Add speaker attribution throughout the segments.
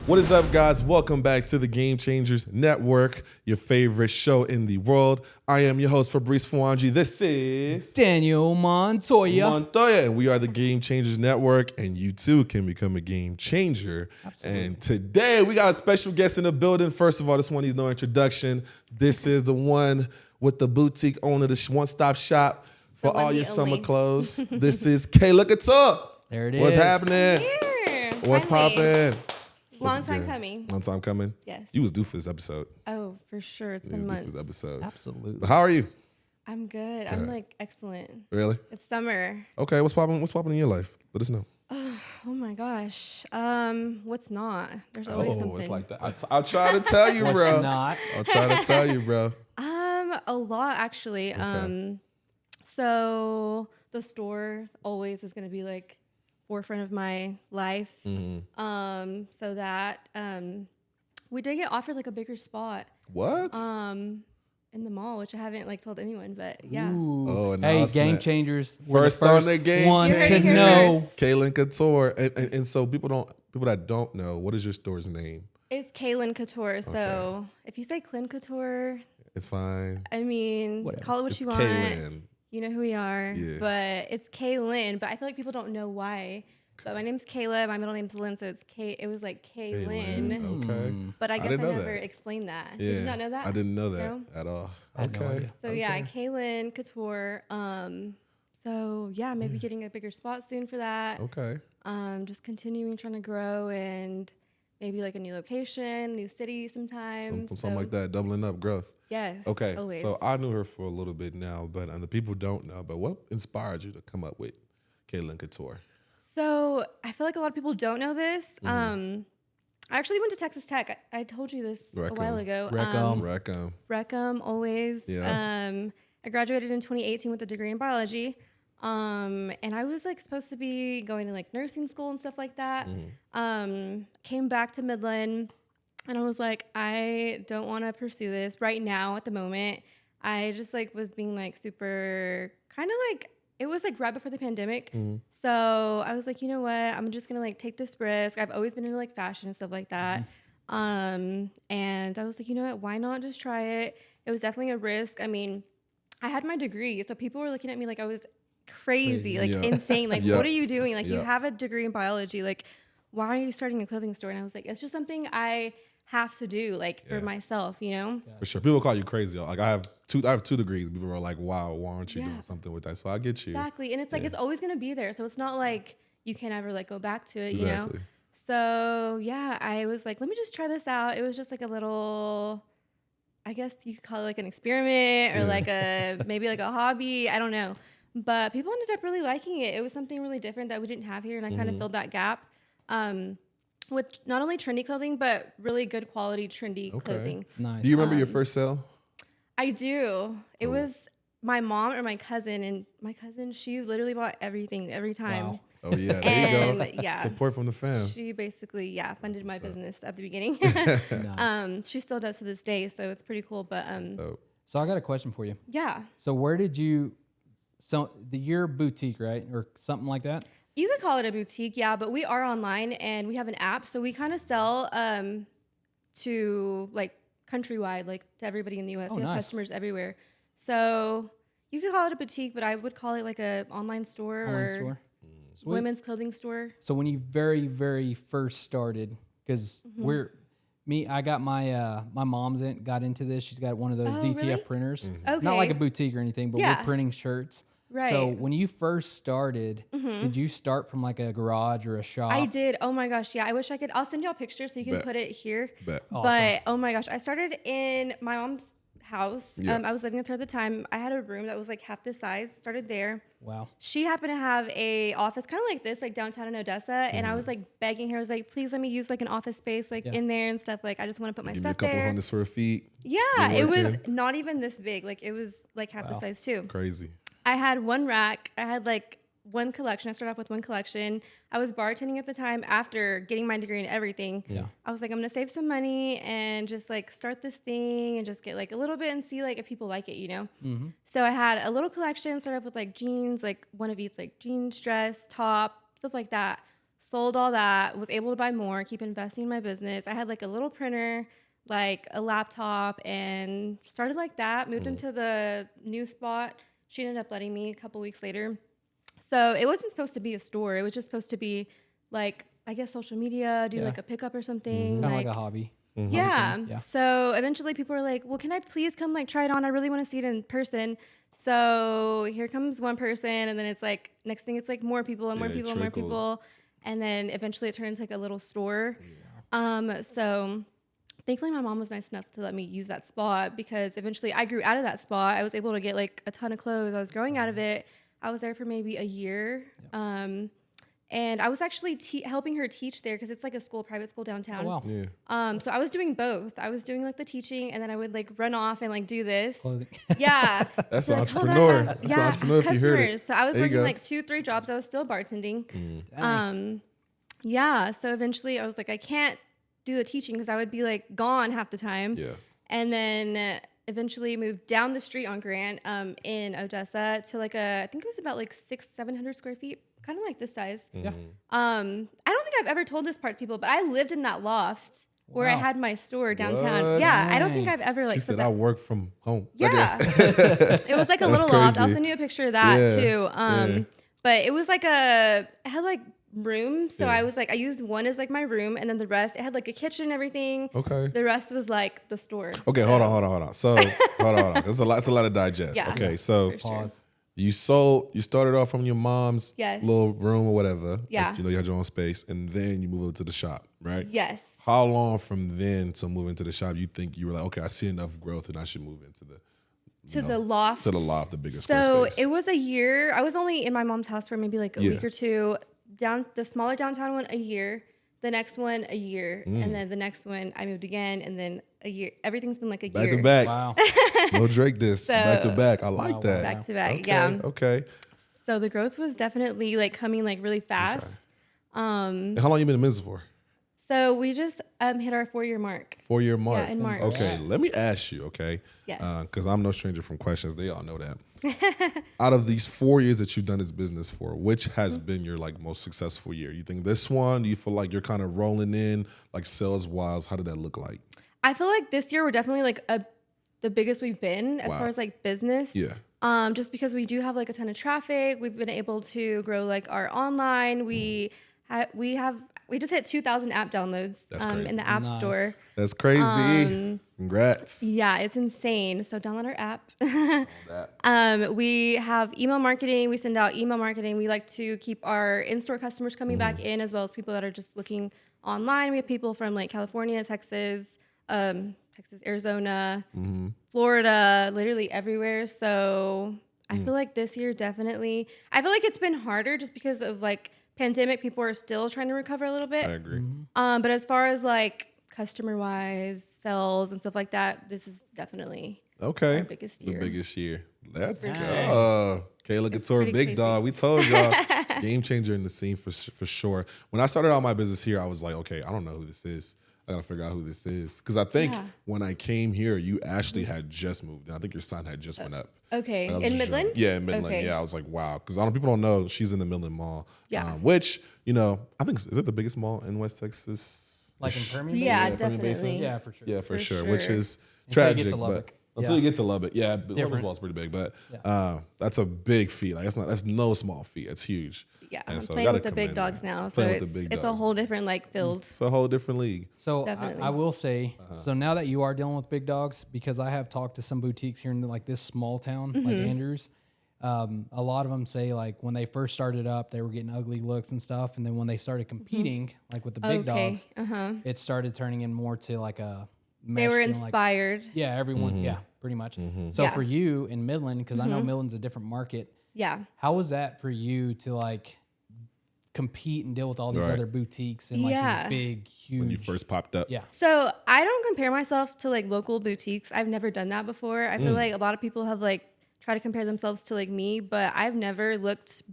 Speaker 1: What is up, guys? Welcome back to the Game Changers Network, your favorite show in the world. I am your host, Fabrice Fouanji. This is
Speaker 2: Daniel Montoya.
Speaker 1: And we are the Game Changers Network, and you too can become a game changer. Absolutely. And today we got a special guest in the building. First of all, this one needs no introduction. This is the one with the boutique owner, the one-stop shop for all your summer clothes. This is Kayla Kouture.
Speaker 2: There it is.
Speaker 1: What's happening?
Speaker 3: Here.
Speaker 1: What's popping?
Speaker 3: Long time coming.
Speaker 1: Long time coming?
Speaker 3: Yes.
Speaker 1: You was due for this episode.
Speaker 3: Oh, for sure. It's been months.
Speaker 1: For this episode.
Speaker 2: Absolutely.
Speaker 1: But how are you?
Speaker 3: I'm good. I'm like excellent.
Speaker 1: Really?
Speaker 3: It's summer.
Speaker 1: Okay, what's popping in your life? Let us know.
Speaker 3: Oh my gosh. What's not? There's always something.
Speaker 1: It's like that. I'll try to tell you, bro.
Speaker 2: What's not?
Speaker 1: I'll try to tell you, bro.
Speaker 3: A lot actually.
Speaker 1: Okay.
Speaker 3: So the store always is gonna be like forefront of my life.
Speaker 1: Mm-hmm.
Speaker 3: So that we did get offered like a bigger spot.
Speaker 1: What?
Speaker 3: In the mall, which I haven't like told anyone, but yeah.
Speaker 2: Ooh. Hey, Game Changers.
Speaker 1: First on the Game
Speaker 2: one
Speaker 1: Changers.
Speaker 2: to know.
Speaker 1: K'Lynn Kouture. And so people that don't know, what is your store's name?
Speaker 3: It's K'Lynn Kouture. So if you say K'Lynn Kouture,
Speaker 1: It's fine.
Speaker 3: I mean,
Speaker 2: Whatever.
Speaker 3: call it what
Speaker 1: It's
Speaker 3: you want.
Speaker 1: K'Lynn.
Speaker 3: You know who we are.
Speaker 1: Yeah.
Speaker 3: But it's K'Lynn. But I feel like people don't know why. But my name's Kayla. My middle name's Lynn. So it's It was like K'Lynn.
Speaker 1: Okay.
Speaker 3: But I guess I
Speaker 1: didn't know
Speaker 3: never
Speaker 1: that.
Speaker 3: explained that.
Speaker 1: Yeah.
Speaker 3: Did you not know that?
Speaker 1: I didn't know that
Speaker 3: No?
Speaker 1: at all.
Speaker 2: I had no
Speaker 1: Okay.
Speaker 2: idea.
Speaker 3: So yeah, K'Lynn Kouture. So yeah, maybe getting a bigger spot soon for that.
Speaker 1: Okay.
Speaker 3: Just continuing trying to grow and maybe like a new location, new city sometime.
Speaker 1: Something like that. Doubling up growth.
Speaker 3: Yes.
Speaker 1: Okay.
Speaker 3: Always.
Speaker 1: So I knew her for a little bit now, but the people don't know. But what inspired you to come up with K'Lynn Kouture?
Speaker 3: So I feel like a lot of people don't know this. I actually went to Texas Tech. I told you this a while ago. Recum, always.
Speaker 1: Yeah.
Speaker 3: I graduated in 2018 with a degree in biology. And I was like supposed to be going to like nursing school and stuff like that. Came back to Midland and I was like, I don't want to pursue this right now at the moment. I just like was being like super kind of like, it was like right before the pandemic. So I was like, you know what? I'm just going to like take this risk. I've always been into like fashion and stuff like that. And I was like, you know what? Why not just try it? It was definitely a risk. I mean, I had my degree. So people were looking at me like I was crazy. Like insane. Like, what are you doing? Like you have a degree in biology. Like, why are you starting a clothing store? And I was like, it's just something I have to do like for myself, you know?
Speaker 1: For sure. People call you crazy. Like I have two degrees. People are like, wow, why aren't you doing something with that? So I get you.
Speaker 3: Exactly. And it's like, it's always going to be there. So it's not like you can ever like go back to it, you know? So yeah, I was like, let me just try this out. It was just like a little, I guess you could call it like an experiment or like maybe like a hobby. I don't know. But people ended up really liking it. It was something really different that we didn't have here. And I kind of filled that gap. With not only trendy clothing, but really good quality trendy clothing.
Speaker 2: Nice.
Speaker 1: Do you remember your first sale?
Speaker 3: I do. It was my mom or my cousin, and my cousin, she literally bought everything every time.
Speaker 2: Wow.
Speaker 1: Oh yeah, there you go.
Speaker 3: Yeah.
Speaker 1: Support from the fam.
Speaker 3: She basically, funded my business at the beginning.
Speaker 2: Nice.
Speaker 3: She still does to this day, so it's pretty cool. But
Speaker 2: So I got a question for you.
Speaker 3: yeah.
Speaker 2: So where did you, your boutique, right? Or something like that?
Speaker 3: You could call it a boutique, yeah, but we are online and we have an app, so we kind of sell to like countrywide, like to everybody in the U.S. We have customers everywhere. So you could call it a boutique, but I would call it like a online store or women's clothing store.
Speaker 2: So when you very, very first started, because I got my my mom's got into this. She's got one of those DTF
Speaker 3: really?
Speaker 2: printers.
Speaker 3: Okay.
Speaker 2: Not like a boutique or anything, but we're printing shirts.
Speaker 3: Right.
Speaker 2: So when you first started, did you start from like a garage or a shop?
Speaker 3: I did. Oh my gosh. Yeah. I wish I could. I'll send y'all pictures so you can put it here.
Speaker 1: Bet.
Speaker 2: Awesome.
Speaker 3: But oh my gosh, I started in my mom's house.
Speaker 1: Yeah.
Speaker 3: I was living with her at the time. I had a room that was like half the size. Started there.
Speaker 2: Wow.
Speaker 3: She happened to have a office kind of like this, like downtown in Odessa. And I was like begging her. I was like, please let me use like an office space like in there and stuff. Like I just want to put my
Speaker 1: Give me a
Speaker 3: stuff
Speaker 1: couple
Speaker 3: there.
Speaker 1: hundred square feet.
Speaker 3: Yeah, it was
Speaker 1: working.
Speaker 3: not even this big. Like it was like half the size too.
Speaker 1: Crazy.
Speaker 3: I had one rack. I had like one collection. I started off with one collection. I was bartending at the time after getting my degree and everything.
Speaker 2: Yeah.
Speaker 3: I was like, I'm going to save some money and just like start this thing and just get like a little bit and see like if people like it, you know?
Speaker 2: Mm-hmm.
Speaker 3: So I had a little collection, started off with like jeans, like one of each, like jeans, dress, top, stuff like that. sold all that, was able to buy more, keep investing in my business. I had like a little printer, like a laptop, and started like that, moved into the new spot. She ended up letting me a couple weeks later. So it wasn't supposed to be a store. It was just supposed to be like, I guess, social media, do like a pickup or something.
Speaker 2: Kind of like a hobby.
Speaker 3: Yeah.
Speaker 2: Yeah.
Speaker 3: So eventually people were like, well, can I please come like try it on? I really want to see it in person. So here comes one person, and then it's like, next thing it's like more people and more people and more people. And then eventually it turned into like a little store. Yeah. So thankfully my mom was nice enough to let me use that spot, because eventually I grew out of that spot. I was able to get like a ton of clothes. I was growing out of it. I was there for maybe a year. Yeah. And I was actually helping her teach there, because it's like a school, private school downtown.
Speaker 2: Oh, wow.
Speaker 1: Yeah.
Speaker 3: So I was doing both. I was doing like the teaching, and then I would like run off and like do this.
Speaker 2: Clothing.
Speaker 3: Yeah.
Speaker 1: That's
Speaker 3: So,
Speaker 1: an
Speaker 3: like, hold
Speaker 1: entrepreneur.
Speaker 3: on.
Speaker 1: That's an entrepreneur if you heard it.
Speaker 3: So I was
Speaker 1: There you
Speaker 3: working
Speaker 1: go.
Speaker 3: like 2-3 jobs. I was still bartending.
Speaker 2: Dang.
Speaker 3: Yeah. So eventually I was like, I can't do the teaching because I would be like gone half the time.
Speaker 1: Yeah.
Speaker 3: And then eventually moved down the street on Grant in Odessa to like I think it was about like 600-700 square feet, kind of like this size.
Speaker 2: Yeah.
Speaker 3: I don't think I've ever told this part to people, but I lived in that loft where I
Speaker 2: Wow.
Speaker 3: had my store downtown.
Speaker 1: What?
Speaker 3: Yeah, I don't think
Speaker 2: Dang.
Speaker 3: I've ever like
Speaker 1: She
Speaker 3: said
Speaker 1: said,
Speaker 3: that.
Speaker 1: I work from home.
Speaker 3: Yeah. It was like a
Speaker 1: That's
Speaker 3: little loft. I'll
Speaker 1: crazy.
Speaker 3: send you a picture of that
Speaker 1: Yeah.
Speaker 3: too.
Speaker 1: Yeah.
Speaker 3: But it was like it had like rooms. So
Speaker 1: Yeah.
Speaker 3: I was like, I used one as like my room, and then the rest, it had like a kitchen and everything.
Speaker 1: Okay.
Speaker 3: The rest was like the store.
Speaker 1: Okay, hold on. So hold on. That's a lot to digest.
Speaker 3: Yeah.
Speaker 1: Okay, so
Speaker 3: For sure.
Speaker 2: Pause.
Speaker 1: you started off from your mom's
Speaker 3: Yes.
Speaker 1: little room or whatever.
Speaker 3: Yeah.
Speaker 1: Like, you had your own space, and then you move over to the shop, right?
Speaker 3: Yes.
Speaker 1: How long from then to move into the shop you think you were like, okay, I see enough growth and I should move into the
Speaker 3: The loft.
Speaker 1: to the loft, the bigger square
Speaker 3: So
Speaker 1: space?
Speaker 3: it was a year. I was only in my mom's house for maybe like a
Speaker 1: Yeah.
Speaker 3: week or two. Down the smaller downtown one, a year. The next one, a year. And then the next one, I moved again, and then a year. Everything's been like a
Speaker 1: Back
Speaker 3: year.
Speaker 1: to back.
Speaker 2: Wow.
Speaker 1: No Drake this. back to back. I like
Speaker 2: Wow,
Speaker 1: that.
Speaker 3: Back to back.
Speaker 1: Okay,
Speaker 3: Yeah.
Speaker 1: Okay.
Speaker 3: So the growth was definitely like coming like really fast.
Speaker 1: And how long you been in business for?
Speaker 3: So we just hit our 4-year mark.
Speaker 1: 4-year mark.
Speaker 3: Yeah, in March.
Speaker 1: Okay,
Speaker 2: Yes.
Speaker 1: let me ask you, okay?
Speaker 3: Yes.
Speaker 1: Because I'm no stranger from questions. They all know that. Out of these 4 years that you've done this business for, which has been your like most successful year? You think this one? Do you feel like you're kind of rolling in like sales wise? How did that look like?
Speaker 3: I feel like this year we're definitely like the biggest we've been as
Speaker 1: Wow.
Speaker 3: far as like business.
Speaker 1: Yeah.
Speaker 3: Just because we do have like a ton of traffic, we've been able to grow like our online. We just hit 2,000 app downloads
Speaker 1: That's crazy.
Speaker 3: in the App
Speaker 2: Nice.
Speaker 3: Store.
Speaker 1: That's crazy. Congrats.
Speaker 3: Yeah, it's insane. So download our app.
Speaker 1: That.
Speaker 3: We have email marketing. We send out email marketing. We like to keep our in-store customers coming back in, as well as people that are just looking online. We have people from like California, Texas, Arizona, Florida, literally everywhere. So I feel like this year definitely, I feel like it's been harder just because of like pandemic. People are still trying to recover a little bit.
Speaker 1: I agree.
Speaker 3: But as far as like customer wise, sales and stuff like that, this is definitely
Speaker 1: Okay.
Speaker 3: our biggest year.
Speaker 1: The biggest year. Let's
Speaker 3: For
Speaker 1: go. Kayla Kouture,
Speaker 3: pretty
Speaker 1: big
Speaker 3: crazy.
Speaker 1: dog. We told y'all, game changer in the scene for sure. When I started out my business here, I was like, okay, I don't know who this is. I gotta figure out who this is. Because I think
Speaker 3: Yeah.
Speaker 1: when I came here, you actually had just moved. And I think your son had just went up.
Speaker 3: Okay.
Speaker 1: And I was
Speaker 3: In
Speaker 1: just
Speaker 3: Midland?
Speaker 1: showing- Yeah, in Midland.
Speaker 3: Okay.
Speaker 1: Yeah, I was like, wow. Because people don't know she's in the Midland Mall.
Speaker 3: Yeah.
Speaker 1: Which, I think, is it the biggest mall in West Texas?
Speaker 2: Like in Permian
Speaker 3: Yeah,
Speaker 2: Basin?
Speaker 1: Permian Basin?
Speaker 3: definitely.
Speaker 2: Yeah, for sure.
Speaker 1: Yeah, for
Speaker 3: For
Speaker 1: sure. Which
Speaker 3: sure.
Speaker 1: is
Speaker 2: Until you get
Speaker 1: tragic.
Speaker 2: to
Speaker 1: But
Speaker 2: Lubbock.
Speaker 1: until
Speaker 2: Yeah.
Speaker 1: you get to Lubbock, yeah, Lubbock's
Speaker 2: Different.
Speaker 1: mall is pretty big, but that's a big feat. Like that's no small feat. It's huge.
Speaker 3: Yeah,
Speaker 1: And
Speaker 3: I'm
Speaker 1: so
Speaker 3: playing
Speaker 1: gotta
Speaker 3: with the big
Speaker 1: commend
Speaker 3: dogs
Speaker 1: that.
Speaker 3: now, so
Speaker 1: Playing with the big
Speaker 3: it's a
Speaker 1: dogs.
Speaker 3: whole different like field.
Speaker 1: It's a whole different league.
Speaker 2: So
Speaker 3: Definitely.
Speaker 2: I will say, so now that you are dealing with big dogs, because I have talked to some boutiques here in like this small town, like Andrews, a lot of them say like when they first started up, they were getting ugly looks and stuff, and then when they started competing, like with the big dogs, it started turning in more to like a.
Speaker 3: They were
Speaker 2: mesh, like-
Speaker 3: inspired.
Speaker 2: yeah, everyone. Yeah, pretty much. So
Speaker 3: Yeah.
Speaker 2: for you in Midland, because I know Midland's a different market.
Speaker 3: Yeah.
Speaker 2: How was that for you to like compete and deal with all these
Speaker 1: Right.
Speaker 2: other boutiques and like
Speaker 3: Yeah.
Speaker 2: these big, huge?
Speaker 1: When you first popped up.
Speaker 2: Yeah.
Speaker 3: So I don't compare myself to like local boutiques. I've never done that before. I
Speaker 1: Mm.
Speaker 3: feel like a lot of people have like tried to compare themselves to like me, but I've never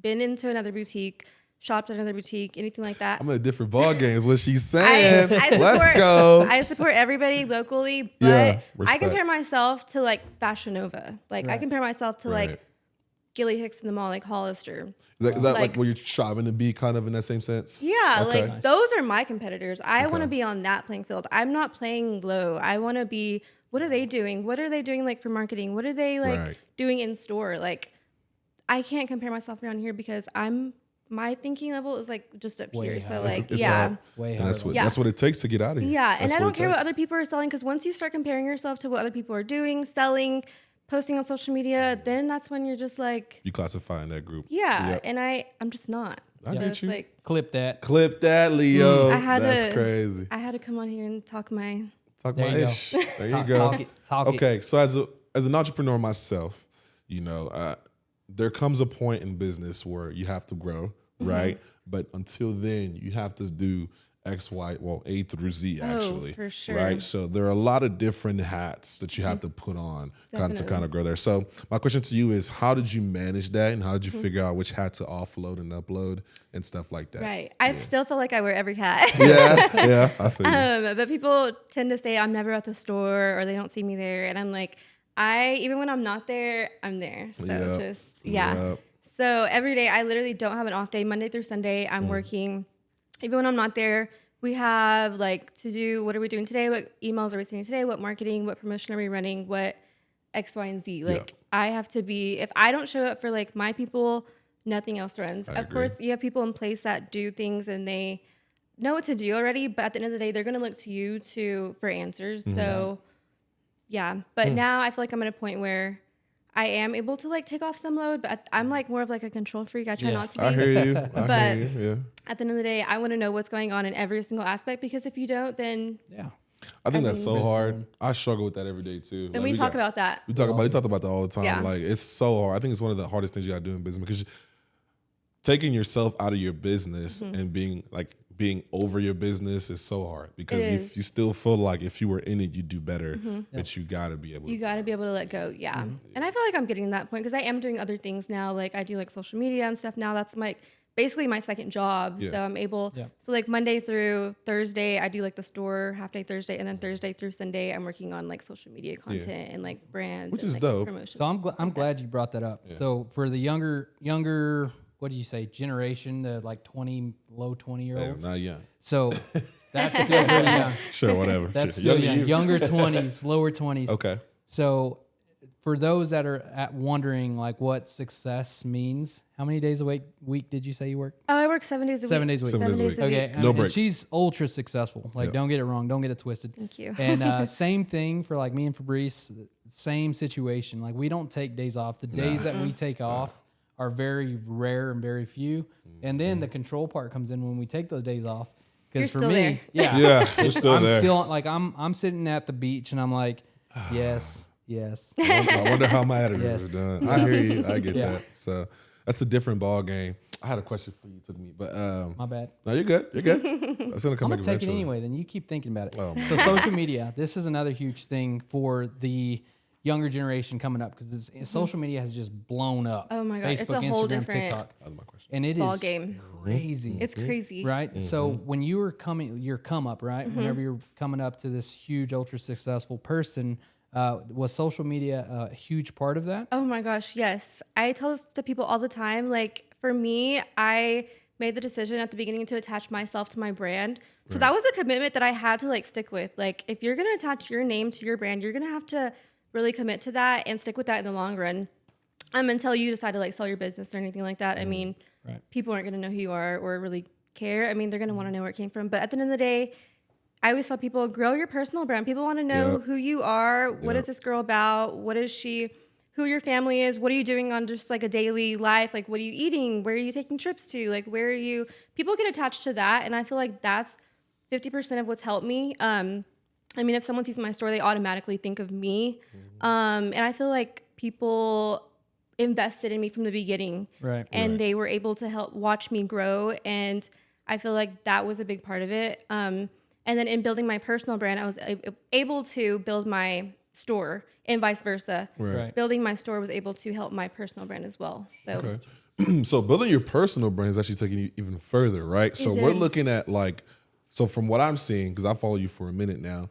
Speaker 3: been into another boutique, shopped at another boutique, anything like that.
Speaker 1: I'm in a different ball game is what she's saying.
Speaker 3: support,
Speaker 1: Let's go.
Speaker 3: I support everybody locally, but
Speaker 1: Yeah,
Speaker 3: I
Speaker 1: respect.
Speaker 3: compare myself to like Fashion Nova. Like I
Speaker 2: Right.
Speaker 3: compare myself to
Speaker 1: Right.
Speaker 3: like Gilly Hicks in the mall, like Hollister.
Speaker 1: Is that like where you're striving to be, kind of in that same sense?
Speaker 3: Yeah,
Speaker 1: Okay.
Speaker 3: like those are my competitors. I want to be on that playing field. I'm not playing low. I want to be, what are they doing? What are they doing like for marketing? What are they like doing in store? Like I can't compare myself around here because my thinking level is like just up here. So like,
Speaker 1: It's
Speaker 3: yeah.
Speaker 2: Way
Speaker 1: And
Speaker 2: higher.
Speaker 1: that's what it takes to get out of here.
Speaker 3: Yeah. And
Speaker 1: That's
Speaker 3: I
Speaker 1: what
Speaker 3: don't
Speaker 1: it
Speaker 3: care what
Speaker 1: takes.
Speaker 3: other people are selling because once you start comparing yourself to what other people are doing, selling, posting on social media, then that's when you're just like,
Speaker 1: You classify in that group.
Speaker 3: yeah.
Speaker 1: Yep.
Speaker 3: And I'm just not.
Speaker 1: I
Speaker 3: So
Speaker 1: get
Speaker 3: it's
Speaker 1: you.
Speaker 3: like,
Speaker 2: Clip that.
Speaker 1: Clip that, Leo. That's crazy.
Speaker 3: I had to come on here and talk my.
Speaker 1: Talk
Speaker 2: There
Speaker 1: my
Speaker 2: you go.
Speaker 1: ish. There you go.
Speaker 2: Talk it.
Speaker 1: Okay, so as an entrepreneur myself, you know, there comes a point in business where you have to grow, right? But until then, you have to do X, Y, well, A through Z, actually.
Speaker 3: For sure.
Speaker 1: Right? So there are a lot of different hats that you have to put on to kind of grow there. So my question to you is, how did you manage that? And how did you figure out which hat to offload and upload and stuff like that?
Speaker 3: Right. I still feel like I wear every hat.
Speaker 1: Yeah, I feel you.
Speaker 3: But people tend to say I'm never at the store or they don't see me there. And I'm like, even when I'm not there, I'm there. So
Speaker 1: Yep.
Speaker 3: So every day I literally don't have an off day. Monday through Sunday, I'm working. Even when I'm not there, we have like to do, what are we doing today? What emails are we sending today? What marketing, what promotion are we running? What X, Y, and Z. Like I have to be, if I don't show up for like my people, nothing else runs. Of course, you have people in place that do things and they know what to do already, but at the end of the day, they're going to look to you for answers. So yeah, but now I feel like I'm at a point where I am able to like take off some load, but I'm like more of like a control freak. I try not to be.
Speaker 1: I hear you. I hear you. Yeah.
Speaker 3: At the end of the day, I want to know what's going on in every single aspect because if you don't, then
Speaker 1: I think that's so hard. I struggle with that every day too.
Speaker 3: and we talk about that.
Speaker 1: We talk about that all the time.
Speaker 3: Yeah.
Speaker 1: Like it's so hard. I think it's one of the hardest things you got to do in business because taking yourself out of your business and being over your business is so hard because you still feel like if you were in it, you'd do better, but you got to be able
Speaker 3: to let go. Yeah. And I feel like I'm getting to that point because I am doing other things now. Like I do like social media and stuff now. That's basically my second job. So I'm able, so like Monday through Thursday, I do like the store half day Thursday, and then Thursday through Sunday, I'm working on like social media content and like brands.
Speaker 1: Which
Speaker 3: and,
Speaker 1: is
Speaker 3: like,
Speaker 1: dope.
Speaker 3: promotions.
Speaker 2: So I'm glad you brought that up. So for the younger, what do you say, generation, the like 20, low 20-year-olds?
Speaker 1: Not young.
Speaker 2: So that's still pretty young.
Speaker 1: Sure, whatever.
Speaker 2: That's
Speaker 1: Sure.
Speaker 2: still young. Younger 20s, lower 20s.
Speaker 1: Okay.
Speaker 2: So for those that are wondering like what success means, how many days a week did you say you work?
Speaker 3: Oh, I work 7 days a week.
Speaker 2: 7 days a week.
Speaker 1: 7 days a week.
Speaker 2: Okay.
Speaker 1: No
Speaker 2: and
Speaker 1: breaks.
Speaker 2: she's ultra successful. Like, don't get it wrong. Don't get it twisted.
Speaker 3: Thank you.
Speaker 2: And same thing for like me and Fabrice, same situation. Like we don't take days off. The days that we take off are very rare and very few. And then the control part comes in when we take those days off. Because for
Speaker 3: still
Speaker 2: me,
Speaker 3: there.
Speaker 1: You're still
Speaker 2: I'm
Speaker 1: there.
Speaker 2: still like I'm sitting at the beach and I'm like, yes.
Speaker 1: I wonder how my editors
Speaker 2: Yes.
Speaker 1: are done. I hear you. I get that. So that's a different ball game. I had a question for you, took me, but
Speaker 2: My bad.
Speaker 1: no, you're good. You're good. That's gonna come
Speaker 2: I'm
Speaker 1: back
Speaker 2: gonna take it
Speaker 1: eventually.
Speaker 2: anyway. Then you keep thinking about it.
Speaker 1: Oh,
Speaker 2: So social media. This is another huge thing for the younger generation coming up because social media has just blown up.
Speaker 3: Oh my God, it's
Speaker 2: Facebook,
Speaker 3: a whole
Speaker 2: Instagram,
Speaker 3: different
Speaker 2: TikTok,
Speaker 1: That was my question.
Speaker 2: and it
Speaker 3: Ball
Speaker 2: is
Speaker 3: game.
Speaker 2: crazy.
Speaker 3: It's crazy.
Speaker 2: Right. So when you were your come up, right? Whenever you're coming up to this huge, ultra successful person, was social media a huge part of that?
Speaker 3: Oh my gosh, yes. I tell this to people all the time. Like for me, I made the decision at the beginning to attach myself to my brand. So that was a commitment that I had to like stick with. Like if you're going to attach your name to your brand, you're going to have to really commit to that and stick with that in the long run. Until you decide to like sell your business or anything like that. I mean, people aren't going to know who you are or really care. I mean, they're going to want to know where it came from. But at the end of the day, I always tell people, grow your personal brand. People want to know who you are. What is this girl about? What is she? Who your family is? What are you doing on just like a daily life? Like, what are you eating? Where are you taking trips to? Like, where are you? People get attached to that. And I feel like that's 50% of what's helped me. I mean, if someone sees my store, they automatically think of me. And I feel like people invested in me from the beginning.
Speaker 2: Right.
Speaker 3: And they were able to help watch me grow. And I feel like that was a big part of it. And then in building my personal brand, I was able to build my store and vice versa.
Speaker 2: Right.
Speaker 3: Building my store was able to help my personal brand as well. So
Speaker 1: So building your personal brand is actually taking you even further, right? So we're looking at like, so from what I'm seeing, because I follow you for a minute now,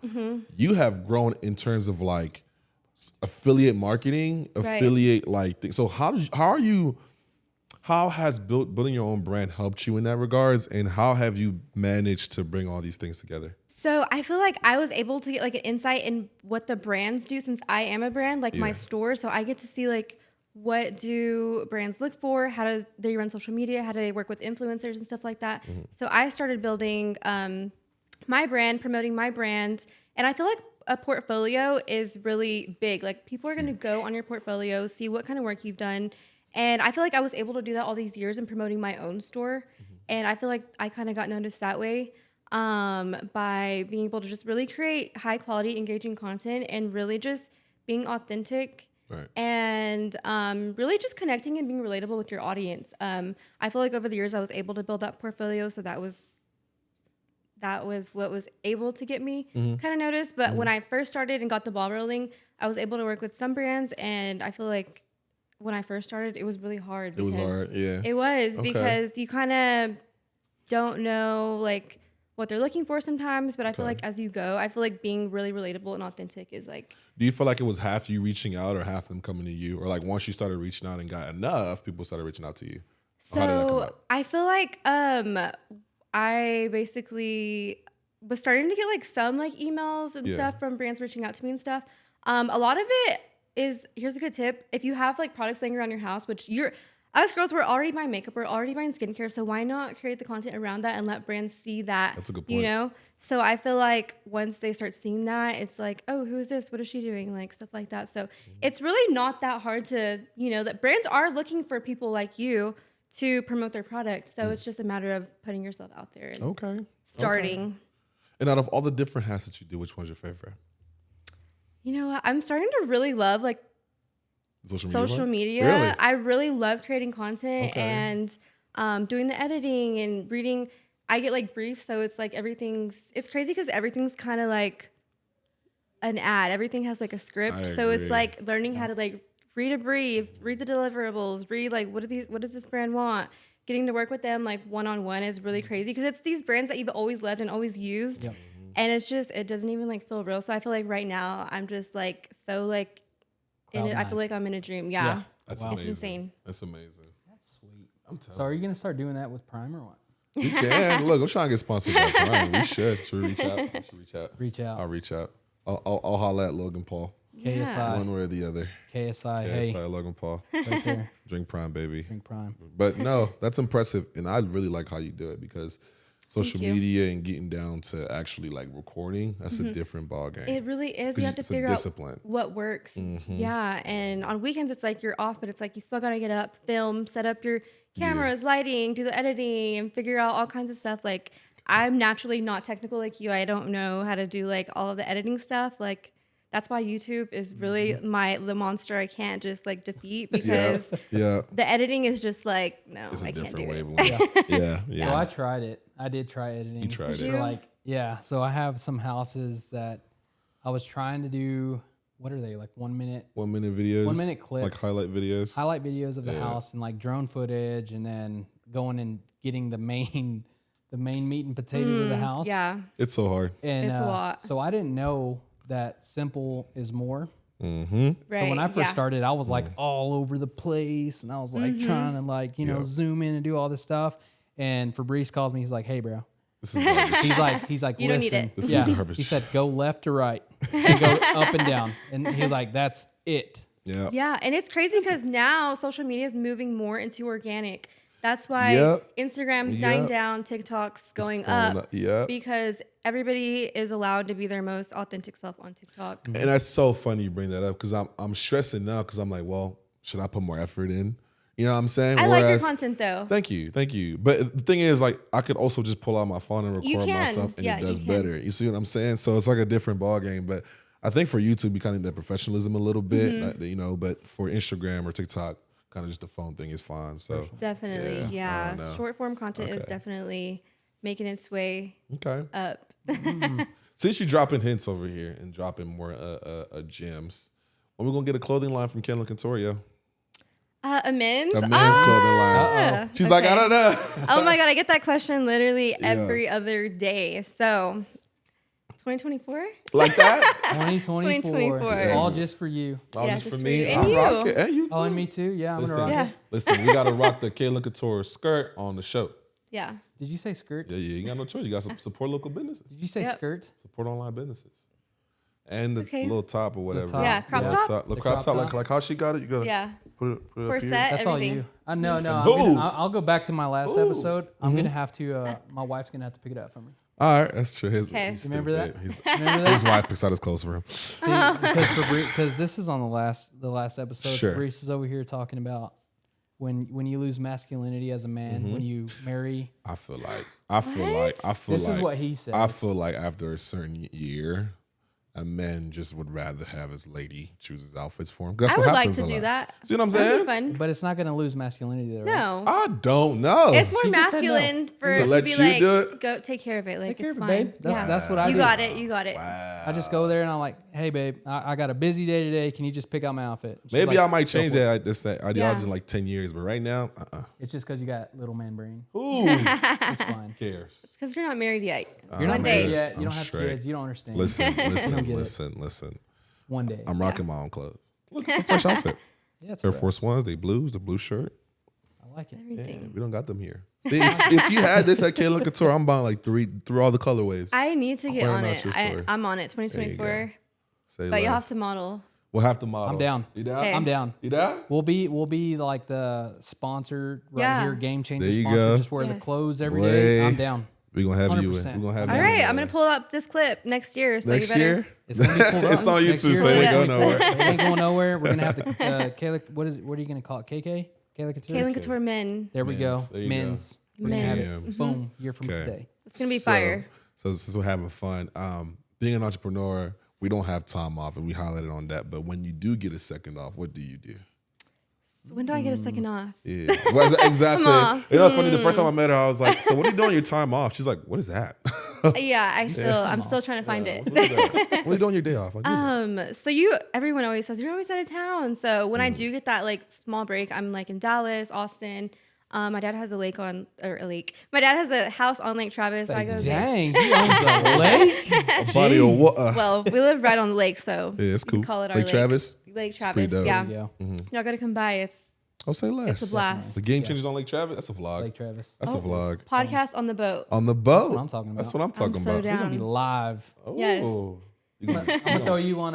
Speaker 1: you have grown in terms of like affiliate marketing, affiliate like things. So how has building your own brand helped you in that regards, and how have you managed to bring all these things together?
Speaker 3: So I feel like I was able to get like an insight in what the brands do since I am a brand, like my store. So I get to see like what do brands look for, how do they run social media, how do they work with influencers and stuff like that. So I started building my brand, promoting my brand, and I feel like a portfolio is really big. Like people are going to go on your portfolio, see what kind of work you've done. And I feel like I was able to do that all these years in promoting my own store. And I feel like I kind of got noticed that way by being able to just really create high quality, engaging content and really just being authentic and really just connecting and being relatable with your audience. I feel like over the years I was able to build that portfolio. So that was what was able to get me kind of noticed. But when I first started and got the ball rolling, I was able to work with some brands. And I feel like when I first started, it was really hard.
Speaker 1: It was hard, yeah.
Speaker 3: It was because you kind of don't know like what they're looking for sometimes. But I feel like as you go, I feel like being really relatable and authentic is like.
Speaker 1: Do you feel like it was half you reaching out or half them coming to you? Or like once you started reaching out and got enough, people started reaching out to you?
Speaker 3: So I feel like I basically was starting to get like some like emails and stuff from brands reaching out to me and stuff. A lot of it is, here's a good tip. If you have like products laying around your house, which us girls, we're already buying makeup, we're already buying skincare. So why not create the content around that and let brands see that?
Speaker 1: That's a good point.
Speaker 3: You know? So I feel like once they start seeing that, it's like, oh, who is this? What is she doing? Like stuff like that. So it's really not that hard to, that brands are looking for people like you to promote their product. So it's just a matter of putting yourself out there and starting.
Speaker 1: Okay. And out of all the different hats that you do, which one's your favorite?
Speaker 3: You know what? I'm starting to really love like social media.
Speaker 1: Really?
Speaker 3: I really love creating content and doing the editing and reading. I get like briefs, so it's like it's crazy because everything's kind of like an ad. Everything has like a script. So it's like learning how to like read a brief, read the deliverables, read like what does this brand want? Getting to work with them like one-on-one is really crazy because it's these brands that you've always loved and always used. Yep. And it's just, it doesn't even like feel real. So I feel like right now I'm just like so like in it. I feel like I'm in a dream. Yeah.
Speaker 1: That's
Speaker 3: It's
Speaker 1: amazing.
Speaker 3: insane.
Speaker 1: That's amazing.
Speaker 2: That's sweet.
Speaker 1: I'm telling
Speaker 2: So are you going to start doing that with Prime or what?
Speaker 1: you. Can. Look, I'm trying to get sponsored by Prime. We should. Should we reach out? We should reach out.
Speaker 2: Reach out.
Speaker 1: I'll reach out. I'll holler at Logan Paul.
Speaker 2: KSI.
Speaker 1: One way or the other.
Speaker 2: KSI.
Speaker 1: KSI,
Speaker 2: Hey.
Speaker 1: Logan Paul.
Speaker 2: Right there.
Speaker 1: Drink Prime, baby.
Speaker 2: Drink Prime.
Speaker 1: But no, that's impressive. And I really like how you do it because social media and getting down to actually like recording, that's a different ball game.
Speaker 3: It really is. You have to figure out what works. Yeah. And on weekends, it's like you're off, but it's like you still got to get up, film, set up your cameras, lighting, do the editing, and figure out all kinds of stuff. Like I'm naturally not technical like you. I don't know how to do like all of the editing stuff. Like that's why YouTube is really the monster I can't just like defeat because the editing is just like, no,
Speaker 1: it's
Speaker 3: I can't do
Speaker 1: it. Yeah.
Speaker 2: So I tried it. I did try editing.
Speaker 1: You tried it.
Speaker 2: Like, so I have some houses that I was trying to do. What are they, like 1 minute?
Speaker 1: 1 minute videos.
Speaker 2: 1 minute clips.
Speaker 1: Like highlight videos
Speaker 2: of the house and like drone footage and then going and getting the main meat and potatoes of the house.
Speaker 3: Yeah.
Speaker 1: It's so hard.
Speaker 3: And it's a lot.
Speaker 2: So I didn't know that simple is more.
Speaker 3: Right.
Speaker 2: So when I first started, I was like all over the place and I was like trying to like, zoom in and do all this stuff. And Fabrice calls me. He's like, "Hey, bro."
Speaker 1: This is garbage.
Speaker 2: He's like,
Speaker 3: you
Speaker 2: listen.
Speaker 3: don't need it.
Speaker 1: This is garbage.
Speaker 2: He said, "Go left to right, and go up and down." And he's like, "That's it."
Speaker 1: Yeah.
Speaker 3: Yeah, and it's crazy because now social media is moving more into organic. That's why Instagram's dying down, TikTok's going up. Because everybody is allowed to be their most authentic self on TikTok.
Speaker 1: And that's so funny you bring that up because I'm stressing now because I'm like, well, should I put more effort in? You know what I'm saying?
Speaker 3: I like your content though.
Speaker 1: Thank you. But the thing is, like, I could also just pull out my phone and record myself, and it does better. You see what I'm saying? So it's like a different ball game. But I think for YouTube, you kind of need that professionalism a little bit, But for Instagram or TikTok, kind of just the phone thing is fine. So
Speaker 3: definitely, short form content is definitely making its way up.
Speaker 1: Since you're dropping hints over here and dropping more gems, when we gonna get a clothing line from Kayla Kouture?
Speaker 3: A men's
Speaker 1: clothing line. She's like, I don't know.
Speaker 3: Oh my God, I get that question literally every other day. So 2024.
Speaker 1: Like that?
Speaker 2: 2024.
Speaker 3: 2024.
Speaker 2: All just for you.
Speaker 1: All
Speaker 3: Yeah,
Speaker 1: just for
Speaker 3: just for
Speaker 1: me.
Speaker 3: you. And
Speaker 1: I
Speaker 3: you.
Speaker 1: rock it. And you too.
Speaker 2: Oh, and me too. Yeah, I'm
Speaker 1: Listen,
Speaker 2: gonna rock
Speaker 3: Yeah.
Speaker 2: it.
Speaker 1: Listen, we got to rock the Kayla Kouture skirt on the show.
Speaker 3: Yeah.
Speaker 2: Did you say skirt?
Speaker 1: Yeah, you got no choice. You got to support local businesses.
Speaker 2: Did you say
Speaker 3: Yep.
Speaker 2: skirt?
Speaker 1: Support online businesses. And the
Speaker 3: Okay.
Speaker 1: little top or whatever.
Speaker 2: top.
Speaker 3: Yeah, crop
Speaker 1: Little
Speaker 3: top?
Speaker 1: The
Speaker 2: The
Speaker 1: crop
Speaker 2: crop
Speaker 1: top,
Speaker 2: top.
Speaker 1: like how she got it. You got to
Speaker 3: Yeah.
Speaker 1: put it up
Speaker 3: Corset,
Speaker 1: here.
Speaker 2: That's
Speaker 3: everything.
Speaker 2: all you. No.
Speaker 1: Ooh.
Speaker 2: I'll go back to my last
Speaker 1: Ooh.
Speaker 2: episode. I'm gonna have to. My wife's gonna have to pick it up for me.
Speaker 1: All right, that's true.
Speaker 3: Okay.
Speaker 1: He's
Speaker 2: Remember
Speaker 1: stupid.
Speaker 2: that?
Speaker 1: He's,
Speaker 2: Remember
Speaker 1: his
Speaker 2: that?
Speaker 1: wife picks out his clothes for him.
Speaker 2: See, because this is on the last episode.
Speaker 1: Sure.
Speaker 2: Fabrice is over here talking about when you lose masculinity as a man, when you marry.
Speaker 1: I feel like
Speaker 2: This is what he says.
Speaker 1: I feel like after a certain year, a man just would rather have his lady choose his outfits for him. That's
Speaker 3: I
Speaker 1: what
Speaker 3: would like
Speaker 1: happens
Speaker 3: to
Speaker 1: a
Speaker 3: do
Speaker 1: lot.
Speaker 3: that.
Speaker 1: See what I'm
Speaker 3: That'd
Speaker 1: saying?
Speaker 3: be fun.
Speaker 2: But it's not gonna lose masculinity though. Right?
Speaker 3: No.
Speaker 1: I don't know.
Speaker 3: It's more
Speaker 2: She just said no.
Speaker 3: masculine for
Speaker 1: To
Speaker 3: it
Speaker 1: let
Speaker 3: to be
Speaker 1: you
Speaker 3: like,
Speaker 1: do it?
Speaker 3: go take care of it. Like,
Speaker 2: Take care
Speaker 3: it's
Speaker 2: of it,
Speaker 3: fine.
Speaker 2: babe. That's
Speaker 3: Yeah.
Speaker 2: that's what I
Speaker 3: You
Speaker 2: do.
Speaker 3: got it. You got it.
Speaker 2: I just go there and I'm like, hey babe, I got a busy day today. Can you just pick out my outfit? She's
Speaker 1: Maybe
Speaker 2: like,
Speaker 1: I might
Speaker 2: "Go
Speaker 1: change
Speaker 2: for it."
Speaker 1: that ideology in like 10 years, but right now,
Speaker 2: It's just because you got little man brain.
Speaker 1: Who
Speaker 2: It's fine.
Speaker 1: cares?
Speaker 3: Because you're not married yet.
Speaker 2: You're not
Speaker 3: One
Speaker 2: married
Speaker 3: day.
Speaker 2: yet. You
Speaker 1: I'm
Speaker 2: don't have
Speaker 1: straight.
Speaker 2: kids. You don't understand.
Speaker 1: Listen,
Speaker 2: get it.
Speaker 1: listen.
Speaker 2: One day.
Speaker 1: I'm rocking my own clothes. Look, it's a fresh outfit.
Speaker 2: Yeah, it's
Speaker 1: Air
Speaker 2: fresh.
Speaker 1: Force Ones, they blues, the blue shirt.
Speaker 2: I like it.
Speaker 3: Everything.
Speaker 1: We don't got them here. See, if you had this at Kayla Kouture, I'm buying like through all the colorways.
Speaker 3: I need to get
Speaker 1: Clearing
Speaker 3: on
Speaker 1: out
Speaker 3: it.
Speaker 1: your story.
Speaker 3: I'm on it. 2024.
Speaker 1: Say
Speaker 3: But you'll
Speaker 1: less.
Speaker 3: have to model.
Speaker 1: We'll have to model.
Speaker 2: I'm down.
Speaker 1: You down?
Speaker 3: Okay.
Speaker 2: I'm down.
Speaker 1: You down?
Speaker 2: We'll be like the sponsor right
Speaker 3: Yeah.
Speaker 2: here, Game Changer
Speaker 1: There you
Speaker 2: sponsor.
Speaker 1: go.
Speaker 2: Just wear the
Speaker 3: Yes.
Speaker 2: close every day.
Speaker 1: Boy.
Speaker 2: I'm down.
Speaker 1: We're gonna have you.
Speaker 2: 100%.
Speaker 1: We're gonna have
Speaker 3: All
Speaker 1: you.
Speaker 3: right. I'm going to pull up this clip next year. So
Speaker 1: Next
Speaker 3: you better.
Speaker 1: year.
Speaker 2: It's gonna be pulled up.
Speaker 1: It's on
Speaker 2: Next
Speaker 1: YouTube,
Speaker 2: year,
Speaker 1: so it ain't going
Speaker 2: 2024.
Speaker 1: nowhere.
Speaker 2: It ain't going nowhere. We're gonna have the Kayla. What are you gonna call it? KK? Kayla Kouture.
Speaker 3: K'Lynn Kouture men.
Speaker 2: There we go.
Speaker 1: Men's. There you
Speaker 2: Men's.
Speaker 1: go.
Speaker 2: We're gonna have it.
Speaker 3: Men's.
Speaker 2: Boom. Year from
Speaker 1: Okay.
Speaker 2: today.
Speaker 3: It's going to be fire.
Speaker 1: So since we're having fun, being an entrepreneur, we don't have time off, and we highlighted on that. But when you do get a second off, what do you do?
Speaker 3: When do I get a second off?
Speaker 1: Yeah, well, exactly.
Speaker 3: Come on.
Speaker 1: You know, it's funny. The first time I met her, I was like, "So what are you doing on your time off?" She's like, "What is that?"
Speaker 3: Yeah, I'm still trying to find it.
Speaker 1: What is that? What are you doing on your day off? Like, what is that?
Speaker 3: So everyone always says you're always out of town. So when I do get that like small break, I'm like in Dallas, Austin. My dad has My dad has a house on Lake Travis. So I go there.
Speaker 2: Dang, he owns a lake.
Speaker 1: A body of water.
Speaker 3: Well, we live right on the lake, so
Speaker 1: Yeah, it's
Speaker 3: we
Speaker 1: cool.
Speaker 3: call it our
Speaker 1: Lake
Speaker 3: lake.
Speaker 1: Travis.
Speaker 3: Lake
Speaker 1: pretty
Speaker 3: Travis.
Speaker 1: dope.
Speaker 3: Yeah,
Speaker 2: There you
Speaker 3: y'all gotta come by. It's
Speaker 1: I'll say less.
Speaker 3: It's a blast.
Speaker 1: The Game Changers on Lake Travis. That's a
Speaker 2: go.
Speaker 1: vlog.
Speaker 2: Lake Travis.
Speaker 1: That's a vlog.
Speaker 3: podcast on the boat.
Speaker 1: On the boat.
Speaker 2: That's what I'm talking about.
Speaker 1: That's what I'm talking
Speaker 3: so
Speaker 1: about.
Speaker 3: down.
Speaker 2: We're gonna be live.
Speaker 1: Oh.
Speaker 3: Yes.
Speaker 1: You gonna-
Speaker 2: I'm gonna throw you on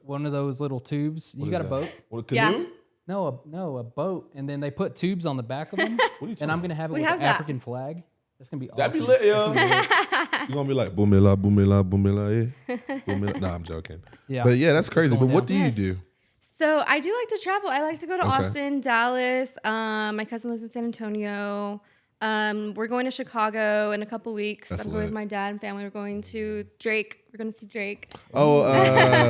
Speaker 2: one of those little tubes. You
Speaker 1: what
Speaker 2: got a
Speaker 1: is
Speaker 2: boat?
Speaker 1: that? What, a
Speaker 3: Yeah.
Speaker 1: canoe?
Speaker 2: No, a boat, and then they put tubes on the back of them.
Speaker 1: What are you talking
Speaker 2: And I'm gonna have it
Speaker 3: We
Speaker 2: with
Speaker 3: have
Speaker 2: the
Speaker 3: that.
Speaker 2: African flag. That's gonna be awesome.
Speaker 1: That'd be lit, yo. You're gonna be like boomila, boomila, boomila, yeah. Boomila. Nah, I'm joking.
Speaker 2: Yeah.
Speaker 1: But yeah, that's crazy. But
Speaker 2: going
Speaker 1: what
Speaker 2: down.
Speaker 1: do you
Speaker 3: Yes.
Speaker 1: do?
Speaker 3: So I do like to travel. I like to go to
Speaker 1: Okay.
Speaker 3: Austin, Dallas. My cousin lives in San Antonio. We're going to Chicago in a couple weeks.
Speaker 1: That's
Speaker 3: I'm going with
Speaker 1: lit.
Speaker 3: my dad and family. We're going to Drake. We're going to see Drake.
Speaker 1: Oh,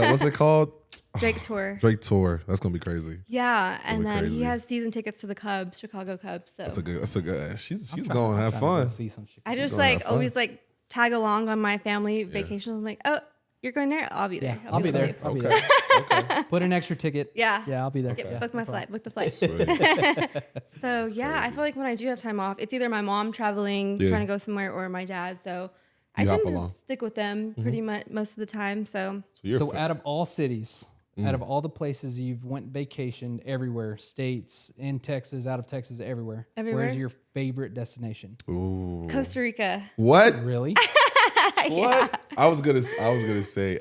Speaker 1: what's it called?
Speaker 3: Drake tour.
Speaker 1: Drake tour. That's gonna be crazy.
Speaker 3: Yeah, and
Speaker 1: be
Speaker 3: then
Speaker 1: crazy.
Speaker 3: he has season tickets to the Cubs, Chicago Cubs. So
Speaker 1: That's a good. She's going to have fun.
Speaker 2: See some shit.
Speaker 3: I just
Speaker 1: gonna have fun.
Speaker 3: always like tag along on my family vacations. I'm like, oh, you're going there? I'll be there.
Speaker 2: Yeah, I'll be there.
Speaker 3: too.
Speaker 2: I'll be
Speaker 1: Okay.
Speaker 2: there. Put an extra ticket.
Speaker 3: Yeah.
Speaker 2: Yeah, I'll be there.
Speaker 3: Yeah,
Speaker 2: Yeah,
Speaker 3: book my
Speaker 2: no problem.
Speaker 3: flight. Book the flight.
Speaker 1: Sweet.
Speaker 3: So yeah, I feel like when I do have time off, it's either my mom traveling,
Speaker 1: Yeah.
Speaker 3: trying to go somewhere, or my dad. So I
Speaker 1: You hop
Speaker 3: tend to
Speaker 1: along.
Speaker 3: stick with them pretty much most of the time. So
Speaker 1: You're
Speaker 2: So
Speaker 1: fa-
Speaker 2: out of all cities, out of all the places you've went vacation everywhere, states, in Texas, out of Texas, everywhere.
Speaker 3: Everywhere?
Speaker 2: Where's your favorite destination?
Speaker 1: Ooh.
Speaker 3: Costa Rica.
Speaker 1: What?
Speaker 2: Really?
Speaker 1: What? I was gonna say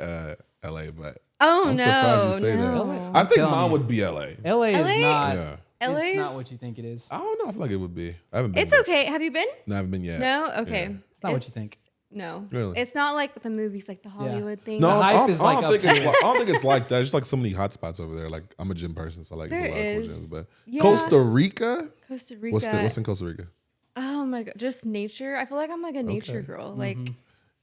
Speaker 1: LA, but
Speaker 3: Oh
Speaker 1: I'm
Speaker 3: no,
Speaker 1: surprised you say
Speaker 3: no.
Speaker 1: that. I think
Speaker 2: telling
Speaker 1: mine
Speaker 2: you.
Speaker 1: would be LA.
Speaker 2: LA is
Speaker 3: LA?
Speaker 2: not.
Speaker 1: Yeah.
Speaker 3: LA.
Speaker 2: It's not what you think it is.
Speaker 1: I don't know. I feel like it would be. I haven't been.
Speaker 3: It's
Speaker 1: there.
Speaker 3: okay. Have you been?
Speaker 1: No, I haven't been yet.
Speaker 3: No. Okay.
Speaker 1: Yeah.
Speaker 2: It's not what you think.
Speaker 3: No.
Speaker 1: Really?
Speaker 3: It's not like the movies, like the Hollywood thing.
Speaker 1: No,
Speaker 2: The hype
Speaker 1: I don't,
Speaker 2: is
Speaker 1: I
Speaker 2: like
Speaker 1: don't
Speaker 2: up
Speaker 1: think it's
Speaker 2: here.
Speaker 1: like, I don't think it's like that. There's just like so many hot spots over there. Like I'm a gym person, so like
Speaker 3: There
Speaker 1: there's a lot of
Speaker 3: is.
Speaker 1: cool gyms. But
Speaker 3: Yeah.
Speaker 1: Costa Rica,
Speaker 3: Costa Rica.
Speaker 1: what's in Costa Rica?
Speaker 3: Oh my god, just nature. I feel like I'm like a nature
Speaker 1: Okay.
Speaker 3: girl. Like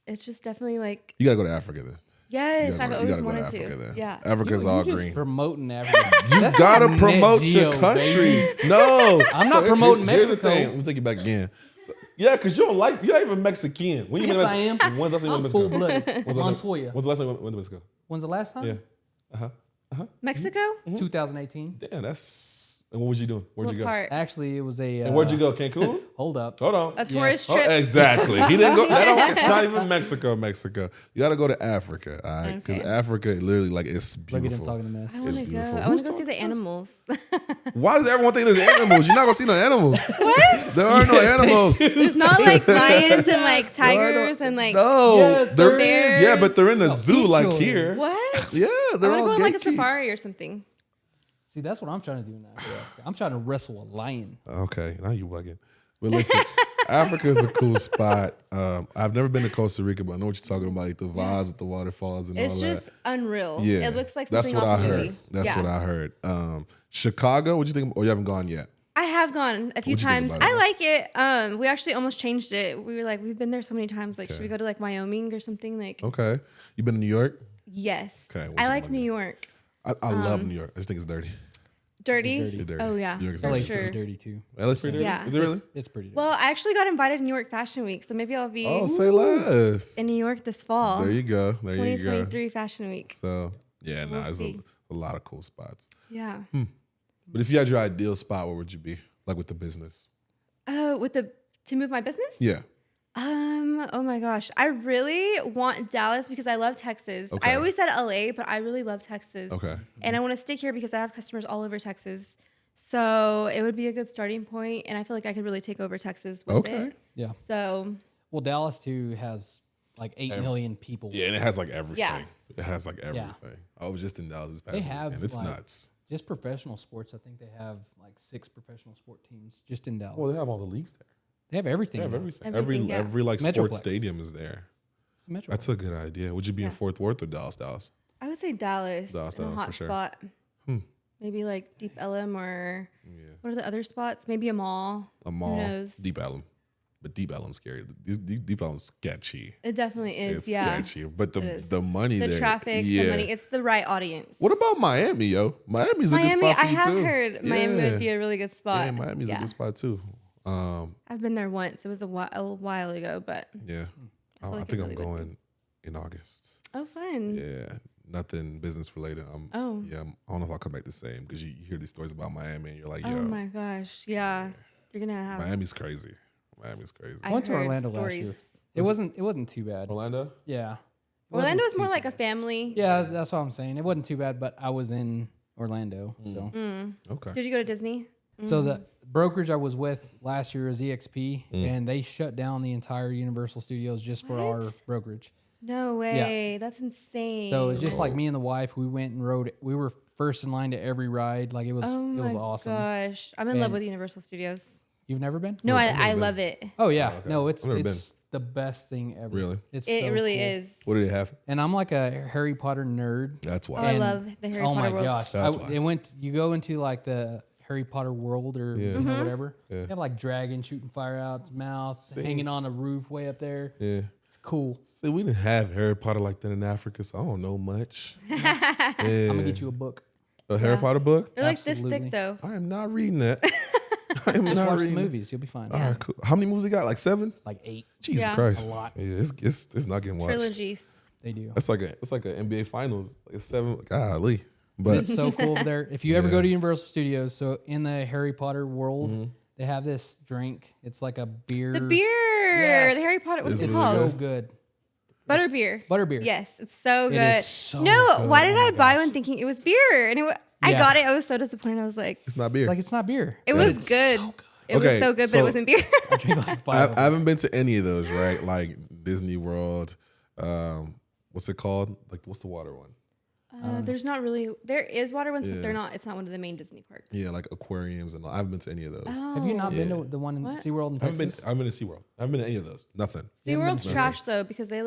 Speaker 3: it's just definitely like
Speaker 1: You gotta go to Africa then.
Speaker 3: yes,
Speaker 1: You
Speaker 3: I've
Speaker 1: gotta
Speaker 3: always
Speaker 1: go to
Speaker 3: wanted
Speaker 1: Africa
Speaker 3: to.
Speaker 1: then.
Speaker 3: Yeah.
Speaker 1: Africa's
Speaker 2: You
Speaker 1: all
Speaker 2: just
Speaker 1: green.
Speaker 2: promoting everything.
Speaker 1: You
Speaker 2: That's
Speaker 1: gotta
Speaker 2: not
Speaker 1: promote
Speaker 2: net
Speaker 1: your
Speaker 2: geo,
Speaker 1: country.
Speaker 2: baby.
Speaker 1: No,
Speaker 2: I'm not promoting
Speaker 1: here's the
Speaker 2: Mexico.
Speaker 1: thing. Let me take you back again. So, yeah, because you're not even Mexican. When you
Speaker 2: Yes,
Speaker 1: been to
Speaker 2: I am.
Speaker 1: Mexico? When's the last time you
Speaker 2: I'm
Speaker 1: went to Mexico?
Speaker 2: full-blooded.
Speaker 1: When's the last time-
Speaker 2: Montoya.
Speaker 1: When's the last time you went to Mexico?
Speaker 2: When's the last time?
Speaker 1: Yeah.
Speaker 3: Mexico?
Speaker 2: 2018.
Speaker 1: Damn, that's And what was you doing? Where'd
Speaker 3: What
Speaker 1: you go?
Speaker 3: part?
Speaker 2: Actually, it was a.
Speaker 1: And where'd you go? Cancun?
Speaker 2: Hold up.
Speaker 1: Hold on.
Speaker 3: A tourist
Speaker 1: Oh,
Speaker 3: trip.
Speaker 1: exactly. He didn't go. It's not even Mexico. Mexico. You got to go to Africa, all right? Because
Speaker 3: Okay.
Speaker 1: Africa, literally, like, it's
Speaker 2: Look at him
Speaker 1: beautiful.
Speaker 2: talking a mess.
Speaker 3: I want to
Speaker 1: It's
Speaker 3: go.
Speaker 1: beautiful.
Speaker 3: I want
Speaker 1: Who's
Speaker 3: to go see the
Speaker 1: talking
Speaker 3: animals.
Speaker 1: Why does everyone think there's animals? You're not gonna see no animals. What? There are no animals.
Speaker 3: There's not like lions and like
Speaker 1: There are
Speaker 3: tigers and like
Speaker 1: no.
Speaker 2: Yes,
Speaker 1: They're-
Speaker 3: there is.
Speaker 1: Yeah, but they're in the zoo
Speaker 2: each
Speaker 1: like
Speaker 2: other.
Speaker 1: here.
Speaker 3: what?
Speaker 1: Yeah,
Speaker 3: I
Speaker 1: they're
Speaker 3: want
Speaker 1: all
Speaker 3: to go on like a
Speaker 1: gatekeeped.
Speaker 3: safari or something.
Speaker 2: See, that's what I'm trying to do now. I'm trying to wrestle a lion.
Speaker 1: Okay, now you bugging. But listen, Africa is a cool spot. I've never been to Costa Rica, but I know what you're talking about, like the vibes with the waterfalls and
Speaker 3: It's
Speaker 1: all
Speaker 3: just
Speaker 1: that.
Speaker 3: unreal.
Speaker 1: Yeah,
Speaker 3: It looks like
Speaker 1: that's
Speaker 3: something
Speaker 1: what I
Speaker 3: off a
Speaker 1: heard.
Speaker 3: movie.
Speaker 1: That's
Speaker 3: Yeah.
Speaker 1: what I heard. Chicago, what you think? Oh, you haven't gone yet.
Speaker 3: I have gone a few
Speaker 1: What'd you think
Speaker 3: times.
Speaker 1: about it?
Speaker 3: I like it. We actually almost changed it. We were like, we've been there so many times. Like, should we
Speaker 1: Okay.
Speaker 3: go to like Wyoming or something? Like,
Speaker 1: Okay, you been to New York?
Speaker 3: yes.
Speaker 1: Okay, what'd
Speaker 3: I
Speaker 1: you
Speaker 3: like
Speaker 1: like
Speaker 3: New
Speaker 1: there?
Speaker 3: York.
Speaker 1: I love New York. I just think it's dirty.
Speaker 3: Dirty?
Speaker 1: It's dirty.
Speaker 3: Oh yeah,
Speaker 1: New York is
Speaker 3: for
Speaker 1: dirty.
Speaker 2: LA's
Speaker 3: sure.
Speaker 2: pretty dirty too.
Speaker 1: LA's pretty dirty.
Speaker 3: Yeah.
Speaker 1: Is it really?
Speaker 2: It's pretty dirty.
Speaker 3: Well, I actually got invited to New York Fashion Week, so maybe I'll be
Speaker 1: Oh, say less.
Speaker 3: in New York this fall.
Speaker 1: There you go. There you go.
Speaker 3: 2023 Fashion Week.
Speaker 1: So yeah,
Speaker 3: We'll
Speaker 1: there's
Speaker 3: see.
Speaker 1: a lot of cool spots.
Speaker 3: Yeah.
Speaker 1: But if you had your ideal spot, where would you be? Like with the business?
Speaker 3: To move my business?
Speaker 1: Yeah.
Speaker 3: Oh my gosh. I really want Dallas because I love Texas.
Speaker 1: Okay.
Speaker 3: I always said LA, but I really love Texas.
Speaker 1: Okay.
Speaker 3: And I want to stick here because I have customers all over Texas. So it would be a good starting point, and I feel like I could really take over Texas with
Speaker 1: Okay.
Speaker 3: it.
Speaker 2: yeah.
Speaker 3: So
Speaker 2: Well, Dallas too has like 8 million people.
Speaker 1: Yeah, and it has like everything.
Speaker 3: Yeah.
Speaker 1: It has like everything. I was just in Dallas this past
Speaker 2: They
Speaker 1: weekend.
Speaker 2: have,
Speaker 1: It's
Speaker 2: like-
Speaker 1: nuts.
Speaker 2: Just professional sports. I think they have like 6 professional sport teams just in Dallas.
Speaker 1: Well, they have all the leagues there.
Speaker 2: They have everything.
Speaker 1: They have
Speaker 2: now.
Speaker 1: everything.
Speaker 3: Everything, yeah.
Speaker 1: Every like
Speaker 2: Metroplex.
Speaker 1: sports stadium is there.
Speaker 2: It's a metro.
Speaker 1: That's a good idea. Would you be in
Speaker 3: Yeah.
Speaker 1: Fort Worth or Dallas? Dallas.
Speaker 3: I would say Dallas,
Speaker 1: Dallas,
Speaker 3: in a
Speaker 1: Dallas,
Speaker 3: hot
Speaker 1: for sure.
Speaker 3: spot. Maybe like Deep Ellum or what are the other spots? Maybe a mall.
Speaker 1: A mall.
Speaker 3: knows?
Speaker 1: Deep Ellum. But Deep Ellum's scary. Deep Ellum's sketchy.
Speaker 3: It definitely is.
Speaker 1: It's
Speaker 3: yeah.
Speaker 1: sketchy. But
Speaker 3: It is.
Speaker 1: the money
Speaker 3: The
Speaker 1: there.
Speaker 3: traffic,
Speaker 1: yeah.
Speaker 3: the money. It's the right audience.
Speaker 1: What about Miami, yo? Miami's a good
Speaker 3: Miami,
Speaker 1: spot for
Speaker 3: I
Speaker 1: you
Speaker 3: have
Speaker 1: too.
Speaker 3: heard Miami would be a really good spot.
Speaker 1: Yeah, Miami's a good spot too.
Speaker 3: I've been there once. It was a while ago, but
Speaker 1: Yeah. I
Speaker 3: like it
Speaker 1: think
Speaker 3: really
Speaker 1: I'm
Speaker 3: would
Speaker 1: going in August.
Speaker 3: oh, fun.
Speaker 1: Yeah. Nothing business related.
Speaker 3: Oh.
Speaker 1: Yeah, I don't know if I'll come back the same because you hear these stories about Miami and you're like, yo,
Speaker 3: Oh my gosh. Yeah. You're going to have.
Speaker 1: Miami's crazy. Miami's crazy.
Speaker 3: I
Speaker 2: I went to
Speaker 3: heard
Speaker 2: Orlando last
Speaker 3: stories.
Speaker 2: year. It wasn't too bad.
Speaker 1: Orlando?
Speaker 2: Yeah. It
Speaker 3: Orlando
Speaker 2: wasn't
Speaker 3: is more
Speaker 2: too
Speaker 3: like
Speaker 2: bad.
Speaker 3: a family.
Speaker 2: Yeah, that's what I'm saying. It wasn't too bad, but I was in Orlando. So
Speaker 1: Okay.
Speaker 3: Did you go to Disney?
Speaker 2: so the brokerage I was with last year was EXP, and they shut down the entire Universal Studios just for our
Speaker 3: What?
Speaker 2: brokerage.
Speaker 3: No way. That's insane.
Speaker 2: So it's just like me and the wife. We went and rode. We were first in line to every ride. Like it was awesome.
Speaker 3: Gosh. I'm in love
Speaker 2: And-
Speaker 3: with Universal Studios.
Speaker 2: You've never been?
Speaker 3: No,
Speaker 1: I've never
Speaker 3: I
Speaker 1: been.
Speaker 3: love it.
Speaker 2: Oh yeah,
Speaker 1: okay.
Speaker 2: no, it's
Speaker 1: I've never
Speaker 2: the best thing ever.
Speaker 1: Really?
Speaker 2: It's
Speaker 3: It
Speaker 2: so
Speaker 3: really
Speaker 2: cool.
Speaker 3: is.
Speaker 1: What do they have?
Speaker 2: And I'm like a Harry Potter nerd.
Speaker 1: That's
Speaker 3: Oh,
Speaker 1: why.
Speaker 3: I
Speaker 2: And-
Speaker 3: love the Harry
Speaker 2: oh
Speaker 3: Potter
Speaker 2: my
Speaker 3: world.
Speaker 2: gosh!
Speaker 1: That's why.
Speaker 2: It went. You go into like the Harry Potter world or
Speaker 1: Yeah.
Speaker 2: you know, whatever.
Speaker 1: Yeah.
Speaker 2: They have like dragon shooting fire out its mouth, hanging on a roof way up there.
Speaker 1: Yeah.
Speaker 2: It's cool.
Speaker 1: See, we didn't have Harry Potter like that in Africa, so I don't know much.
Speaker 2: I'm gonna get you a book.
Speaker 1: a Harry Potter book.
Speaker 3: They're like this
Speaker 2: Absolutely.
Speaker 3: thick though.
Speaker 1: I am not reading that. I am
Speaker 2: Just
Speaker 1: not
Speaker 2: watch the
Speaker 1: reading that.
Speaker 2: movies. You'll be fine.
Speaker 1: All right, cool. How many movies we got? Like 7?
Speaker 2: Like 8.
Speaker 1: Jesus
Speaker 3: Yeah.
Speaker 1: Christ,
Speaker 2: A lot.
Speaker 1: Yeah, it's not getting watched.
Speaker 3: Trilogies.
Speaker 2: They do.
Speaker 1: It's like an NBA Finals. Like 7. Golly, but
Speaker 2: It's so cool over there. If you ever go to Universal Studios, so in the Harry Potter world, they have this drink. It's like a beer.
Speaker 3: The beer.
Speaker 2: Yes.
Speaker 3: The Harry Potter. What's
Speaker 1: It's
Speaker 3: it
Speaker 2: It's
Speaker 1: really
Speaker 3: called?
Speaker 2: so good.
Speaker 3: Butterbeer.
Speaker 2: Butterbeer.
Speaker 3: Yes, it's so
Speaker 2: It
Speaker 3: good.
Speaker 2: is so
Speaker 3: no,
Speaker 2: good.
Speaker 3: why did
Speaker 2: Oh my
Speaker 3: I buy
Speaker 2: gosh.
Speaker 3: one thinking it was beer? And I
Speaker 2: Yeah.
Speaker 3: got it. I was so disappointed. I was like,
Speaker 1: it's not beer.
Speaker 2: Like it's not beer.
Speaker 3: it
Speaker 2: But
Speaker 3: was
Speaker 2: it's
Speaker 3: good.
Speaker 2: so good.
Speaker 3: It was
Speaker 1: Okay,
Speaker 3: so good, but
Speaker 1: so-
Speaker 3: it wasn't beer.
Speaker 2: I drink like 5
Speaker 1: I
Speaker 2: of them.
Speaker 1: haven't been to any of those, right? Like Disney World. What's it called? Like, what's the water one?
Speaker 3: There's not really. There is water ones, but they're not. It's not one of the main Disney parks.
Speaker 1: Yeah, like aquariums and all. I haven't been to any of those.
Speaker 2: Have you not been to the one in
Speaker 3: What?
Speaker 2: SeaWorld in
Speaker 1: I haven't been.
Speaker 2: Texas?
Speaker 1: I haven't been to SeaWorld. I haven't been to any of those. Nothing.
Speaker 3: SeaWorld's trash though because they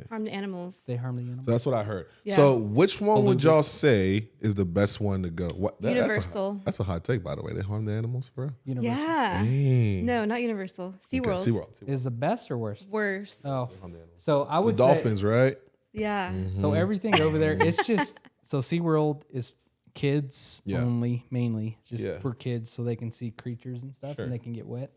Speaker 3: harm the animals.
Speaker 2: They harm the animals.
Speaker 1: So that's what I heard.
Speaker 3: Yeah.
Speaker 1: So which one would y'all
Speaker 2: Belugas.
Speaker 1: say is the best one to go? What,
Speaker 3: Universal.
Speaker 1: That's a hot take, by the way. They harm the animals, bro.
Speaker 2: Universal.
Speaker 3: Yeah.
Speaker 1: Dang.
Speaker 3: No, not Universal. SeaWorld.
Speaker 1: Okay, SeaWorld.
Speaker 2: Is the best or worst?
Speaker 3: Worse.
Speaker 2: Oh,
Speaker 1: Harm the animals.
Speaker 2: so I
Speaker 1: The
Speaker 2: would say
Speaker 1: dolphins, right?
Speaker 3: Yeah.
Speaker 2: so everything over there. It's just so SeaWorld is kids
Speaker 1: Yeah.
Speaker 2: only, mainly just
Speaker 1: Yeah.
Speaker 2: for kids, so they can see creatures and stuff,
Speaker 1: Sure.
Speaker 2: and they can get wet.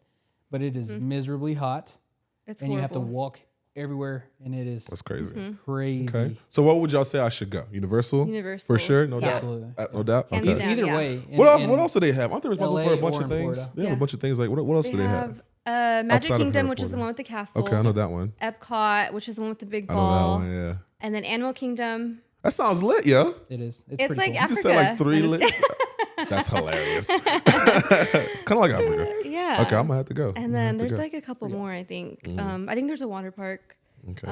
Speaker 2: But it is miserably hot,
Speaker 3: It's
Speaker 2: and you have to
Speaker 3: horrible.
Speaker 2: walk everywhere, and it is
Speaker 1: That's crazy.
Speaker 2: crazy.
Speaker 1: Okay. So what would y'all say I should go? Universal?
Speaker 3: Universal.
Speaker 1: For sure? No doubt?
Speaker 2: Absolutely.
Speaker 1: No doubt?
Speaker 3: Hands
Speaker 1: Okay.
Speaker 3: down.
Speaker 2: Either
Speaker 3: Yeah.
Speaker 2: way.
Speaker 1: What else do they have? Aren't they responsible
Speaker 2: LA
Speaker 1: for a bunch
Speaker 2: or
Speaker 1: of
Speaker 2: in
Speaker 1: things?
Speaker 2: Florida.
Speaker 1: They have
Speaker 3: Yeah.
Speaker 1: a bunch of things. Like, what else
Speaker 3: They
Speaker 1: do they have?
Speaker 3: have Magic
Speaker 1: Outside of
Speaker 3: Kingdom,
Speaker 1: Harry
Speaker 3: which is the
Speaker 1: Potter.
Speaker 3: one with the castle.
Speaker 1: Okay, I know that one.
Speaker 3: Epcot, which is the one with the big
Speaker 1: I know that
Speaker 3: ball.
Speaker 1: one, yeah.
Speaker 3: And then Animal Kingdom.
Speaker 1: That sounds lit, yo.
Speaker 2: It is.
Speaker 3: It's
Speaker 2: pretty
Speaker 3: like
Speaker 2: cool.
Speaker 1: You just
Speaker 3: Africa.
Speaker 1: said like 3
Speaker 3: I'm
Speaker 1: lit.
Speaker 3: just
Speaker 1: That's hilarious. It's kind of like Africa.
Speaker 3: Yeah.
Speaker 1: Okay, I'm gonna have to go.
Speaker 3: And then there's like a couple more, I think.
Speaker 1: Mm-hmm.
Speaker 3: I think there's a water park.
Speaker 1: Okay.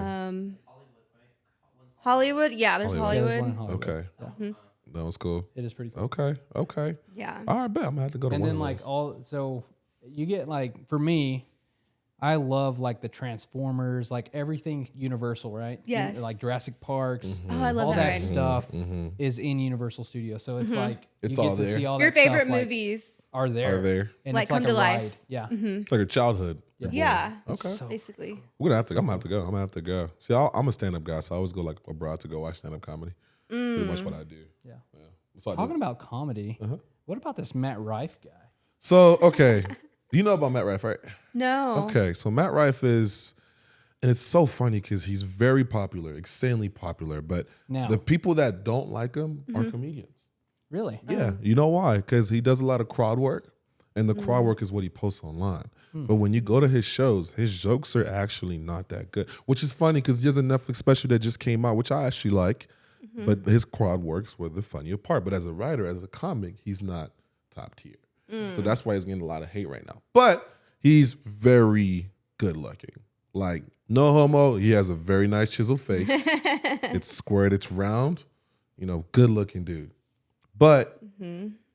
Speaker 3: Hollywood. Yeah, there's
Speaker 1: Hollywood.
Speaker 2: Yeah, there's one in
Speaker 3: Hollywood.
Speaker 2: Hollywood.
Speaker 1: Okay. That was cool.
Speaker 2: It is pretty cool.
Speaker 1: Okay.
Speaker 3: Yeah.
Speaker 1: All right, bet I'm gonna have to go to
Speaker 2: And
Speaker 1: one
Speaker 2: then
Speaker 1: of
Speaker 2: like
Speaker 1: those.
Speaker 2: so you get like, for me, I love like the Transformers, like everything Universal, right?
Speaker 3: Yes.
Speaker 2: Like Jurassic Parks.
Speaker 1: Mm-hmm.
Speaker 3: Oh, I love
Speaker 2: All
Speaker 3: that
Speaker 2: that
Speaker 3: ride.
Speaker 2: stuff is in Universal Studios. So it's like
Speaker 1: It's
Speaker 2: you
Speaker 1: all
Speaker 2: get to
Speaker 1: there.
Speaker 2: see all
Speaker 3: Your
Speaker 2: that stuff,
Speaker 3: favorite
Speaker 2: like,
Speaker 3: movies.
Speaker 2: are there.
Speaker 1: Are there.
Speaker 2: And
Speaker 3: Like,
Speaker 2: it's
Speaker 3: come
Speaker 2: like
Speaker 3: to
Speaker 2: a
Speaker 3: life.
Speaker 2: ride. Yeah.
Speaker 1: It's like a childhood.
Speaker 2: Yeah.
Speaker 3: Yeah.
Speaker 1: Okay.
Speaker 3: Basically.
Speaker 1: I'm gonna have to go. I'm gonna have to go. See, I'm a stand-up guy, so I always go like abroad to go watch stand-up comedy. Pretty much what I do.
Speaker 2: Yeah.
Speaker 1: That's what I do.
Speaker 2: Talking about comedy, what about this Matt Rife guy?
Speaker 1: So, okay. You know about Matt Rife, right?
Speaker 3: No.
Speaker 1: Okay, so Matt Rife is, and it's so funny because he's very popular, insanely popular, but
Speaker 2: Now.
Speaker 1: the people that don't like him are comedians.
Speaker 2: Really?
Speaker 1: Yeah, you know why? Because he does a lot of crowd work, and the crowd work is what he posts online. But when you go to his shows, his jokes are actually not that good, which is funny because there's a Netflix special that just came out, which I actually like, but his crowd works were the funnier part. But as a writer, as a comic, he's not top tier. So that's why he's getting a lot of hate right now. But he's very good looking. Like, no homo, he has a very nice chiseled face. It's squared, it's round, good looking dude. But,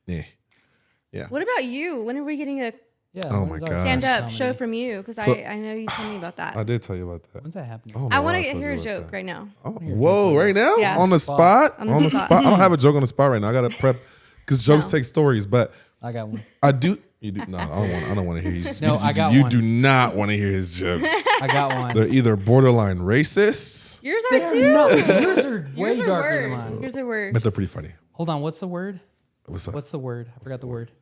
Speaker 1: yeah.
Speaker 3: What about you? When are we getting a
Speaker 2: Yeah.
Speaker 1: Oh
Speaker 2: when's
Speaker 1: my
Speaker 2: our
Speaker 1: gosh.
Speaker 3: stand-up
Speaker 2: comedy?
Speaker 3: show from you? Because
Speaker 1: So-
Speaker 3: I know you told me about that.
Speaker 1: I did tell you about that.
Speaker 2: When's that happening?
Speaker 1: don't
Speaker 3: I
Speaker 1: know
Speaker 3: want
Speaker 1: why
Speaker 3: to
Speaker 1: told
Speaker 3: hear
Speaker 1: you
Speaker 3: a
Speaker 1: about
Speaker 3: joke
Speaker 1: that.
Speaker 3: right now.
Speaker 1: Oh, whoa, right now?
Speaker 3: Yeah.
Speaker 1: On the spot?
Speaker 3: On the
Speaker 1: On the
Speaker 3: spot.
Speaker 1: spot? I don't have a joke on the spot right now. I got to prep because jokes
Speaker 3: No.
Speaker 1: take stories, but
Speaker 2: I got one.
Speaker 1: I do. You do no, I don't want to hear his.
Speaker 2: No,
Speaker 1: you,
Speaker 2: I got
Speaker 1: you
Speaker 2: one.
Speaker 1: do not want to hear his jokes.
Speaker 2: I got one.
Speaker 1: They're either borderline racist,
Speaker 3: Yours are too.
Speaker 2: No, yours are way
Speaker 3: Yours are
Speaker 2: darker than
Speaker 3: worse.
Speaker 2: mine.
Speaker 3: Yours are worse.
Speaker 1: but they're pretty funny.
Speaker 2: Hold on, what's the word?
Speaker 1: What's up?
Speaker 2: What's the word? I forgot the word.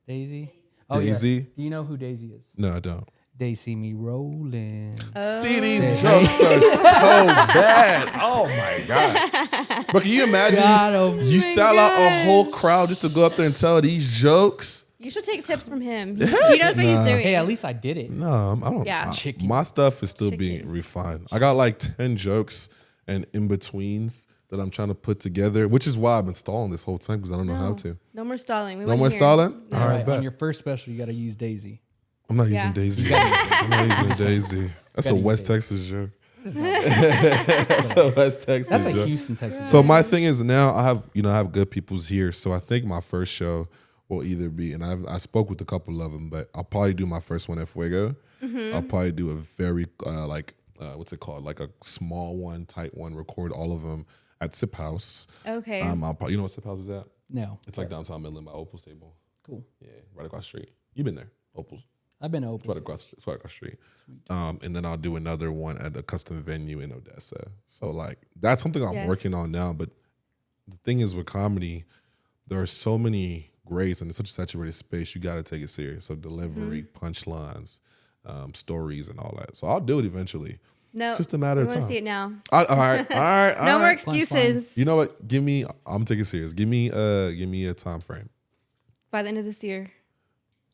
Speaker 2: Daisy? Oh,
Speaker 1: Daisy?
Speaker 2: Yeah. Do you know who Daisy is?
Speaker 1: No, I don't.
Speaker 2: They see me rolling.
Speaker 1: See, these jokes are so bad. Oh my god! But can you imagine
Speaker 2: Got
Speaker 1: you,
Speaker 2: 'em.
Speaker 1: you sell out a
Speaker 3: gosh.
Speaker 1: whole crowd just to go up there and tell these jokes?
Speaker 3: You should take tips from him. He knows what he's doing.
Speaker 2: Hey, at least I did it.
Speaker 1: No, I don't.
Speaker 3: Yeah.
Speaker 2: Chicken.
Speaker 1: My stuff is still being refined. I got like 10 jokes and in betweens that I'm trying to put together, which is why I've been stalling this whole time because I don't know how to.
Speaker 3: No more stalling. We
Speaker 1: No
Speaker 3: wanna
Speaker 1: more
Speaker 3: hear.
Speaker 1: stalling?
Speaker 2: All
Speaker 1: All
Speaker 2: right,
Speaker 1: right, bet.
Speaker 2: on your first special, you got to use Daisy.
Speaker 1: I'm not
Speaker 3: Yeah.
Speaker 1: using Daisy. I'm not using Daisy. That's a
Speaker 2: Gotta use
Speaker 1: West
Speaker 2: Daisy.
Speaker 1: Texas joke. That's a West Texas
Speaker 2: That's a
Speaker 1: joke.
Speaker 2: Houston, Texas.
Speaker 1: So my thing is now I have good peoples here. So I think my first show will either be, and I spoke with a couple of them, but I'll probably do my first one at Fuego. I'll probably do a very what's it called, like a small one, tight one. Record all of them at Sip House.
Speaker 3: Okay.
Speaker 1: I'll probably, you know what Sip House is at?
Speaker 2: No.
Speaker 1: It's like downtown Midland by Opal Stable.
Speaker 2: Cool.
Speaker 1: Yeah, right across the street. You've been there, Opal's.
Speaker 2: I've been
Speaker 1: It's
Speaker 2: open.
Speaker 1: right across the street. And then I'll do another one at a custom venue in Odessa. So like that's something I'm
Speaker 3: Yes.
Speaker 1: working on now. But the thing is with comedy, there are so many greats and it's such a saturated space. You got to take it serious. So delivery, punchlines, stories, and all that. So I'll do it eventually.
Speaker 3: no.
Speaker 1: just a matter
Speaker 3: I
Speaker 1: of
Speaker 3: want
Speaker 1: time.
Speaker 3: to see it now.
Speaker 1: All right.
Speaker 3: No more
Speaker 1: right.
Speaker 3: excuses.
Speaker 1: You know what? I'm taking it serious. Give me a time frame.
Speaker 3: By the end of this year.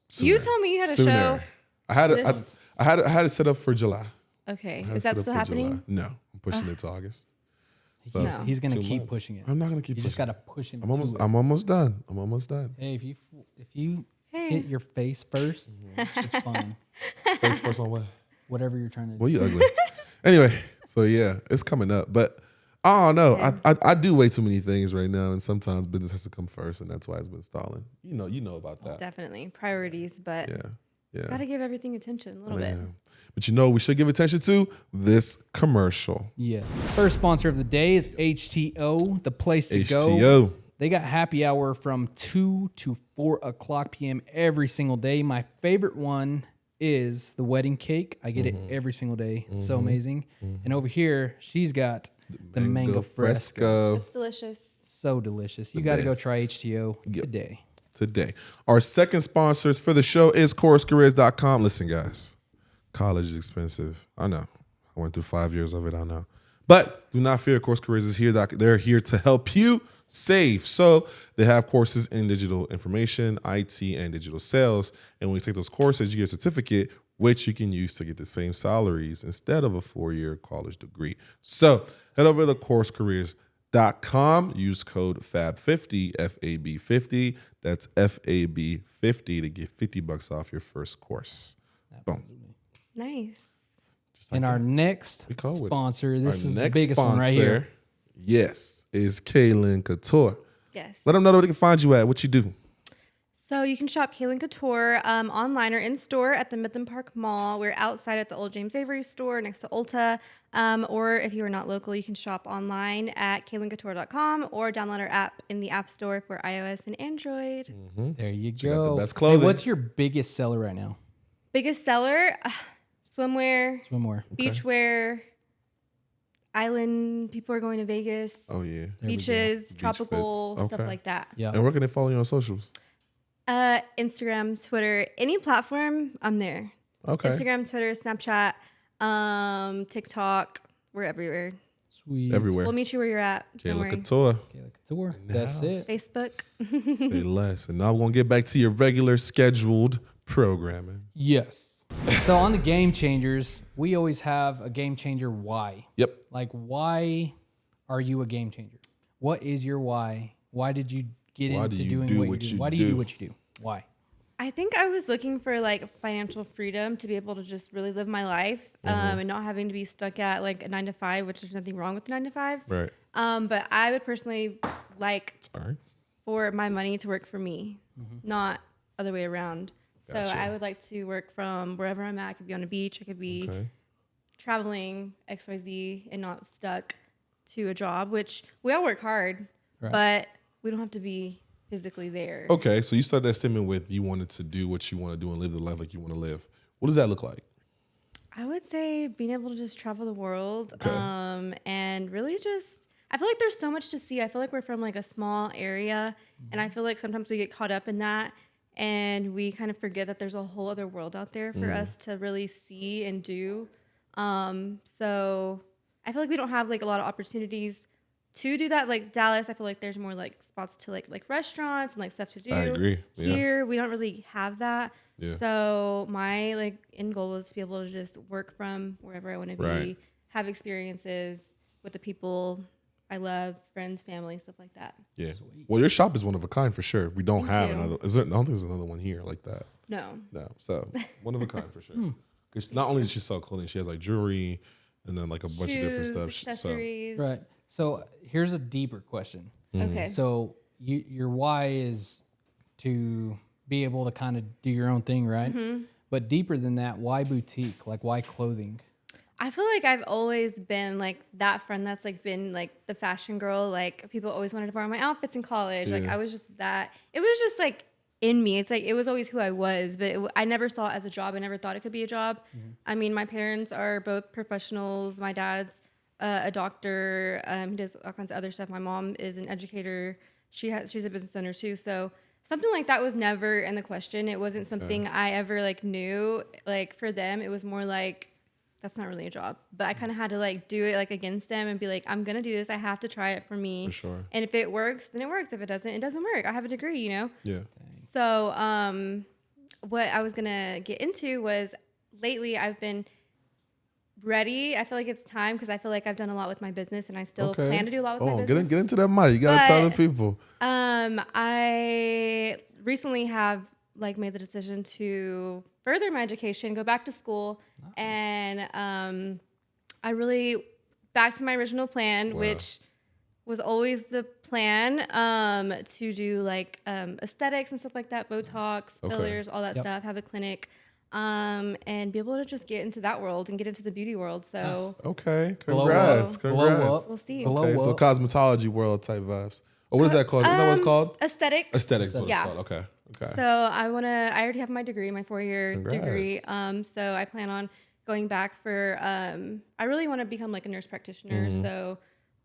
Speaker 1: Sooner.
Speaker 3: You told me you had a
Speaker 1: Sooner.
Speaker 3: show.
Speaker 1: I had
Speaker 3: this-
Speaker 1: I had it set up for July.
Speaker 3: Okay.
Speaker 1: I had it
Speaker 3: Is
Speaker 1: set
Speaker 3: that
Speaker 1: up
Speaker 3: still
Speaker 1: for
Speaker 3: happening?
Speaker 1: July. No, I'm pushing it to August. So
Speaker 3: No.
Speaker 2: He's going to
Speaker 1: 2
Speaker 2: keep
Speaker 1: months.
Speaker 2: pushing it.
Speaker 1: I'm not gonna keep
Speaker 2: You
Speaker 1: pushing.
Speaker 2: just got to push him.
Speaker 1: I'm almost done. I'm almost done.
Speaker 2: Hey, if you
Speaker 3: Hey.
Speaker 2: hit your face first, it's fine.
Speaker 1: Face first on what?
Speaker 2: Whatever you're trying to do.
Speaker 1: Well, you ugly. Anyway, so yeah, it's coming up, but I don't know. I do way too many things right now, and sometimes business has to come first, and that's why it's been stalling. You know about that.
Speaker 3: Definitely. Priorities, but
Speaker 1: Yeah.
Speaker 3: gotta give everything attention a little bit.
Speaker 1: Yeah. But we should give attention to this commercial.
Speaker 2: Yes. First sponsor of the day is HTO, the place to go.
Speaker 1: HTO.
Speaker 2: They got happy hour from 2 to 4 o'clock p.m. every single day. My favorite one is the wedding cake. I get it every single day. It's so amazing. And over here, she's got the mango fresco.
Speaker 3: It's delicious.
Speaker 2: So delicious. You got to go
Speaker 1: best.
Speaker 2: try HTO today.
Speaker 1: Our second sponsors for the show is ChorusCareers.com. Listen, guys, college is expensive. I know. I went through 5 years of it. I know. But do not fear. Course Careers is here. They're here to help you save. So they have courses in digital information, IT, and digital sales. And when you take those courses, you get a certificate, which you can use to get the same salaries instead of a 4-year college degree. So head over to coursecareers.com. Use code FAB50, FAB50. That's FAB50 to get $50 off your first course. Boom.
Speaker 3: Nice.
Speaker 1: Just like
Speaker 2: And
Speaker 1: that.
Speaker 2: our next
Speaker 1: We call it.
Speaker 2: sponsor, this
Speaker 1: Our
Speaker 2: is the
Speaker 1: next
Speaker 2: biggest one right here.
Speaker 1: Yes, is K'Lynn Kouture.
Speaker 3: Yes.
Speaker 1: Let them know where they can find you at. What you do.
Speaker 3: So you can shop K'Lynn Kouture online or in store at the Midland Park Mall. We're outside at the old James Avery store next to Ulta. Or if you are not local, you can shop online at KaylynnKouture.com or download our app in the App Store for iOS and Android.
Speaker 2: There you
Speaker 1: got the
Speaker 2: go.
Speaker 1: best clothing.
Speaker 2: Hey, what's your biggest seller right now?
Speaker 3: Biggest seller, swimwear,
Speaker 2: Swimwear.
Speaker 3: beachwear, island. People are going to Vegas.
Speaker 1: Oh, yeah.
Speaker 3: Beaches,
Speaker 1: Beach
Speaker 3: tropical,
Speaker 1: fits.
Speaker 3: stuff
Speaker 1: Okay.
Speaker 3: like that.
Speaker 2: Yeah.
Speaker 1: And where can they follow you on socials?
Speaker 3: Instagram, Twitter, any platform, I'm there.
Speaker 1: Okay.
Speaker 3: Instagram, Twitter, Snapchat, TikTok, we're everywhere.
Speaker 2: Sweet.
Speaker 1: Everywhere.
Speaker 3: We'll meet you where you're at. Don't
Speaker 1: Kayla
Speaker 3: worry.
Speaker 1: Kouture.
Speaker 2: Kayla Kouture. That's it.
Speaker 3: Facebook.
Speaker 1: Say less. And now we're going to get back to your regular scheduled programming.
Speaker 2: Yes. So on the Game Changers, we always have a game changer why.
Speaker 1: Yep.
Speaker 2: Like, why are you a game changer? What is your why? Why did you get
Speaker 1: Why
Speaker 2: into
Speaker 1: do you
Speaker 2: doing
Speaker 1: do
Speaker 2: what
Speaker 1: what
Speaker 2: you do?
Speaker 1: you
Speaker 2: Why do you do
Speaker 1: do?
Speaker 2: what you do? Why?
Speaker 3: I think I was looking for like financial freedom to be able to just really live my life and not having to be stuck at like a 9 to 5, which there's nothing wrong with 9 to 5.
Speaker 1: Right.
Speaker 3: But I would personally like
Speaker 1: Sorry.
Speaker 3: for my money to work for me, not other way around.
Speaker 1: Gotcha.
Speaker 3: So I would like to work from wherever I'm at. I could be on a beach. I could be
Speaker 1: Okay.
Speaker 3: traveling XYZ and not stuck to a job, which we all work hard,
Speaker 2: Right.
Speaker 3: but we don't have to be physically there.
Speaker 1: Okay. So you started that statement with you wanted to do what you want to do and live the life like you want to live. What does that look like?
Speaker 3: I would say being able to just travel the world
Speaker 1: Okay.
Speaker 3: and really just, I feel like there's so much to see. I feel like we're from like a small area and I feel like sometimes we get caught up in that and we kind of forget that there's a whole other world out there for us to really see and do. So I feel like we don't have like a lot of opportunities to do that. Like Dallas, I feel like there's more like spots to like restaurants and like stuff to do.
Speaker 1: I agree. Yeah.
Speaker 3: Here, we don't really have that.
Speaker 1: Yeah.
Speaker 3: So my like end goal is to be able to just work from wherever I want to be,
Speaker 1: Right.
Speaker 3: have experiences with the people I love, friends, family, stuff like that.
Speaker 1: Yeah. Well, your shop is one of a kind for sure. We don't
Speaker 3: Thank
Speaker 1: have
Speaker 3: you.
Speaker 1: another. I don't think there's another one here like that.
Speaker 3: No.
Speaker 1: No. So one of a kind for sure. Because not only does she sell clothing, she has like jewelry and then like a bunch of different
Speaker 3: Shoes,
Speaker 1: stuff.
Speaker 3: accessories.
Speaker 2: Right. So here's a deeper question.
Speaker 3: Okay.
Speaker 2: So your why is to be able to kind of do your own thing, right? But deeper than that, why boutique? Like, why clothing?
Speaker 3: I feel like I've always been like that friend that's like been like the fashion girl. Like people always wanted to borrow my outfits in college. Like
Speaker 1: Yeah.
Speaker 3: I was just that. It was just like in me. It's like it was always who I was, but I never saw it as a job. I never thought it could be a job. I mean, my parents are both professionals. My dad's a doctor. He does all kinds of other stuff. My mom is an educator. She's a business owner too. So something like that was never in the question. It wasn't something I ever like knew. Like for them, it was more like, that's not really a job. But I kind of had to like do it like against them and be like, I'm going to do this. I have to try it for me.
Speaker 1: For sure.
Speaker 3: And if it works, then it works. If it doesn't, it doesn't work. I have a degree, you know?
Speaker 1: Yeah.
Speaker 3: So what I was going to get into was lately I've been ready. I feel like it's time because I feel like I've done a lot with my business and I still plan to do a lot with my business.
Speaker 1: Get into that mic. You gotta tell the
Speaker 3: But,
Speaker 1: people.
Speaker 3: I recently have like made the decision to further my education, go back to school, and I really back to my original plan, which was always the plan to do like aesthetics and stuff like that, Botox, fillers, all that stuff, have a clinic, and be able to just get into that world and get into the beauty world. So
Speaker 1: Okay.
Speaker 2: Blow
Speaker 1: Congrats.
Speaker 2: up.
Speaker 1: Congrats.
Speaker 2: Blow up.
Speaker 3: we'll see.
Speaker 2: Blow
Speaker 1: Okay. So
Speaker 2: up.
Speaker 1: cosmetology world type vibes. Oh, what is that called? Is that what it's called?
Speaker 3: Aesthetics.
Speaker 1: Aesthetics. Is what
Speaker 3: Yeah.
Speaker 1: it's called. Okay. Okay.
Speaker 3: So I already have my degree, my 4-year degree.
Speaker 1: Congrats.
Speaker 3: So I plan on going back for, I really want to become like a nurse practitioner. So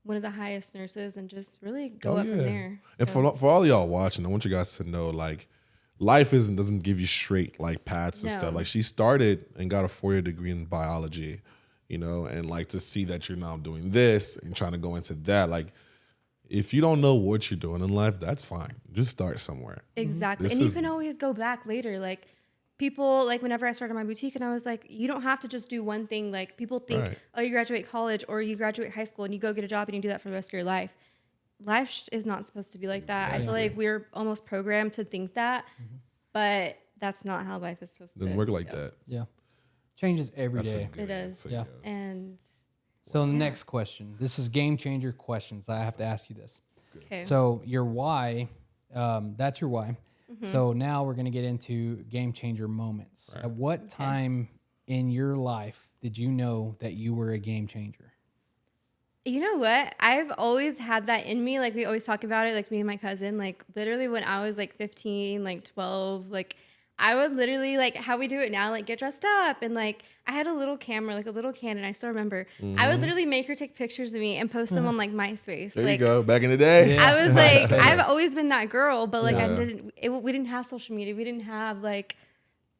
Speaker 3: one of the highest nurses and just really go up from there.
Speaker 1: And
Speaker 3: So,
Speaker 1: for all y'all watching, I want you guys to know, like, life doesn't give you straight like paths and
Speaker 3: No.
Speaker 1: stuff. Like she started and got a 4-year degree in biology, you know, and like to see that you're now doing this and trying to go into that. Like, if you don't know what you're doing in life, that's fine. Just start somewhere.
Speaker 3: Exactly.
Speaker 1: This
Speaker 3: And you
Speaker 1: is-
Speaker 3: can always go back later. Like people, like whenever I started my boutique and I was like, you don't have to just do one thing. Like people think,
Speaker 1: Right.
Speaker 3: oh, you graduate college or you graduate high school and you go get a job and you do that for the rest of your life. Life is not supposed to be like that. I feel like we're almost programmed to think that, but that's not how life is supposed to
Speaker 1: Doesn't work like
Speaker 3: go.
Speaker 1: that.
Speaker 2: Yeah. Changes every
Speaker 1: That's a
Speaker 2: day.
Speaker 1: good
Speaker 3: It
Speaker 1: answer,
Speaker 3: is.
Speaker 2: Yeah.
Speaker 3: And
Speaker 2: So the next question. This is game changer questions. I have to ask you this.
Speaker 3: okay.
Speaker 2: So your why, that's your why. So now we're going to get into game changer moments. At what time in your life did you know that you were a game changer?
Speaker 3: You know what? I've always had that in me. Like we always talk about it, like me and my cousin, like literally when I was like 15, like 12, like I would literally like how we do it now, like get dressed up. And like I had a little camera, like a little Canon. I still remember. I would literally make her take pictures of me and post them on like MySpace.
Speaker 1: There
Speaker 3: like,
Speaker 1: you go. Back in the day.
Speaker 2: Yeah.
Speaker 3: I was like,
Speaker 2: MySpace.
Speaker 3: I've always been that girl, but like
Speaker 1: Yeah.
Speaker 3: we didn't have social media. We didn't have like,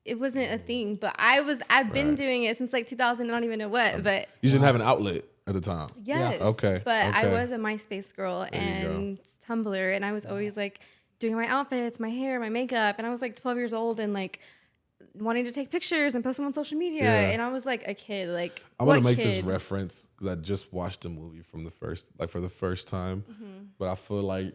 Speaker 3: it wasn't a thing. But I've been doing it since like 2000. I don't even know what, but
Speaker 1: You didn't have an outlet at the time.
Speaker 3: yes.
Speaker 1: Okay,
Speaker 3: But I
Speaker 1: okay.
Speaker 3: was a MySpace girl
Speaker 1: you
Speaker 3: and Tumblr, and I was always like doing my outfits, my hair, my makeup, and I was like 12 years old and like wanting to take pictures and post them on social media.
Speaker 1: Yeah.
Speaker 3: And I was like a kid. Like
Speaker 1: I want to
Speaker 3: what
Speaker 1: make this
Speaker 3: kid?
Speaker 1: reference because I just watched the movie for the first time, but I feel like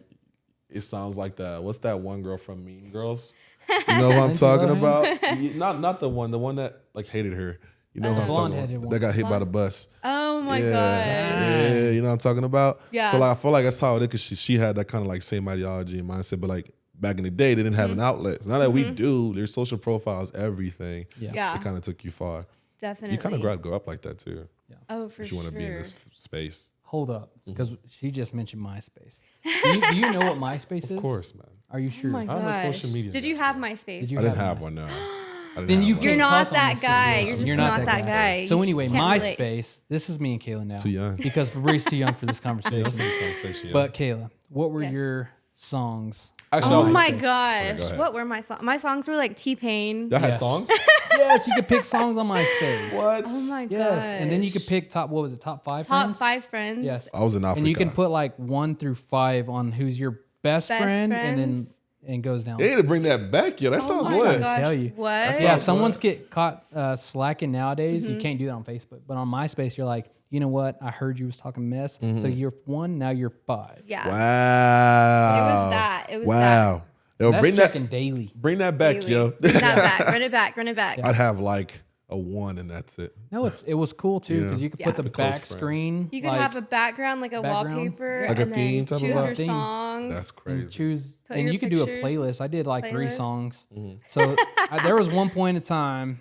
Speaker 1: it sounds like what's that one girl from Mean Girls? You know who I'm
Speaker 2: Lindsay
Speaker 1: talking
Speaker 2: Lohan?
Speaker 1: about? Not the one that like hated her. You know who I'm talking
Speaker 2: Blonde-headed
Speaker 1: about?
Speaker 2: one.
Speaker 1: That got hit by the bus.
Speaker 3: Oh my god.
Speaker 1: Yeah, you know what I'm talking about?
Speaker 3: Yeah.
Speaker 1: So like I feel like that's how it is because she had that kind of like same ideology and mindset, but like back in the day they didn't have an outlet. So now that we do, their social profiles, everything.
Speaker 3: Yeah.
Speaker 1: It kind of took you far.
Speaker 3: Definitely.
Speaker 1: You kind of got to grow up like that too.
Speaker 3: Oh, for
Speaker 1: If you
Speaker 3: sure.
Speaker 1: want to be in this space.
Speaker 2: Hold up, because she just mentioned MySpace. Do you know what MySpace is?
Speaker 1: Of course, man.
Speaker 2: Are you sure?
Speaker 3: Oh my
Speaker 1: I'm a
Speaker 3: gosh.
Speaker 1: social media
Speaker 3: Did
Speaker 1: guy.
Speaker 3: you have MySpace?
Speaker 2: Did you
Speaker 1: I didn't
Speaker 2: have
Speaker 1: have
Speaker 2: MySpace?
Speaker 1: one, no. I didn't
Speaker 2: Then
Speaker 1: have
Speaker 2: you
Speaker 1: one.
Speaker 3: You're
Speaker 2: can't
Speaker 3: not
Speaker 2: talk on
Speaker 3: that
Speaker 2: this
Speaker 3: guy.
Speaker 2: situation.
Speaker 3: You're just
Speaker 2: You're
Speaker 3: not that guy.
Speaker 2: So
Speaker 3: You
Speaker 2: anyway,
Speaker 3: can't relate.
Speaker 2: MySpace. This is me and Kayla now.
Speaker 1: Too young.
Speaker 2: Because Fabrice's too young for this conversation.
Speaker 1: This conversation, yeah.
Speaker 2: But Kayla, what were
Speaker 3: Yes.
Speaker 2: your songs?
Speaker 1: Actually, I
Speaker 3: Oh
Speaker 1: was-
Speaker 3: my
Speaker 2: MySpace.
Speaker 3: gosh.
Speaker 1: Okay, go ahead.
Speaker 3: What were my songs? My songs were like T-Pain.
Speaker 1: Y'all had
Speaker 2: Yes.
Speaker 1: songs?
Speaker 2: Yes, you could pick songs on MySpace.
Speaker 1: What?
Speaker 3: Oh my gosh.
Speaker 2: Yes, and then you could pick top
Speaker 3: top
Speaker 2: friends?
Speaker 3: 5 friends.
Speaker 2: Yes.
Speaker 1: I was in Africa.
Speaker 2: And you can put like 1 through 5 on who's your best friend, and then
Speaker 3: friends.
Speaker 2: and goes down.
Speaker 1: They need to bring that back, yo. That sounds
Speaker 3: Oh my
Speaker 1: lit.
Speaker 3: gosh.
Speaker 2: tell you.
Speaker 3: What?
Speaker 1: That
Speaker 2: Yeah,
Speaker 1: sounds
Speaker 2: if someone's get caught slacking nowadays, you can't do that on Facebook. But on MySpace, you're like, you know what? I heard you was talking mess. So you're 1, now you're 5.
Speaker 3: Yeah.
Speaker 1: Wow.
Speaker 3: It was that. It was
Speaker 1: wow. Yo,
Speaker 2: That's
Speaker 1: bring that
Speaker 2: checking daily.
Speaker 1: back,
Speaker 3: Daily.
Speaker 1: yo.
Speaker 3: Bring that back. Run it back. Run it back.
Speaker 1: I'd have like a 1 and that's it.
Speaker 2: No, it was cool too because you could put the
Speaker 1: The close
Speaker 2: back
Speaker 1: friend.
Speaker 2: screen.
Speaker 3: You could
Speaker 2: like,
Speaker 3: have a background, like a
Speaker 2: background.
Speaker 3: wallpaper,
Speaker 1: Like a
Speaker 3: and
Speaker 1: theme
Speaker 3: then
Speaker 1: type of
Speaker 3: choose
Speaker 1: vibe?
Speaker 3: your
Speaker 2: Theme.
Speaker 3: song.
Speaker 1: That's
Speaker 2: and
Speaker 1: crazy.
Speaker 2: choose,
Speaker 3: Put
Speaker 2: and
Speaker 3: your
Speaker 2: you could do a
Speaker 3: pictures,
Speaker 2: playlist. I did like 3
Speaker 3: playlist.
Speaker 2: songs. So there was one point in time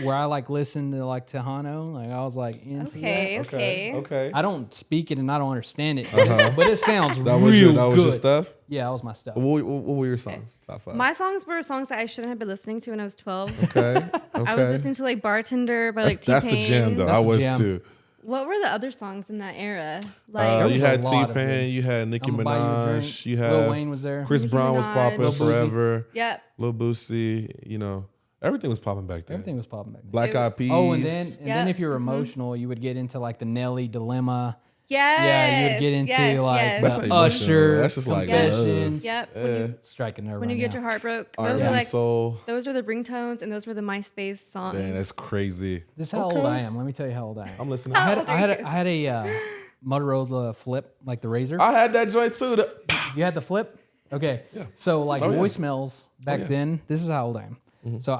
Speaker 2: where I like listened to like Tejano. Like I was like into
Speaker 3: Okay.
Speaker 2: that.
Speaker 3: Okay.
Speaker 1: Okay.
Speaker 2: I don't speak it and I don't understand it, but it sounds
Speaker 1: That
Speaker 2: real
Speaker 1: was your
Speaker 2: good.
Speaker 1: stuff?
Speaker 2: Yeah, that was my stuff.
Speaker 1: What were your songs? Top 5.
Speaker 3: My songs were songs that I shouldn't have been listening to when I was 12.
Speaker 1: Okay.
Speaker 3: I was listening to like Bartender by like
Speaker 1: That's
Speaker 3: T-Pain.
Speaker 1: the jam, though.
Speaker 2: That's
Speaker 1: I
Speaker 2: the
Speaker 1: was
Speaker 2: jam.
Speaker 1: too.
Speaker 3: What were the other songs in that era? Like
Speaker 2: was
Speaker 1: You
Speaker 2: a
Speaker 1: had
Speaker 2: lot of
Speaker 1: T-Pain,
Speaker 2: them.
Speaker 1: you had Nicki
Speaker 2: I'ma buy you a drink.
Speaker 1: Minaj, you
Speaker 2: Lil
Speaker 1: had
Speaker 2: Wayne was there.
Speaker 1: Chris
Speaker 3: Nicki
Speaker 1: Brown was
Speaker 3: Minaj.
Speaker 1: popping
Speaker 2: Lil Boosie.
Speaker 1: forever.
Speaker 3: Yep.
Speaker 1: Lil Boosie, you know, everything was popping back then.
Speaker 2: Everything was popping back then.
Speaker 1: Black Eyed Peas.
Speaker 2: Oh, and then
Speaker 3: Yep.
Speaker 2: if you're emotional, you would get into like the Nelly dilemma.
Speaker 3: Yes.
Speaker 2: Yeah, you would get into
Speaker 3: yes,
Speaker 2: like
Speaker 3: yes.
Speaker 1: That's
Speaker 2: the
Speaker 1: not emotional.
Speaker 2: Usher.
Speaker 1: That's just like
Speaker 2: Confessions.
Speaker 3: Yep.
Speaker 1: Yeah.
Speaker 2: Striking nerve
Speaker 3: When
Speaker 2: right
Speaker 3: you get
Speaker 2: now.
Speaker 3: your heart broke, those
Speaker 1: R&B
Speaker 3: were like
Speaker 1: soul.
Speaker 3: those were the ringtones and those were the MySpace songs.
Speaker 1: Man, that's crazy.
Speaker 2: This is how old I am. Let me tell you how old I am.
Speaker 1: I'm listening.
Speaker 2: I
Speaker 3: old
Speaker 2: had
Speaker 3: are
Speaker 2: a, I had a Motorola Flip, like the Razor.
Speaker 1: I had that joint too.
Speaker 2: You had the Flip? Okay. So like
Speaker 1: Oh, yeah.
Speaker 2: voicemails back
Speaker 1: yeah.
Speaker 2: then, this is how old I am. So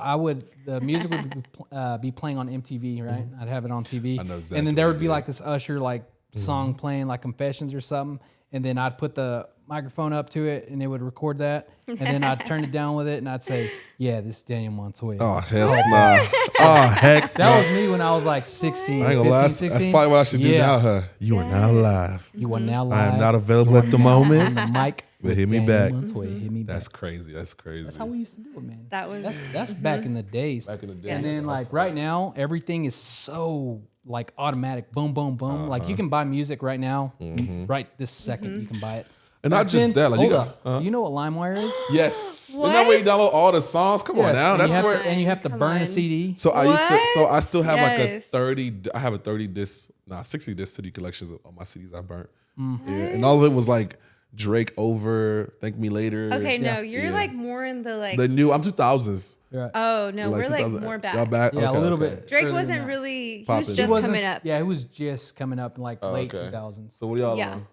Speaker 2: the music would be playing on MTV, right? I'd have it on TV.
Speaker 1: I know exactly
Speaker 2: and then there
Speaker 1: what
Speaker 2: would
Speaker 1: you
Speaker 2: be
Speaker 1: did.
Speaker 2: like this Usher like song playing, like Confessions or something. And then I'd put the microphone up to it and it would record that. And then I'd turn it down with it and I'd say, yeah, this is Daniel Montoya.
Speaker 1: Oh, hell no. Oh, heck
Speaker 2: That
Speaker 1: no.
Speaker 2: was me when I was like 16,
Speaker 1: I ain't
Speaker 2: 15,
Speaker 1: gonna lie. That's
Speaker 2: 16.
Speaker 1: probably what I should do
Speaker 2: Yeah.
Speaker 1: now, huh? You are now live.
Speaker 2: You are now live.
Speaker 1: I am not available at the
Speaker 2: on
Speaker 1: moment.
Speaker 2: the mic.
Speaker 1: But
Speaker 2: with
Speaker 1: hit me
Speaker 2: Daniel
Speaker 1: back.
Speaker 2: Montoya. Hit me back.
Speaker 1: That's crazy. That's crazy.
Speaker 2: That's how we used to do it, man.
Speaker 3: That was
Speaker 2: That's back in the days.
Speaker 1: Back in the day.
Speaker 2: And then like right now, everything is so like automatic. Boom, boom, boom. Like you can buy music right now, right this second. You can buy it.
Speaker 1: And not just that, like
Speaker 2: hold
Speaker 1: you
Speaker 2: up.
Speaker 1: got,
Speaker 2: You know what LimeWire is?
Speaker 1: yes. Isn't
Speaker 3: What?
Speaker 1: that where you download all the songs? Come on
Speaker 2: Yes,
Speaker 1: now.
Speaker 2: and
Speaker 1: That's
Speaker 2: you have
Speaker 1: where.
Speaker 2: to, and you have to
Speaker 3: Come
Speaker 2: burn a
Speaker 3: on.
Speaker 2: CD.
Speaker 1: So I still have like a
Speaker 3: Yes.
Speaker 1: 30. I have a 30 disc, 60 disc CD collections of all my CDs I burnt.
Speaker 2: Mm.
Speaker 1: Yeah, and all of it was like Drake over, Thank Me Later.
Speaker 3: Okay, no, you're
Speaker 1: Yeah.
Speaker 3: like more in the like.
Speaker 1: The new. I'm 2000s.
Speaker 2: Right.
Speaker 3: Oh no, we're like
Speaker 1: 2000
Speaker 3: more
Speaker 1: Y'all
Speaker 3: back.
Speaker 1: back?
Speaker 2: Yeah,
Speaker 1: Okay,
Speaker 2: a little
Speaker 1: okay.
Speaker 2: bit.
Speaker 3: Drake
Speaker 2: earlier than
Speaker 3: wasn't
Speaker 2: that.
Speaker 3: really. He
Speaker 1: Poppin'.
Speaker 3: was
Speaker 1: He
Speaker 3: just
Speaker 2: Wasn't-
Speaker 3: coming up.
Speaker 2: Yeah, it was just coming up in like late
Speaker 1: okay.
Speaker 2: 2000s.
Speaker 1: So what are y'all
Speaker 3: Yeah.
Speaker 1: on?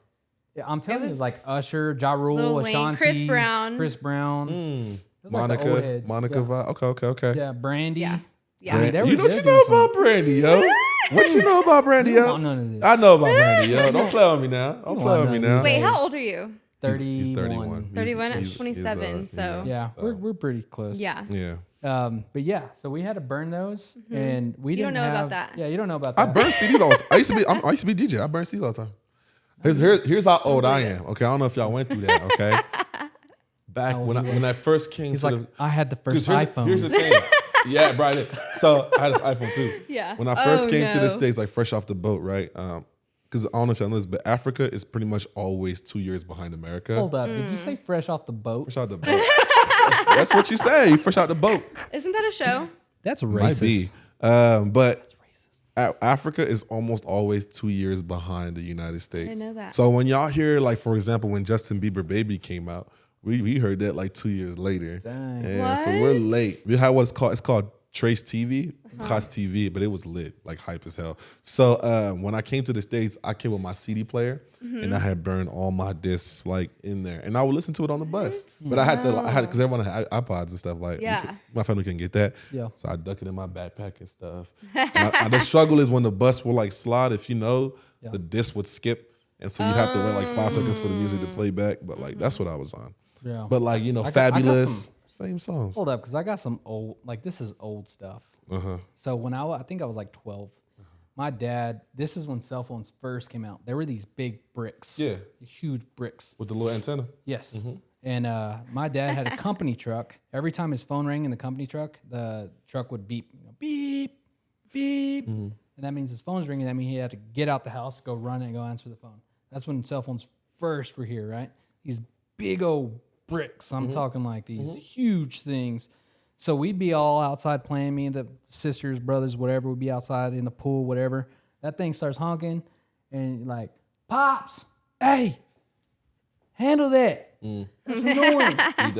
Speaker 2: Yeah, I'm telling you,
Speaker 3: was
Speaker 2: like Usher, Ja Rule,
Speaker 3: Lil Wayne,
Speaker 2: Ashanti,
Speaker 3: Chris Brown.
Speaker 2: It was like the old
Speaker 1: Monica,
Speaker 2: heads.
Speaker 1: Monica
Speaker 2: Yeah.
Speaker 1: vibe. Okay.
Speaker 2: Yeah, Brandy.
Speaker 3: Yeah. Yeah.
Speaker 2: I mean, they
Speaker 1: You
Speaker 2: were
Speaker 1: know what
Speaker 2: just
Speaker 1: you
Speaker 2: doing
Speaker 1: know
Speaker 2: some-
Speaker 1: about Brandy, yo? What you know about Brandy,
Speaker 2: You don't
Speaker 1: yo?
Speaker 2: know none of this.
Speaker 1: I know about Brandy, yo. Don't play with me now. Don't
Speaker 2: You
Speaker 1: play
Speaker 2: don't
Speaker 1: with me
Speaker 2: know
Speaker 1: now.
Speaker 3: Wait,
Speaker 2: Yeah.
Speaker 3: how old are you?
Speaker 2: 31.
Speaker 1: He's 31.
Speaker 3: 31, I'm
Speaker 1: He's,
Speaker 3: 27, so-
Speaker 2: Yeah, we're pretty close.
Speaker 3: Yeah.
Speaker 1: yeah.
Speaker 2: But yeah, so we had to burn those, and we
Speaker 3: You
Speaker 2: didn't
Speaker 3: don't know about
Speaker 2: have,
Speaker 3: that.
Speaker 2: Yeah, you don't know about
Speaker 1: I
Speaker 2: that.
Speaker 1: burn CDs all the time. I used to be DJ. I burn CDs all the time. Here's how old I am. Okay, I don't know if y'all went through that. Okay, back when I first came
Speaker 2: He's
Speaker 1: to
Speaker 2: like,
Speaker 1: the.
Speaker 2: I had the
Speaker 1: 'cause
Speaker 2: first
Speaker 1: here's,
Speaker 2: iPhone.
Speaker 1: Here's the thing. Yeah, right. So I had an iPhone too.
Speaker 3: Yeah.
Speaker 1: When I first
Speaker 3: Oh,
Speaker 1: came to the
Speaker 3: no.
Speaker 1: States, like fresh off the boat, right? Because I don't know if y'all know this, but Africa is pretty much always 2 years behind America.
Speaker 2: Hold up, did you say fresh off the boat?
Speaker 1: Fresh out the boat. That's what you say. You fresh out the boat.
Speaker 3: Isn't that a show?
Speaker 2: That's
Speaker 1: Might be.
Speaker 2: racist.
Speaker 1: But Africa is almost always 2 years behind the United States.
Speaker 3: know that.
Speaker 1: So when y'all hear, like, for example, when Justin Bieber Baby came out, we heard that like 2 years later.
Speaker 2: Dang.
Speaker 1: Yeah, so we're late. We had what it's called. It's called Trace TV, Khas TV, but it was lit, like hype as hell. So when I came to the States, I came with my CD player, and I had burned all my discs like in there, and I would listen to it on the bus. But I had because everyone had iPods and stuff. Like,
Speaker 3: Yeah.
Speaker 1: my family couldn't get that.
Speaker 2: Yeah.
Speaker 1: So I duck it in my backpack and stuff. And the struggle is when the bus will like slide. If you know, the disc would skip, and so you'd have to wait like 5 seconds for the music to play back. But like that's what I was on.
Speaker 2: Yeah.
Speaker 1: But like
Speaker 2: I got
Speaker 1: Fabulous,
Speaker 2: some-
Speaker 1: same songs.
Speaker 2: Hold up, because I got some old, like this is old stuff. So when I think I was like 12, my dad, this is when cell phones first came out. There were these big bricks.
Speaker 1: Yeah.
Speaker 2: Huge bricks.
Speaker 1: With the little antenna.
Speaker 2: Yes. And my dad had a company truck. Every time his phone rang in the company truck, the truck would beep, beep, beep. And that means his phone's ringing. That means he had to get out the house, go run and go answer the phone. That's when cell phones first were here, right? These big old bricks. I'm talking like these huge things. So we'd be all outside playing, me and the sisters, brothers, whatever. We'd be outside in the pool, whatever. That thing starts honking and like, Pops, hey, handle that. That's annoying.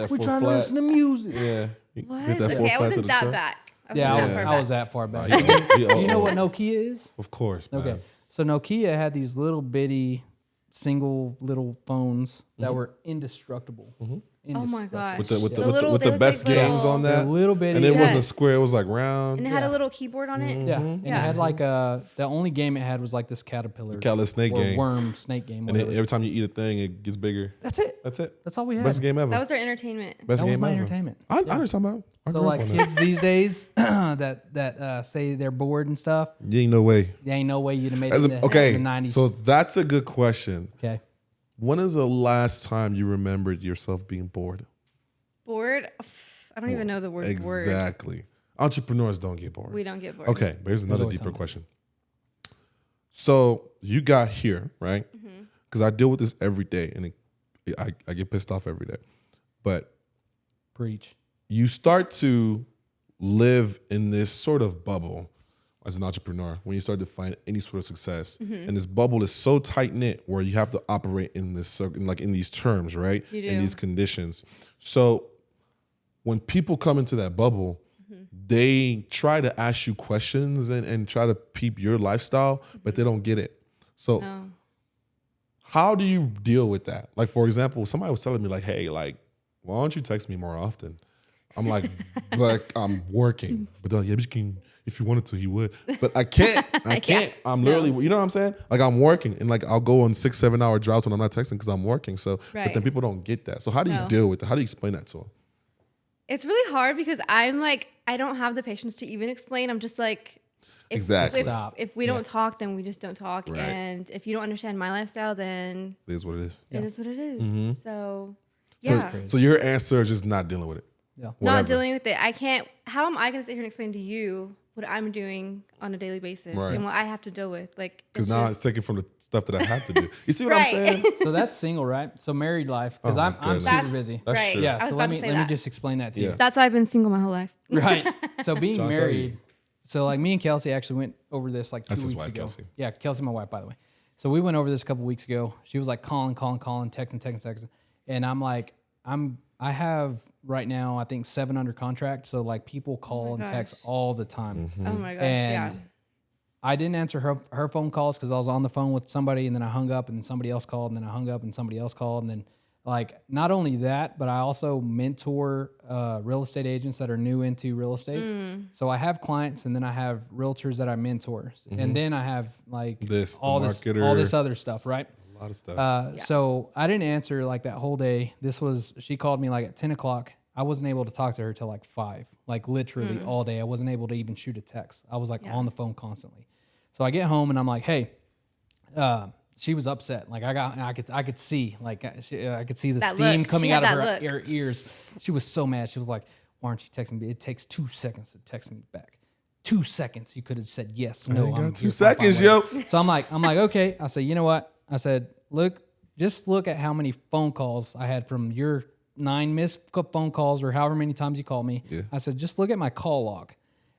Speaker 2: We're trying to listen to music.
Speaker 1: Yeah.
Speaker 3: What?
Speaker 1: Get that full
Speaker 3: Okay, I
Speaker 1: flat to
Speaker 3: wasn't
Speaker 1: the
Speaker 3: that
Speaker 1: truck.
Speaker 3: back.
Speaker 2: Yeah, I was that far back. You know what Nokia is?
Speaker 1: Of course, man.
Speaker 2: Okay. So Nokia had these little bitty single little phones that were indestructible.
Speaker 3: Oh my gosh.
Speaker 1: With the
Speaker 3: little-
Speaker 1: with
Speaker 3: they
Speaker 1: the
Speaker 3: look
Speaker 1: best
Speaker 3: like
Speaker 1: games
Speaker 3: little-
Speaker 1: on that.
Speaker 2: A little bitty.
Speaker 1: And it wasn't
Speaker 3: Yes.
Speaker 1: square, it was like round.
Speaker 3: And it had a little keyboard on it.
Speaker 2: Yeah. And it had like the only game it had was like this caterpillar.
Speaker 1: Kayla snake
Speaker 2: or
Speaker 1: game.
Speaker 2: worm snake game.
Speaker 1: And then
Speaker 2: Whatever.
Speaker 1: every time you eat a thing, it gets bigger.
Speaker 2: That's it.
Speaker 1: That's it.
Speaker 2: That's all we had.
Speaker 1: Best game ever.
Speaker 3: That was our entertainment.
Speaker 1: Best
Speaker 2: That was
Speaker 1: game
Speaker 2: my
Speaker 1: ever.
Speaker 2: entertainment.
Speaker 1: I know what you're talking about. I
Speaker 2: So
Speaker 1: grew up
Speaker 2: like
Speaker 1: on that.
Speaker 2: kids these days that say they're bored and stuff,
Speaker 1: You ain't no way.
Speaker 2: there ain't no way you'd have made
Speaker 1: As
Speaker 2: it
Speaker 1: a-
Speaker 2: in the
Speaker 1: okay,
Speaker 2: 90s.
Speaker 1: so that's a good question.
Speaker 2: okay.
Speaker 1: When is the last time you remembered yourself being bored?
Speaker 3: Bored? I don't even know the word word.
Speaker 1: Exactly. Entrepreneurs don't get bored.
Speaker 3: We don't get bored.
Speaker 1: Okay, but here's another
Speaker 2: always
Speaker 1: deeper
Speaker 2: something.
Speaker 1: question. So you got here, right? Because I deal with this every day, and I get pissed off every day. But
Speaker 2: Preach.
Speaker 1: you start to live in this sort of bubble as an entrepreneur when you start to find any sort of success. And this bubble is so tight knit where you have to operate in this circle, like in these terms, right?
Speaker 3: You
Speaker 1: In
Speaker 3: do.
Speaker 1: these conditions. So when people come into that bubble, they try to ask you questions and try to peep your lifestyle, but they don't get it. So
Speaker 3: No.
Speaker 1: how do you deal with that? Like, for example, somebody was telling me like, hey, like, why don't you text me more often? I'm like, like I'm working. But they're like, yeah, but you can, if you wanted to, he would. But I can't. I can't. I'm literally, you know what I'm saying? Like I'm working and like I'll go on 6-7 hour drives when I'm not texting because I'm working. So, but
Speaker 3: Right.
Speaker 1: then people don't get that. So how do you
Speaker 3: No.
Speaker 1: deal with it? How do you explain that to them?
Speaker 3: It's really hard because I'm like, I don't have the patience to even explain. I'm just like,
Speaker 1: Exactly.
Speaker 2: Stop.
Speaker 3: If we don't talk, then we just don't talk.
Speaker 1: Right.
Speaker 3: And if you don't understand my lifestyle, then
Speaker 1: It is what it is.
Speaker 3: it is what it is. So,
Speaker 1: So,
Speaker 3: yeah.
Speaker 1: so your answer is just not dealing with it.
Speaker 2: Yeah.
Speaker 3: Not
Speaker 1: Whatever.
Speaker 3: dealing with it. I can't, how am I going to sit here and explain to you what what I'm doing on a daily basis
Speaker 1: Right.
Speaker 3: and what I have to deal with. Like,
Speaker 1: Because now it's taken from the stuff that I have to do. You see what I'm saying?
Speaker 2: So that's single, right? So married life, because
Speaker 1: Oh my
Speaker 2: I'm
Speaker 1: goodness.
Speaker 2: super busy.
Speaker 1: That's
Speaker 3: right.
Speaker 1: true.
Speaker 2: Yeah.
Speaker 3: I was
Speaker 2: So
Speaker 3: about
Speaker 2: let
Speaker 3: to
Speaker 2: me
Speaker 3: say that.
Speaker 2: just explain that to you.
Speaker 1: Yeah.
Speaker 3: That's why I've been single my whole life.
Speaker 2: Right. So being
Speaker 1: John, tell
Speaker 2: married.
Speaker 1: you.
Speaker 2: So like me and Kelsey actually went over this like 2
Speaker 1: That's his
Speaker 2: weeks
Speaker 1: wife,
Speaker 2: ago.
Speaker 1: Kelsey.
Speaker 2: Yeah, Kelsey, my wife, by the way. So we went over this a couple weeks ago. She was like calling, texting, and I'm like, I have right now I think 7 under contract. So like people call and text
Speaker 3: gosh.
Speaker 2: all the time.
Speaker 1: Mm-hmm.
Speaker 3: Oh my gosh,
Speaker 2: And
Speaker 3: yeah.
Speaker 2: I didn't answer her phone calls because I was on the phone with somebody, and then I hung up, and then somebody else called, and then I hung up, and somebody else called, and then like not only that, but I also mentor real estate agents that are new into real estate. So I have clients, and then I have realtors that I mentor, and then I have like all this other stuff, right?
Speaker 1: A lot of stuff.
Speaker 2: So I didn't answer like that whole day. She called me like at 10 o'clock. I wasn't able to talk to her till like 5, like literally all day. I wasn't able to even shoot a text. I was like on the phone constantly. So I get home and I'm like, hey, she was upset. Like I could see, like I could see the
Speaker 3: That
Speaker 2: steam
Speaker 3: look.
Speaker 2: coming
Speaker 3: She
Speaker 2: out
Speaker 3: had
Speaker 2: of
Speaker 3: that
Speaker 2: her
Speaker 3: look.
Speaker 2: ears. She was so mad. She was like, why aren't you texting me? It takes 2 seconds to text me back. 2 seconds. You could have said yes, no.
Speaker 1: ain't got
Speaker 2: I'm
Speaker 1: 2
Speaker 2: here,
Speaker 1: seconds,
Speaker 2: fine,
Speaker 1: yo.
Speaker 2: whatever. So I'm like, okay. I said, you know what? I said, just look at how many phone calls I had from your 9 missed phone calls or however many times you called me.
Speaker 1: Yeah.
Speaker 2: I said, just look at my call log.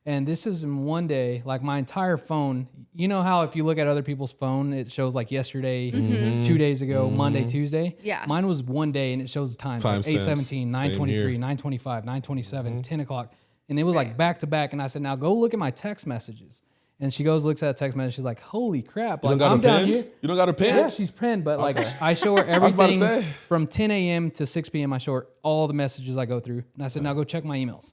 Speaker 2: And this is in one day, like my entire phone. You know how if you look at other people's phone, it shows like yesterday, 2 days ago, Monday, Tuesday?
Speaker 3: Yeah.
Speaker 2: Mine was one day and it shows the times. Like
Speaker 1: Timestamps.
Speaker 2: 8:17,
Speaker 1: Same
Speaker 2: 9:23,
Speaker 1: here.
Speaker 2: 9:25, 9:27, 10 o'clock. And it was like back to back. And I said, now go look at my text messages. And she goes, looks at that text message. She's like, holy crap.
Speaker 1: You
Speaker 2: Like,
Speaker 1: don't got
Speaker 2: I'm
Speaker 1: her
Speaker 2: down
Speaker 1: pinned?
Speaker 2: here.
Speaker 1: You don't got her pinned?
Speaker 2: Yeah, she's pinned, but like I show her
Speaker 1: was about to
Speaker 2: everything
Speaker 1: say.
Speaker 2: from 10 a.m. to 6 p.m. I show her all the messages I go through. And I said, now go check my emails.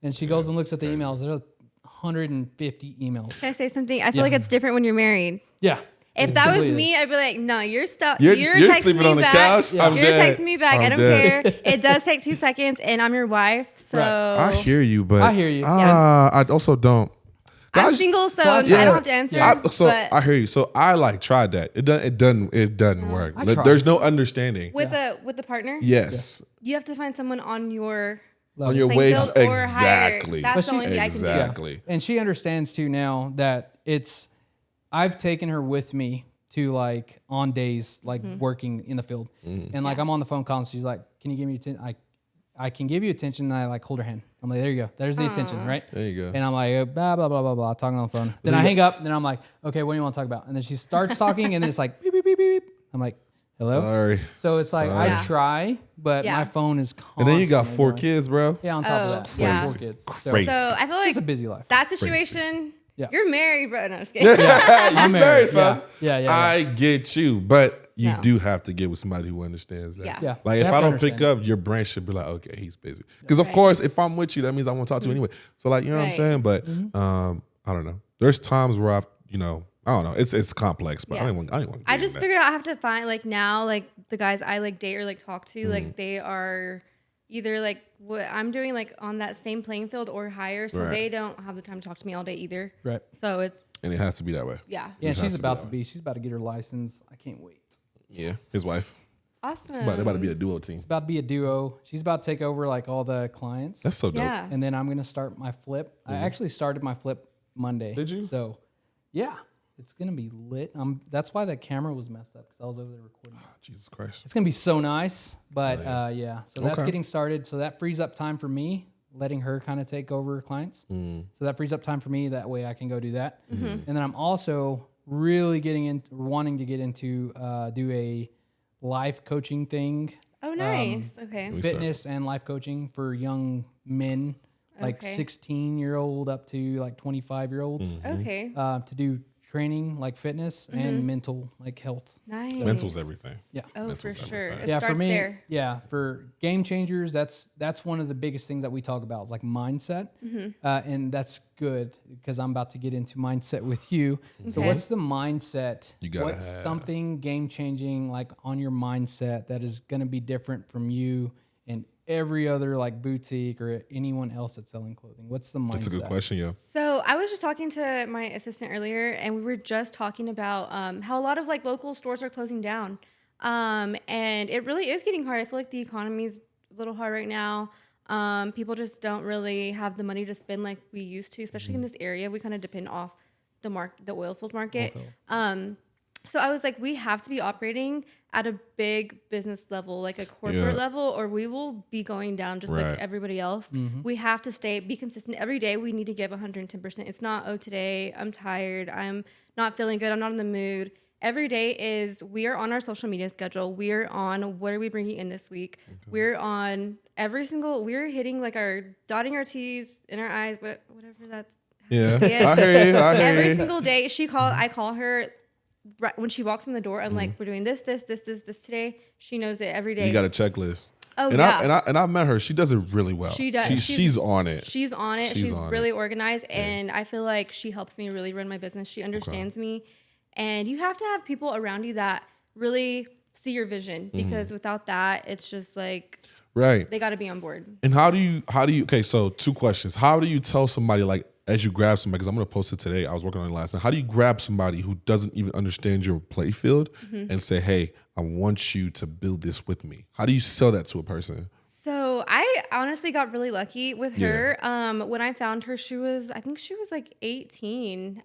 Speaker 2: And she goes and looks at the emails. There's 150 emails.
Speaker 3: Can I say something? I feel like it's different when you're married.
Speaker 2: Yeah.
Speaker 3: If that was me, I'd be like, no, you're
Speaker 1: You're
Speaker 3: texting
Speaker 1: sleeping
Speaker 3: me
Speaker 1: on the
Speaker 3: back.
Speaker 1: couch? I'm
Speaker 3: You're
Speaker 1: dead.
Speaker 3: texting me back. I
Speaker 1: I'm
Speaker 3: don't
Speaker 1: dead.
Speaker 3: care. It does take 2 seconds, and I'm your wife. So
Speaker 1: I hear you, but
Speaker 2: I hear you.
Speaker 1: I also don't.
Speaker 3: I'm
Speaker 1: Guys-
Speaker 3: single, so
Speaker 2: I
Speaker 3: I
Speaker 2: tried.
Speaker 3: don't have to answer. but
Speaker 1: I hear you. So I like tried that. It doesn't work.
Speaker 2: I tried.
Speaker 1: There's no understanding.
Speaker 3: with the partner,
Speaker 1: Yes.
Speaker 3: you have to find someone on your
Speaker 1: On your
Speaker 3: playing
Speaker 1: wave.
Speaker 3: field or higher.
Speaker 1: Exactly.
Speaker 3: That's the only thing I can do.
Speaker 1: Exactly.
Speaker 2: And she understands too now that I've taken her with me to like on days like working in the field. And like I'm on the phone constantly. She's like, can you give me attention? I can give you attention. And I like hold her hand. I'm like, there you go. There's the attention, right?
Speaker 1: There you go.
Speaker 2: And I'm like, blah, blah, blah, blah, blah, talking on the phone. Then I hang up. And then I'm like, okay, what do you want to talk about? And then she starts talking. And then it's like, beep, beep, beep, beep, beep. I'm like, hello?
Speaker 1: Sorry.
Speaker 2: So it's like,
Speaker 1: Sorry.
Speaker 2: I try, but
Speaker 3: Yeah.
Speaker 2: my phone is
Speaker 1: And
Speaker 2: constantly
Speaker 1: then you got 4
Speaker 2: going.
Speaker 1: kids, bro.
Speaker 2: Yeah, on top
Speaker 3: Oh,
Speaker 2: of that.
Speaker 3: yeah.
Speaker 2: 4 kids. So
Speaker 1: Crazy.
Speaker 3: So I feel like
Speaker 2: it's a busy life.
Speaker 3: that situation.
Speaker 2: Yeah.
Speaker 3: You're married, bro. No, I'm just kidding.
Speaker 2: I'm
Speaker 1: married, fam.
Speaker 2: Yeah.
Speaker 1: I get you, but you
Speaker 3: No.
Speaker 1: do have to get with somebody who understands that.
Speaker 3: Yeah.
Speaker 2: Yeah.
Speaker 1: Like
Speaker 2: They
Speaker 1: if
Speaker 2: have
Speaker 1: I
Speaker 2: to
Speaker 1: don't pick
Speaker 2: understand.
Speaker 1: up, your brain should be like, okay, he's busy. Because of course, if I'm with you, that means I want to talk to you anyway. So like, you know what I'm
Speaker 3: Right.
Speaker 1: saying? But I don't know. There's times where I don't know. It's complex, but
Speaker 3: Yeah.
Speaker 1: I didn't want.
Speaker 3: I just figured out I have to find like now like the guys I like date or like talk to
Speaker 1: Mm-hmm.
Speaker 3: like they are either like what I'm doing like on that same playing field or higher, so
Speaker 1: Right.
Speaker 3: they don't have the time to talk to me all day either.
Speaker 2: Right.
Speaker 3: So it's
Speaker 1: and it has to be that way.
Speaker 3: yeah.
Speaker 2: Yeah,
Speaker 1: Just has
Speaker 2: she's
Speaker 1: to be
Speaker 2: about
Speaker 1: that
Speaker 2: to be. She's about to get her license. I can't wait.
Speaker 1: Yeah. His wife.
Speaker 3: Awesome.
Speaker 1: They're about to be a duo team.
Speaker 2: It's about to be a duo. She's about to take over like all the clients.
Speaker 1: That's so dope.
Speaker 3: Yeah.
Speaker 2: And then I'm gonna start my flip. I actually started my flip Monday.
Speaker 1: Did you?
Speaker 2: So, yeah, it's gonna be lit. That's why that camera was messed up because I was over there recording.
Speaker 1: Jesus Christ.
Speaker 2: It's gonna be so nice, but yeah. So that's
Speaker 1: Okay.
Speaker 2: getting started. So that frees up time for me, letting her kind of take over clients. So that frees up time for me. That way I can go do that. And then I'm also really wanting to get into do a life coaching thing,
Speaker 3: Oh, nice. Okay.
Speaker 2: fitness and life coaching for young men, like
Speaker 3: Okay.
Speaker 2: 16-year-old up to like 25-year-olds,
Speaker 3: Okay.
Speaker 2: to do training like fitness and mental like health.
Speaker 3: Nice.
Speaker 1: Mental's everything.
Speaker 2: Yeah.
Speaker 3: Oh, for
Speaker 1: mental's
Speaker 3: sure.
Speaker 1: everything.
Speaker 3: It
Speaker 2: Yeah,
Speaker 3: starts
Speaker 2: for me,
Speaker 3: there.
Speaker 2: yeah, for Game Changers, that's one of the biggest things that we talk about is like mindset, and that's good because I'm about to get into mindset with you. So,
Speaker 3: Okay.
Speaker 2: what's the mindset?
Speaker 1: You gotta
Speaker 2: What's
Speaker 1: have-
Speaker 2: something game changing like on your mindset that is going to be different from you and every other like boutique or anyone else that's selling clothing? What's the mindset?
Speaker 1: That's a good question, yo.
Speaker 3: So I was just talking to my assistant earlier, and we were just talking about how a lot of like local stores are closing down, and it really is getting hard. I feel like the economy is a little hard right now. People just don't really have the money to spend like we used to, especially in this area. We kind of depend off the oil field market. So I was like, we have to be operating at a big business level, like a corporate level, or we will be going down just like everybody else. We have to be consistent every day. We need to give 110%. It's not, oh, today I'm tired, I'm not feeling good, I'm not in the mood. Every day is, we are on our social media schedule. We're on, what are we bringing in this week? Okay. We're on we're hitting like dotting our T's in our eyes, whatever that's.
Speaker 1: Yeah, I hear you.
Speaker 3: Every single day I call her right when she walks in the door. I'm like, we're doing this today. She knows it every day.
Speaker 1: You got a checklist.
Speaker 3: Oh,
Speaker 1: and
Speaker 3: yeah.
Speaker 1: I met her. She does it really well.
Speaker 3: She does.
Speaker 1: She's on it.
Speaker 3: She's on it. She's really organized. And I feel like she helps me really run my business. She understands me. And you have to have people around you that really see your vision, because without that, it's just like, they got to be on board. And
Speaker 1: how do you, okay, so 2 questions. How do you tell somebody, like, as you grab somebody, because I'm going to post it today, I was working on it last night. How do you grab somebody who doesn't even understand your play field and say, hey, I want you to build this with me? How do you sell that to a person?
Speaker 3: So I honestly got really lucky with her. When I found her, I think she was like 18.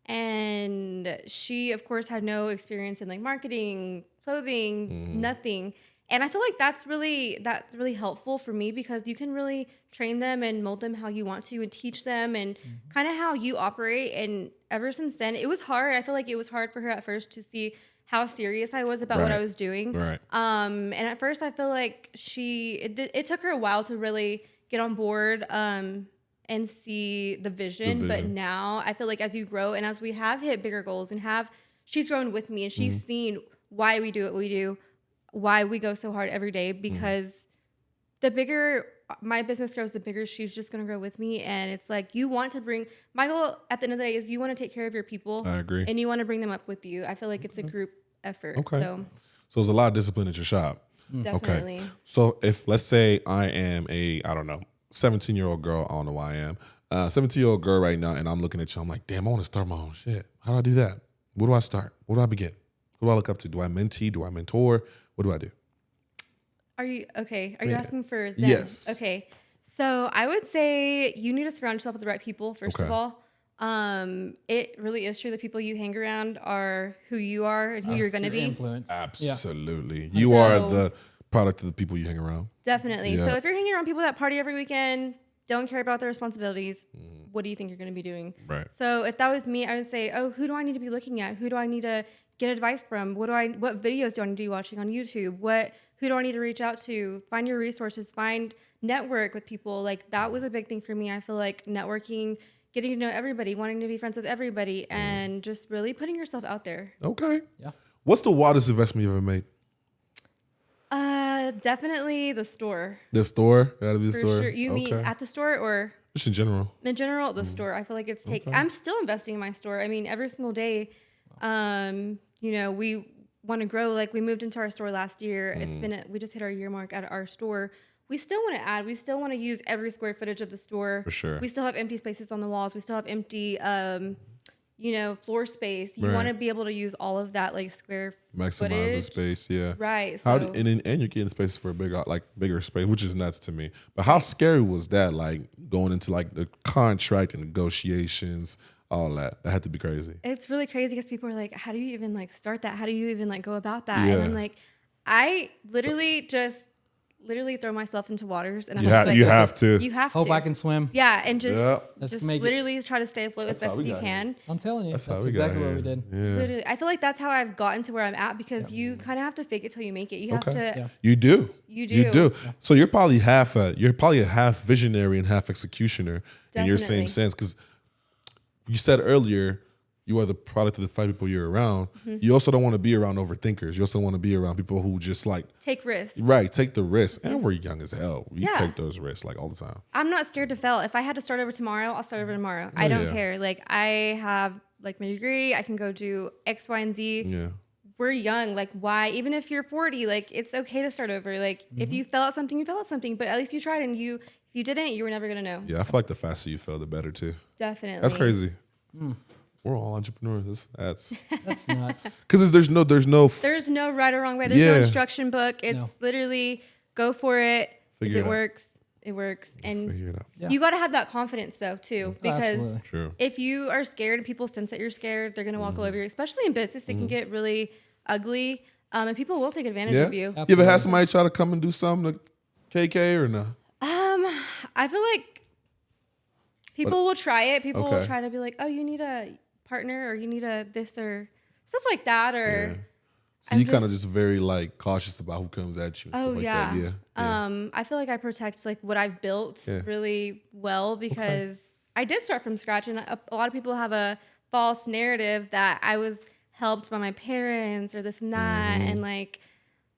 Speaker 3: And she, of course, had no experience in like marketing, clothing, nothing. And I feel like that's really helpful for me, because you can really train them and mold them how you want to and teach them and kind of how you operate. And ever since then, it was hard. I feel like it was hard for her at first to see how serious I was about what I was doing. And at first I feel like it took her a while to really get on board and see the vision. But now I feel like as you grow and as we have hit bigger goals and she's grown with me and she's seen why we do what we do, why we go so hard every day, because the bigger my business grows, the bigger she's just going to grow with me. And it's like, my goal at the end of the day is you want to take care of your people.
Speaker 1: I agree.
Speaker 3: And you want to bring them up with you. I feel like it's a group effort. Okay. So
Speaker 1: there's a lot of discipline at your shop.
Speaker 3: Definitely.
Speaker 1: Okay. So if, let's say I am I don't know, 17-year-old girl, I don't know why I am, 17-year-old girl right now, and I'm looking at you, I'm like, damn, I want to start my own shit. How do I do that? Where do I start? Where do I begin? Who do I look up to? Do I mentee? Do I mentor? What do I do?
Speaker 3: Are you asking for them?
Speaker 1: Yes.
Speaker 3: Okay. So I would say you need to surround yourself with the right people, first of all. It really is true. The people you hang around are who you are and who you're going to be.
Speaker 2: Influence.
Speaker 1: Absolutely. Yeah. You are the product of the people you hang around.
Speaker 3: Definitely. Yeah. So if you're hanging around people that party every weekend, don't care about their responsibilities, what do you think you're going to be doing?
Speaker 1: Right.
Speaker 3: So if that was me, I would say, who do I need to be looking at? Who do I need to get advice from? What videos do I need to be watching on YouTube? Who do I need to reach out to? Find your resources, network with people. Like, that was a big thing for me. I feel like networking, getting to know everybody, wanting to be friends with everybody, and just really putting yourself out there.
Speaker 1: Okay. Yeah. What's the wildest investment you ever made?
Speaker 3: Definitely the store.
Speaker 1: The store? Gotta be the store.
Speaker 3: For sure. You mean at the store or?
Speaker 1: Just in general.
Speaker 3: In general, the store. I feel like it's I'm still investing in my store. I mean, every single day, we want to grow. Like, we moved into our store last year. We just hit our year mark at our store. We still want to add. We still want to use every square footage of the store. For sure. We still have empty spaces on the walls. We still have empty, floor space. You want to be able to use all of that, like, square
Speaker 1: maximize
Speaker 3: footage.
Speaker 1: The space. Yeah.
Speaker 3: Right.
Speaker 1: So, and you're getting space for a bigger space, which is nuts to me. But how scary was that? Like, going into like the contract and negotiations, all that. That had to be crazy. It's
Speaker 3: really crazy because people are like, how do you even like start that? How do you even like go about that? Yeah. And I'm like, I literally throw myself into waters, and I'm just like,
Speaker 1: you have to.
Speaker 3: You have
Speaker 2: Hope
Speaker 3: to.
Speaker 2: I can swim.
Speaker 3: Yeah, and just literally try to stay afloat as best as you can.
Speaker 2: I'm telling you, that's exactly what we did.
Speaker 1: Yeah.
Speaker 3: Literally, I feel like that's how I've gotten to where I'm at, because you kind of have to fake it till you make it. You have to. Yeah.
Speaker 1: You do.
Speaker 3: You do.
Speaker 1: You do. Yeah. So you're probably a half visionary and half executioner in your same sense, because you said earlier, you are the product of the 5 people you're around. You also don't want to be around overthinkers. You also want to be around people who just like
Speaker 3: take risks.
Speaker 1: Right, take the risk. And we're young as hell. We take those risks like all the time.
Speaker 3: I'm not scared to fail. If I had to start over tomorrow, I'll start over tomorrow. I don't care. Like, I have like my degree. I can go do X, Y, and Z. Yeah. We're young. Like, why? Even if you're 40, like, it's okay to start over. Like, if you fell at something, you fell at something. But at least you tried, and if you didn't, you were never gonna know.
Speaker 1: Yeah, I feel like the faster you fail, the better too.
Speaker 3: Definitely.
Speaker 1: That's crazy. We're all entrepreneurs. That's
Speaker 2: nuts.
Speaker 1: Because there's no
Speaker 3: right or wrong way. There's no instruction book. It's literally go for it. If it works, it works. And
Speaker 1: Figure it out.
Speaker 2: Yeah.
Speaker 3: you got to have that confidence though too, because
Speaker 2: absolutely.
Speaker 1: True.
Speaker 3: if you are scared and people sense that you're scared, they're gonna walk all over you. Especially in business, it can get really ugly, and people will take advantage of you.
Speaker 1: You ever had somebody try to come and do something to KK or no?
Speaker 3: I feel like people will try it. People will
Speaker 1: Okay.
Speaker 3: try to be like, "Oh, you need a partner, or you need a this, or stuff like that." Or
Speaker 1: So you kind of just very like cautious about who comes at you. And
Speaker 3: oh
Speaker 1: stuff like
Speaker 3: yeah.
Speaker 1: That. Yeah.
Speaker 3: I feel like I protect like what I've built really well, because I did start from scratch, and a lot of people have a false narrative that I was helped by my parents or this and that, and like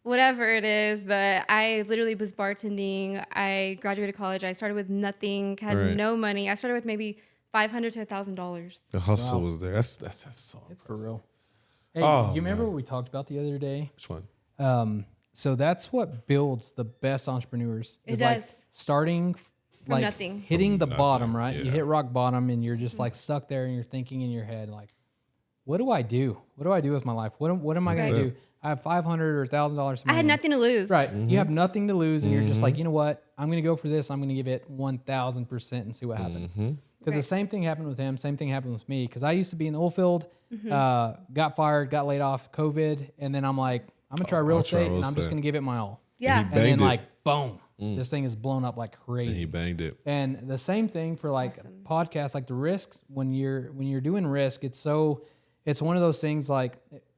Speaker 3: whatever it is. But I literally was bartending. I graduated college. I started with nothing, had no money. I started with maybe $500 to $1,000.
Speaker 1: The hustle was there. That's so.
Speaker 2: It's for real. Hey, you remember what we talked about the other day?
Speaker 1: Which one?
Speaker 2: So that's what builds the best entrepreneurs.
Speaker 3: It
Speaker 2: is like
Speaker 3: does.
Speaker 2: starting
Speaker 3: From
Speaker 2: like
Speaker 3: nothing.
Speaker 2: hitting the
Speaker 1: nothing,
Speaker 2: bottom, right?
Speaker 1: yeah.
Speaker 2: You hit rock bottom and you're just like stuck there and you're thinking in your head like, what do I do? What do I do with my life? What am I going to do? I have $500 or $1,000.
Speaker 3: I had nothing to lose.
Speaker 2: Right. You have nothing to lose and you're just like, you know what? I'm going to go for this. I'm going to give it 1,000% and see what happens. Because the same thing happened with him. Same thing happened with me. Because I used to be in the oil field, got fired, got laid off, COVID. And then I'm like, I'm going to try real estate and I'm just going to give it my all.
Speaker 3: Yeah.
Speaker 2: And then
Speaker 1: Banged it.
Speaker 2: like, boom, this thing is blown up like crazy.
Speaker 1: And he banged it.
Speaker 2: And the same thing for like podcasts, like the risks. When you're doing risk, it's one of those things like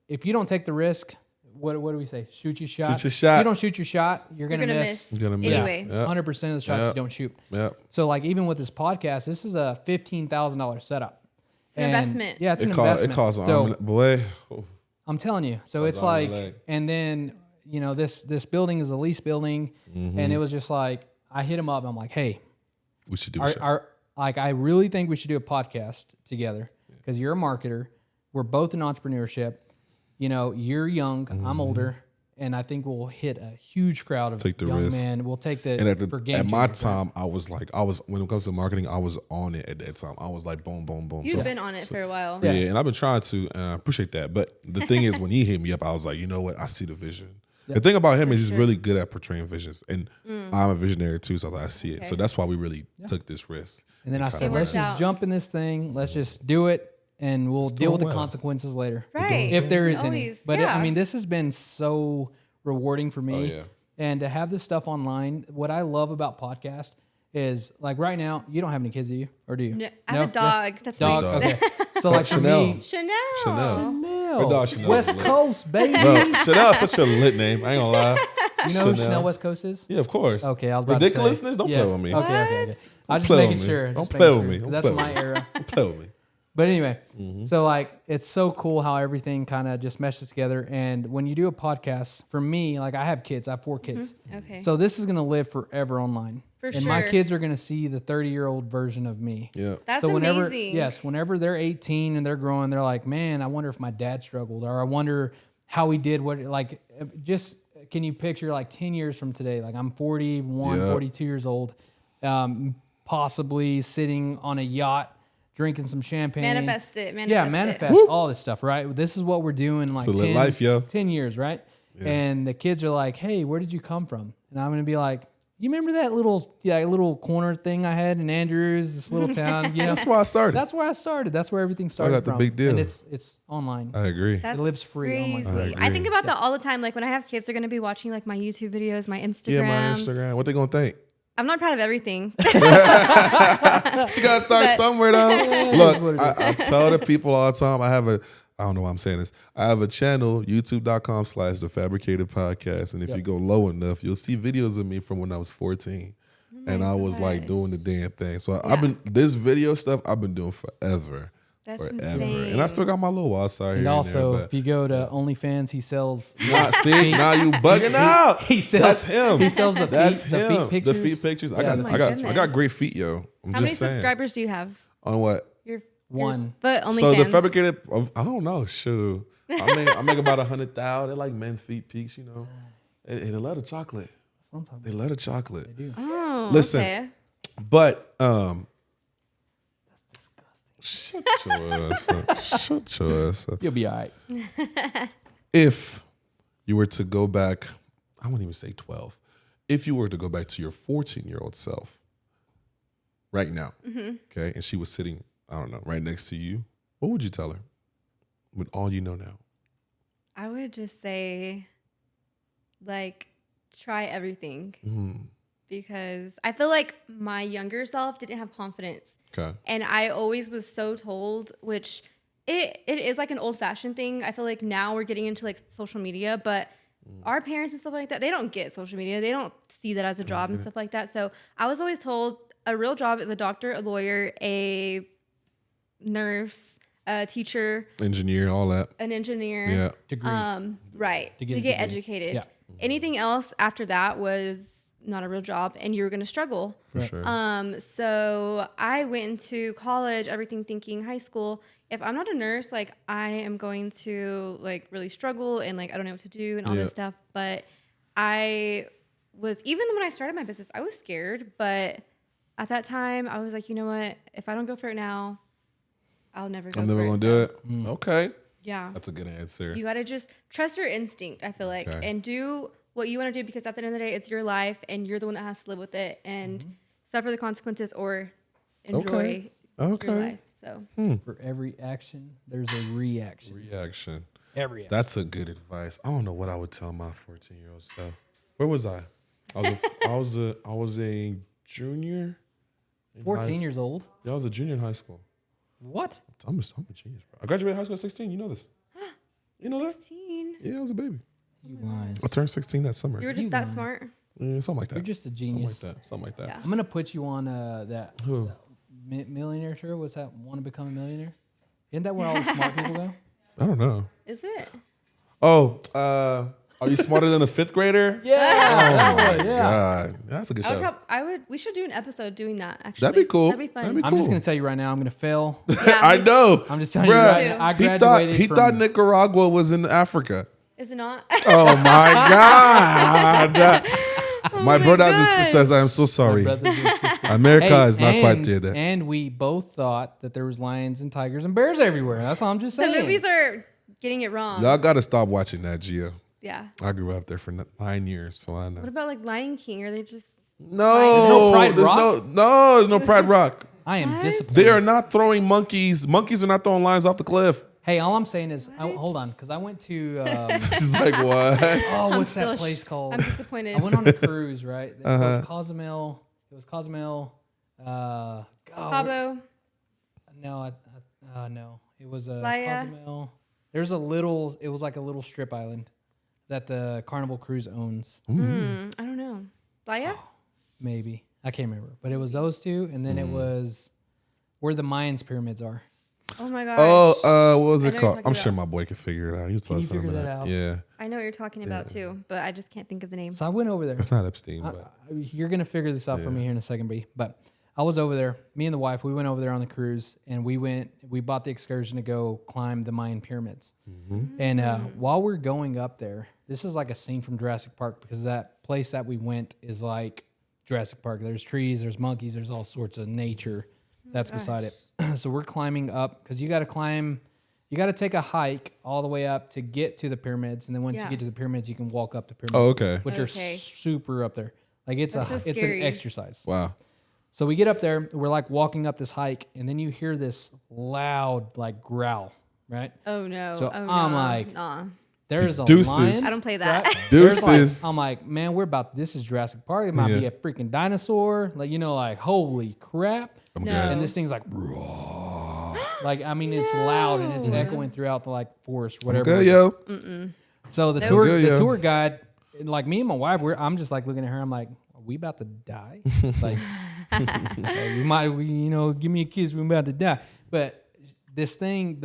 Speaker 2: if you don't take the risk, what do we say? Shoot your shot.
Speaker 1: Shoot your shot.
Speaker 2: If you don't shoot your shot, you're gonna miss.
Speaker 1: You're gonna miss.
Speaker 3: Anyway.
Speaker 1: Yep.
Speaker 2: 100% of the shots you don't shoot.
Speaker 1: Yep.
Speaker 2: So like even with this podcast, this is a $15,000 setup. It's
Speaker 3: an investment.
Speaker 2: Yeah, it's an investment.
Speaker 1: It costs
Speaker 2: so
Speaker 1: boy.
Speaker 2: I'm telling you. So it's
Speaker 1: arm and
Speaker 2: like,
Speaker 1: leg.
Speaker 2: and then this building is a lease building, and it was just like I hit him up. I'm like, hey,
Speaker 1: We should do a show.
Speaker 2: I really think we should do a podcast together because you're a marketer. We're both in entrepreneurship. You're young. I'm older. And I think we'll hit a huge crowd of
Speaker 1: Take the
Speaker 2: young
Speaker 1: risk.
Speaker 2: men. We'll take the
Speaker 1: And
Speaker 2: for
Speaker 1: at my
Speaker 2: GameChangerZ.
Speaker 1: time, I was when it comes to marketing, I was on it at that time. I was like, boom, boom, boom.
Speaker 3: You've been on it for a while.
Speaker 1: Yeah, and I've been trying to appreciate that. But the thing is, when he hit me up, I was like, you know what? I see the vision. The thing about him is he's really good at portraying visions. And I'm a visionary too, so I was like, I see it. So that's why we really took this risk.
Speaker 2: And then I said,
Speaker 3: It
Speaker 2: let's
Speaker 3: worked
Speaker 2: just
Speaker 3: out.
Speaker 2: jump in this thing. Let's just do it. And we'll deal with the
Speaker 1: well.
Speaker 2: consequences later.
Speaker 3: Right.
Speaker 2: If there is any.
Speaker 3: Always,
Speaker 2: But
Speaker 3: yeah.
Speaker 2: I mean, this has been so rewarding for me.
Speaker 1: Oh, yeah.
Speaker 2: And to have this stuff online, what I love about podcast is like right now, you don't have any kids, do you? Or do you?
Speaker 3: No, I have a dog.
Speaker 2: Yes?
Speaker 3: That's
Speaker 2: dog.
Speaker 3: my-
Speaker 2: Okay. So like for
Speaker 1: Chanel.
Speaker 2: me,
Speaker 3: Chanel.
Speaker 2: Chanel.
Speaker 1: Her dog Chanel
Speaker 2: West
Speaker 1: is lit.
Speaker 2: Coast, baby.
Speaker 1: Bro, Chanel's such a lit name. I ain't gonna lie.
Speaker 2: You know who Chanel West Coast is?
Speaker 1: Yeah, of course.
Speaker 2: Okay, I was about to say.
Speaker 1: Ridiculousness? Don't
Speaker 2: Yes.
Speaker 1: play with me.
Speaker 2: Okay. I was just
Speaker 1: play
Speaker 2: making
Speaker 1: with me.
Speaker 2: sure.
Speaker 1: Don't
Speaker 2: just
Speaker 1: play
Speaker 2: making
Speaker 1: with me.
Speaker 2: sure, 'cause
Speaker 1: Don't
Speaker 2: that's
Speaker 1: play
Speaker 2: my
Speaker 1: with me.
Speaker 2: era.
Speaker 1: Don't play with me.
Speaker 2: But anyway, so like it's so cool how everything kind of just meshes together. And when you do a podcast, for me, like I have kids, I have 4 kids.
Speaker 3: Okay.
Speaker 2: So this is gonna live forever online.
Speaker 3: For
Speaker 2: and my
Speaker 3: sure.
Speaker 2: kids are gonna see the 30-year-old version of me.
Speaker 1: Yeah.
Speaker 3: That's
Speaker 2: So whenever,
Speaker 3: amazing.
Speaker 2: whenever they're 18 and they're growing, they're like, man, I wonder if my dad struggled, or I wonder how he did what, like, just can you picture like 10 years from today? Like I'm 41,
Speaker 1: Yeah.
Speaker 2: 42 years old, possibly sitting on a yacht, drinking some champagne.
Speaker 3: Manifest it.
Speaker 2: Yeah,
Speaker 3: Manifest
Speaker 2: manifest
Speaker 3: it.
Speaker 2: all this stuff, right? This is what we're doing in like
Speaker 1: It's a lit
Speaker 2: 10,
Speaker 1: life, yo.
Speaker 2: 10 years, right? And the kids are like, hey, where did you come from? And I'm going to be like, you remember that little corner thing I had in Andrews, this little town? You know,
Speaker 1: That's why I started.
Speaker 2: that's where I started. That's where everything started
Speaker 1: got the
Speaker 2: from.
Speaker 1: big deal.
Speaker 2: And it's online.
Speaker 1: I agree.
Speaker 3: That's
Speaker 2: It lives free online.
Speaker 3: crazy.
Speaker 1: I
Speaker 3: I think
Speaker 1: agree.
Speaker 3: about that all the time. Like when I have kids, they're gonna be watching like my YouTube videos, my Instagram.
Speaker 1: Yeah, my Instagram. What they gonna think?
Speaker 3: I'm not proud of everything.
Speaker 1: But you gotta start
Speaker 3: But-
Speaker 1: somewhere though.
Speaker 2: what
Speaker 1: Look,
Speaker 2: it
Speaker 1: I tell the people all the time. I don't know why I'm saying this. I have a channel, youtube.com/The Fabricated Podcast, and if you go low enough, you'll see videos of me from when I was 14, and I was like doing the damn thing. So I've been this video stuff I've been doing forever.
Speaker 3: That's
Speaker 1: Forever.
Speaker 3: insane.
Speaker 1: And I still got my little wild side
Speaker 2: And
Speaker 1: here.
Speaker 2: also,
Speaker 1: and
Speaker 2: if you go to OnlyFans, he sells.
Speaker 1: there, but see, now you bugging out.
Speaker 2: He sells.
Speaker 1: That's him.
Speaker 2: He sells the
Speaker 1: That's
Speaker 2: feet.
Speaker 1: him.
Speaker 2: The feet pictures.
Speaker 1: The feet pictures.
Speaker 2: Yeah,
Speaker 1: I got,
Speaker 2: the
Speaker 3: Oh
Speaker 1: I
Speaker 3: my
Speaker 1: got, I
Speaker 3: goodness.
Speaker 1: got great feet, yo. I'm
Speaker 3: How many
Speaker 1: just saying.
Speaker 3: subscribers do you have?
Speaker 1: On what?
Speaker 3: Your
Speaker 2: One.
Speaker 3: But only
Speaker 1: So the
Speaker 3: fans.
Speaker 1: fabricated, I don't know. Shoot, I make about 100,000. They like men's feet peaks, you know. And they love the chocolate.
Speaker 2: That's what I'm talking
Speaker 1: They love the chocolate.
Speaker 3: Oh,
Speaker 1: Listen.
Speaker 3: okay.
Speaker 1: But
Speaker 2: That's disgusting.
Speaker 1: shut your ass up. Shut your ass up.
Speaker 2: You'll be all right.
Speaker 1: If you were to go back, I wouldn't even say 12. if you were to go back to your 14-year-old self right now, okay, and she was sitting, I don't know, right next to you, what would you tell her with all you know now?
Speaker 3: I would just say, like, try everything. Because I feel like my younger self didn't have confidence.
Speaker 1: Okay.
Speaker 3: And I always was so told, which it is like an old-fashioned thing. I feel like now we're getting into like social media, but our parents and stuff like that, they don't get social media. They don't see that as a job and stuff like that. So I was always told a real job is a doctor, a lawyer, a nurse, a teacher,
Speaker 1: engineer, all that.
Speaker 3: an engineer.
Speaker 1: Yeah.
Speaker 2: Degree.
Speaker 3: Right.
Speaker 2: To
Speaker 3: To
Speaker 2: get
Speaker 3: get,
Speaker 2: a degree.
Speaker 3: educated.
Speaker 2: Yeah.
Speaker 3: Anything else after that was not a real job and you were going to struggle.
Speaker 1: For sure.
Speaker 3: So I went into college, everything thinking high school. If I'm not a nurse, like I am going to like really struggle and like I don't know what to do and all this stuff. But I was, even when I started my business, I was scared. But at that time, I was like, you know what? If I don't go for it now, I'll never go
Speaker 1: I'm never
Speaker 3: for
Speaker 1: going
Speaker 3: it.
Speaker 1: to do it. Okay.
Speaker 3: Yeah.
Speaker 1: That's a good answer.
Speaker 3: You got to just trust your instinct, I feel like,
Speaker 1: Okay.
Speaker 3: and do what you want to do because at the end of the day, it's your life and you're the one that has to live with it and suffer the consequences or enjoy your life. So
Speaker 2: For every action, there's a reaction.
Speaker 1: Reaction.
Speaker 2: Every action.
Speaker 1: That's a good advice. I don't know what I would tell my 14-year-old self. Where was I? I was a junior. in
Speaker 2: 14
Speaker 1: high-
Speaker 2: years old.
Speaker 1: Yeah, I was a junior in high school.
Speaker 2: What?
Speaker 1: I'm a genius, bro. I graduated high school at 16. You know this. You know that?
Speaker 3: 16.
Speaker 1: Yeah, I was a baby.
Speaker 2: You lying.
Speaker 1: I turned 16 that summer.
Speaker 3: You were just that smart.
Speaker 1: Yeah, something like that.
Speaker 2: You're just a genius.
Speaker 1: Something like that.
Speaker 3: Yeah.
Speaker 2: I'm gonna put you on that
Speaker 1: Who?
Speaker 2: millionaire show. What's that? Want to become a millionaire? Isn't that where all the smart people go?
Speaker 1: I don't know.
Speaker 3: Is it?
Speaker 1: Oh, are you smarter than a fifth grader?
Speaker 2: Yeah.
Speaker 1: God, that's a good show.
Speaker 3: We should do an episode doing that, actually.
Speaker 1: That'd be cool.
Speaker 3: That'd be fun.
Speaker 1: That'd be
Speaker 2: I'm just
Speaker 1: cool.
Speaker 2: gonna tell you right now. I'm gonna fail.
Speaker 3: Yeah,
Speaker 1: I
Speaker 3: me
Speaker 1: know.
Speaker 2: I'm just telling you
Speaker 1: Bruh,
Speaker 2: right now. I
Speaker 1: He
Speaker 2: graduated.
Speaker 1: he
Speaker 2: from,
Speaker 1: thought Nicaragua was in Africa.
Speaker 3: Is it not?
Speaker 1: Oh my God. My brothers and
Speaker 3: God.
Speaker 1: sisters, I am so sorry.
Speaker 2: brothers and sisters.
Speaker 1: America
Speaker 2: Hey,
Speaker 1: is not quite there.
Speaker 2: And we both thought that there was lions and tigers and bears everywhere. That's all I'm just
Speaker 3: The
Speaker 2: saying.
Speaker 3: movies are getting it wrong.
Speaker 1: Y'all got to stop watching that, Gia.
Speaker 3: Yeah.
Speaker 1: I grew up there for 9 years, so I know.
Speaker 3: What about like Lion King? Are they just...
Speaker 1: No,
Speaker 2: Pride
Speaker 1: there's
Speaker 2: Rock?
Speaker 1: there's no Pride Rock.
Speaker 2: I am disappointed.
Speaker 1: They are not throwing monkeys. Monkeys are not throwing lions off the cliff.
Speaker 2: Hey, all I'm saying is, hold on, because I went to,
Speaker 1: She's like, what?
Speaker 2: oh, what's
Speaker 3: still
Speaker 2: that place called?
Speaker 3: I'm disappointed.
Speaker 2: I went on a cruise, right? It was Cozumel. God,
Speaker 3: Cabo.
Speaker 2: no, no. It was a
Speaker 3: Playa?
Speaker 2: Cozumel. There's a little, it was like a little strip island that the Carnival Cruise owns.
Speaker 3: I don't know. Playa?
Speaker 2: Maybe. I can't remember. But it was those two, and then it was where the Mayans pyramids are.
Speaker 3: Oh my gosh.
Speaker 1: Oh, what was
Speaker 3: I
Speaker 1: it
Speaker 3: know
Speaker 1: called?
Speaker 3: you're
Speaker 1: I'm
Speaker 3: talking
Speaker 1: sure
Speaker 3: about.
Speaker 1: my boy can figure it out. You tell
Speaker 2: Can
Speaker 1: us
Speaker 2: you figure
Speaker 1: something
Speaker 2: that out?
Speaker 1: Yeah.
Speaker 3: I know what you're talking about too, but I just can't think of the name.
Speaker 2: So I went over there.
Speaker 1: It's not Epstein, but
Speaker 2: You're going to figure this out for me here in a second, B. But I was over there. Me and the wife, we went over there on the cruise, and we bought the excursion to go climb the Mayan pyramids. And while we're going up there, this is like a scene from Jurassic Park because that place that we went is like Jurassic Park. There's trees, there's monkeys, there's all sorts of nature that's beside it. So we're climbing up because you got to take a hike all the way up to get to the pyramids. And then once you get to the pyramids, you can walk up the pyramids.
Speaker 1: Oh, okay.
Speaker 2: Which are
Speaker 3: Okay.
Speaker 2: super up there. Like it's
Speaker 3: That's so
Speaker 2: it's an
Speaker 3: scary.
Speaker 2: exercise.
Speaker 1: wow.
Speaker 2: So we get up there, we're like walking up this hike, and then you hear this loud like growl, right?
Speaker 3: Oh no.
Speaker 2: So
Speaker 3: oh,
Speaker 2: I'm
Speaker 3: no.
Speaker 2: like-
Speaker 3: Nah.
Speaker 2: There's a
Speaker 1: Deuces.
Speaker 2: lion.
Speaker 3: I don't play that.
Speaker 2: right? There's
Speaker 1: Deuces.
Speaker 2: I'm like, man, this is Jurassic Park. It might be
Speaker 1: Yeah.
Speaker 2: a freaking dinosaur. Like, like, holy crap.
Speaker 1: I'm
Speaker 3: No.
Speaker 1: good.
Speaker 2: And this thing's like, like, I mean, it's loud and it's echoing throughout the like forest, whatever.
Speaker 1: Good, yo.
Speaker 2: So the tour guide, like me and my wife, I'm just like looking at her. I'm like, are we about to die? Like, give me a kiss. We're about to die. But this thing,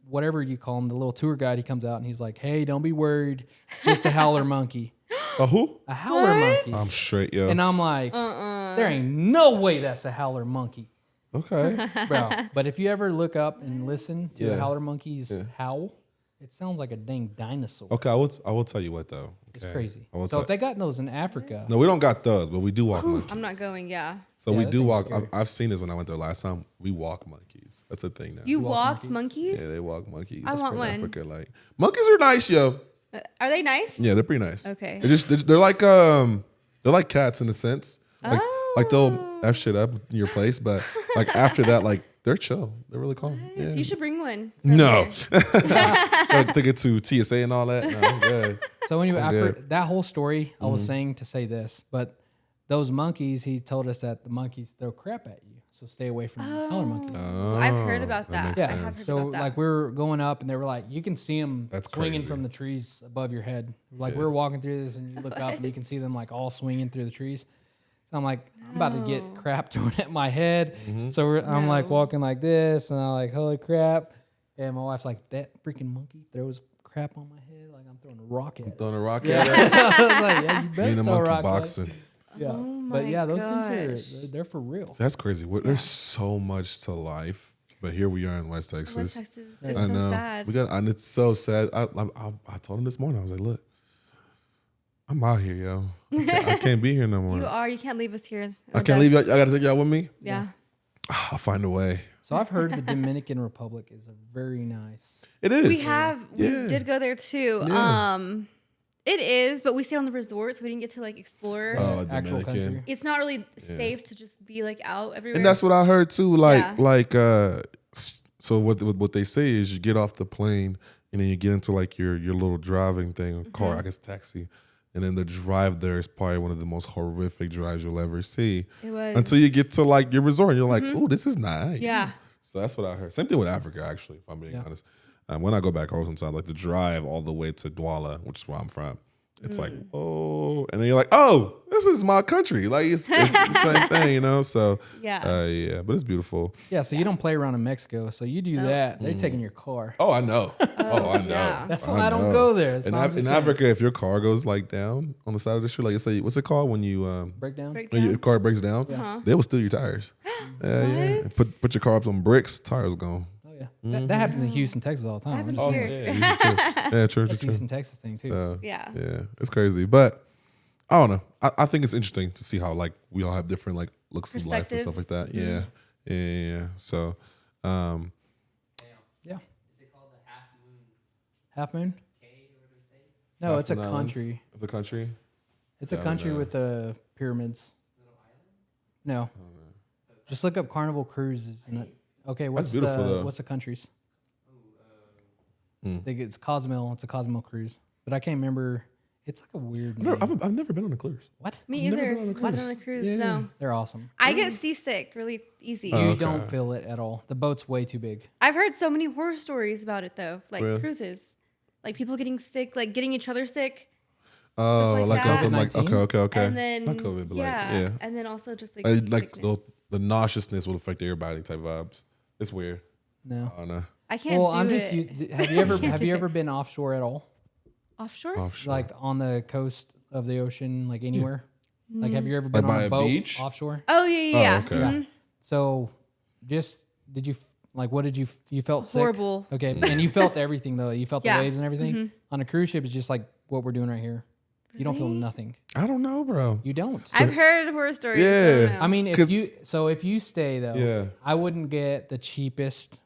Speaker 2: whatever you call him, the little tour guide, he comes out and he's like, hey, don't be worried. It's just a howler monkey.
Speaker 1: A who?
Speaker 2: A howler monkey.
Speaker 1: I'm straight, yo.
Speaker 2: And I'm like, there ain't no way that's a howler monkey.
Speaker 1: Okay.
Speaker 2: Bro. But if you ever look up and listen to
Speaker 1: Yeah.
Speaker 2: a howler monkey's howl, it sounds like a dang dinosaur.
Speaker 1: Okay, I will tell you what though.
Speaker 2: It's
Speaker 1: Okay.
Speaker 2: crazy.
Speaker 1: I will
Speaker 2: So
Speaker 1: tell-
Speaker 2: if they got those in Africa,
Speaker 1: no, we don't got those, but we do walk monkeys.
Speaker 3: I'm not going, yeah.
Speaker 1: So
Speaker 2: Yeah,
Speaker 1: we
Speaker 2: that
Speaker 1: do
Speaker 2: thing was
Speaker 1: walk.
Speaker 2: scary.
Speaker 1: I've seen this when I went there last time. We walk monkeys. That's a thing now.
Speaker 3: You
Speaker 2: walk
Speaker 3: walked monkeys?
Speaker 1: Yeah, they walk monkeys.
Speaker 3: I want
Speaker 1: from
Speaker 3: one.
Speaker 1: Africa, like monkeys are nice, yo.
Speaker 3: Are they nice?
Speaker 1: Yeah, they're pretty nice.
Speaker 3: Okay.
Speaker 1: They're like They're like cats in a sense. Like they'll F shit up in your place, but like after that, like they're chill. They're really calm. Yeah.
Speaker 3: You should bring one.
Speaker 1: No. Gotta take it to TSA and all that. No, I'm good.
Speaker 2: So when after
Speaker 1: good.
Speaker 2: that whole story, I was saying to say this, but those monkeys, he told us that the monkeys throw crap at you. So stay away from the howler monkeys.
Speaker 3: I've heard about that.
Speaker 1: makes
Speaker 3: I
Speaker 1: sense.
Speaker 3: have heard
Speaker 2: So
Speaker 3: about that.
Speaker 2: like we were going up and they were like, you can see them
Speaker 1: That's
Speaker 2: swinging
Speaker 1: crazy.
Speaker 2: from the trees above your head. Like we were walking through this and you look up and you can see them like all swinging through the trees. So I'm like, I'm about to get crap thrown at my head. So I'm like walking like this and I'm like, holy crap. And my wife's like, that freaking monkey throws crap on my head. Like I'm throwing a rock at it.
Speaker 1: Throwing a rock at it.
Speaker 2: I was like, yeah, you
Speaker 1: Me
Speaker 2: better
Speaker 1: and the
Speaker 2: throw a
Speaker 1: monkey
Speaker 2: rock at it.
Speaker 1: boxing.
Speaker 2: Yeah.
Speaker 3: Oh
Speaker 2: But yeah,
Speaker 3: my
Speaker 2: those
Speaker 3: gosh.
Speaker 2: things are, they're for real.
Speaker 1: That's crazy. There's so much to life, but here we are in West Texas.
Speaker 3: West Texas. It's
Speaker 1: I
Speaker 3: so
Speaker 1: know.
Speaker 3: sad.
Speaker 1: And it's so sad. I told him this morning. I was like, look, I'm out here, yo. I can't be here no more.
Speaker 3: You can't leave us here.
Speaker 1: I can't leave y'all. I gotta take y'all with me.
Speaker 3: Yeah.
Speaker 1: I'll find a way.
Speaker 2: So I've heard the Dominican Republic is a very nice.
Speaker 1: It is.
Speaker 3: We did go there too.
Speaker 1: Yeah.
Speaker 3: It is, but we stayed on the resort, so we didn't get to like explore.
Speaker 1: Oh,
Speaker 2: actual
Speaker 1: Dominican.
Speaker 2: country.
Speaker 3: It's not really safe to just be like out everywhere.
Speaker 1: And that's what I heard too.
Speaker 3: Yeah.
Speaker 1: So what they say is you get off the plane and then you get into like your little driving thing, car, I guess taxi, and then the drive there is probably one of the most horrific drives you'll ever see.
Speaker 3: It was.
Speaker 1: Until you get to like your resort and you're like, oh, this is nice.
Speaker 3: Yeah.
Speaker 1: So that's what I heard. Same thing with Africa, actually, if I'm being honest. When I go back home sometimes, like the drive all the way to Douala, which is where I'm from, it's like, oh, and then you're like, oh, this is my country. Like it's the same thing, you know? So yeah, but it's beautiful.
Speaker 2: Yeah, so you don't play around in Mexico. So you do that. They're taking your car.
Speaker 1: Oh, I know. Oh, I know.
Speaker 3: yeah.
Speaker 2: That's why I don't go there. So I'm
Speaker 1: In
Speaker 2: just saying.
Speaker 1: Africa, if your car goes like down on the side of the street, like you say, what's it called when you
Speaker 2: Breakdown.
Speaker 1: when your car breaks down? They will steal your tires. Yeah. Put your car up on bricks, tires gone.
Speaker 2: Oh yeah, that happens in Houston, Texas all the time.
Speaker 3: Happens
Speaker 2: I'm just
Speaker 3: here.
Speaker 2: saying.
Speaker 1: Yeah, you too. Yeah, true.
Speaker 2: That's a Houston, Texas thing too.
Speaker 1: So,
Speaker 3: Yeah.
Speaker 1: yeah, it's crazy, but I don't know. I think it's interesting to see how like we all have different like looks of life and stuff like that. Yeah. So,
Speaker 2: Yeah.
Speaker 4: Is it called the half moon
Speaker 2: Half Moon?
Speaker 4: cave or what do we say?
Speaker 2: No, it's a
Speaker 1: Half Moon Islands.
Speaker 2: country.
Speaker 1: It's a country.
Speaker 2: It's a
Speaker 1: Yeah, I
Speaker 2: country
Speaker 1: know.
Speaker 2: with the pyramids. No. Just look up Carnival Cruises. Okay, what's
Speaker 1: beautiful, though.
Speaker 2: what's the countries? I think it's Cozumel. It's a Cozumel cruise, but I can't remember. It's like a weird name.
Speaker 1: I've never been on a cruise.
Speaker 2: What?
Speaker 3: Me
Speaker 1: never
Speaker 3: either.
Speaker 1: been on a
Speaker 3: Been
Speaker 1: cruise.
Speaker 3: on a cruise.
Speaker 1: Yeah.
Speaker 3: No.
Speaker 2: They're awesome.
Speaker 3: I get seasick really easy.
Speaker 2: You
Speaker 1: okay.
Speaker 2: don't feel it at all. The boat's way too big.
Speaker 3: I've heard so many horror stories about it though, like
Speaker 1: Really?
Speaker 3: cruises, like people getting sick, like getting each other sick,
Speaker 1: Oh,
Speaker 3: like
Speaker 1: like
Speaker 3: that.
Speaker 1: also like
Speaker 2: COVID-19?
Speaker 1: okay.
Speaker 3: and then
Speaker 1: Not COVID, but
Speaker 3: yeah,
Speaker 1: like yeah.
Speaker 3: and then also just like
Speaker 1: Like
Speaker 3: sickness.
Speaker 1: the nauseousness will affect everybody type vibes. It's weird.
Speaker 2: No.
Speaker 1: I don't know.
Speaker 3: I can't
Speaker 2: Well,
Speaker 3: do
Speaker 2: I'm
Speaker 3: it.
Speaker 2: just. Have you ever
Speaker 3: Can't
Speaker 2: have
Speaker 3: do
Speaker 2: you
Speaker 3: it.
Speaker 2: ever been offshore at all?
Speaker 3: Offshore.
Speaker 1: Offshore.
Speaker 2: Like on the coast of the ocean, like anywhere? Like have you ever
Speaker 1: Like
Speaker 2: been
Speaker 1: by
Speaker 2: on
Speaker 1: a
Speaker 2: a boat
Speaker 1: beach?
Speaker 2: offshore?
Speaker 3: Oh yeah, yeah.
Speaker 1: okay.
Speaker 2: Yeah. So, just did you like what did you you felt sick?
Speaker 3: Horrible.
Speaker 2: Okay, and you felt everything though. You felt
Speaker 3: Yeah.
Speaker 2: the waves and everything. On a cruise ship, it's just like what we're doing right here. You don't feel
Speaker 3: Really?
Speaker 2: nothing.
Speaker 1: I don't know, bro.
Speaker 2: You don't.
Speaker 3: I've heard horror stories.
Speaker 1: Yeah.
Speaker 3: I don't know.
Speaker 2: I mean, if
Speaker 1: 'Cause-
Speaker 2: you stay though,
Speaker 1: Yeah.
Speaker 2: I wouldn't get the cheapest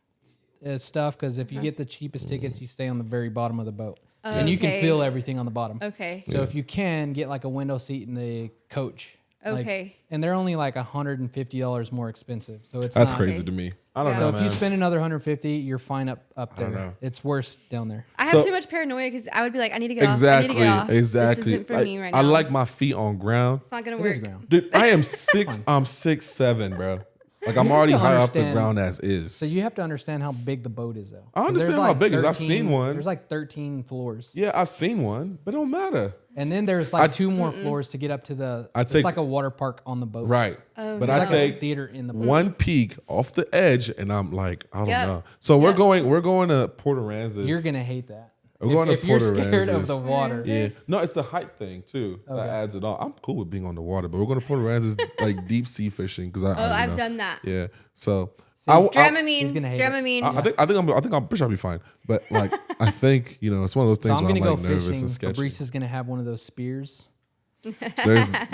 Speaker 2: stuff because if you get the cheapest tickets, you stay on the very bottom of the boat, and you can
Speaker 3: Okay.
Speaker 2: feel everything on the bottom.
Speaker 3: Okay.
Speaker 2: So if you can get like a window seat in the coach, like-
Speaker 3: Okay.
Speaker 2: and they're only like $150 more expensive, so it's
Speaker 1: That's
Speaker 2: not,
Speaker 1: crazy
Speaker 3: Okay.
Speaker 1: to me. I don't
Speaker 3: Yeah.
Speaker 1: know,
Speaker 2: So if
Speaker 1: man.
Speaker 2: you spend another 150, you're fine up
Speaker 1: don't
Speaker 2: there.
Speaker 1: know.
Speaker 2: It's worse down there.
Speaker 3: I have
Speaker 1: So-
Speaker 3: too much paranoia because I would be like, I need to get
Speaker 1: Exactly.
Speaker 3: off. I need to get off.
Speaker 1: Exactly.
Speaker 3: This isn't for me right now.
Speaker 1: I like my feet on ground.
Speaker 3: It's not gonna
Speaker 2: It
Speaker 3: work.
Speaker 2: is ground.
Speaker 1: Dude, I am 6. I'm 6'7", bro. Like I'm
Speaker 2: You have
Speaker 1: already
Speaker 2: to
Speaker 1: high off the
Speaker 2: understand-
Speaker 1: ground as is.
Speaker 2: So you have to understand how big the boat is, though.
Speaker 1: I
Speaker 2: 'Cause
Speaker 1: understand
Speaker 2: there's
Speaker 1: how
Speaker 2: like
Speaker 1: big it is. I've seen one.
Speaker 2: There's like 13 floors.
Speaker 1: Yeah, I've seen one, but it don't matter.
Speaker 2: And then there's like two more floors to get up to the. It's
Speaker 1: take-
Speaker 2: like a water park on the boat.
Speaker 1: Right.
Speaker 3: Oh,
Speaker 1: But
Speaker 2: It's
Speaker 1: I
Speaker 2: like a
Speaker 1: take
Speaker 2: theater in the boat.
Speaker 1: one peek off the edge, and I'm like, I don't
Speaker 3: Yep.
Speaker 1: know. So we're
Speaker 3: Yep.
Speaker 1: going to Port Aransas.
Speaker 2: You're gonna hate that.
Speaker 1: We're going to
Speaker 2: if you're
Speaker 1: Port
Speaker 2: scared of
Speaker 1: Aransas.
Speaker 2: the water.
Speaker 1: Yeah. No, it's the height thing too that
Speaker 2: Okay.
Speaker 1: adds it all. I'm cool with being on the water, but we're going to Port Aransas like deep sea fishing because
Speaker 3: Oh, I've done that.
Speaker 1: Yeah. So
Speaker 2: See,
Speaker 3: Dramamine.
Speaker 2: He's gonna hate
Speaker 3: Dramamine.
Speaker 1: I think I'm pretty sure I'll be fine. But like I think it's one of those
Speaker 2: So
Speaker 1: things
Speaker 2: I'm
Speaker 1: where
Speaker 2: gonna
Speaker 1: I'm
Speaker 2: go
Speaker 1: like nervous
Speaker 2: fishing.
Speaker 1: and sketchy.
Speaker 2: Fabrice is gonna have one of those spears.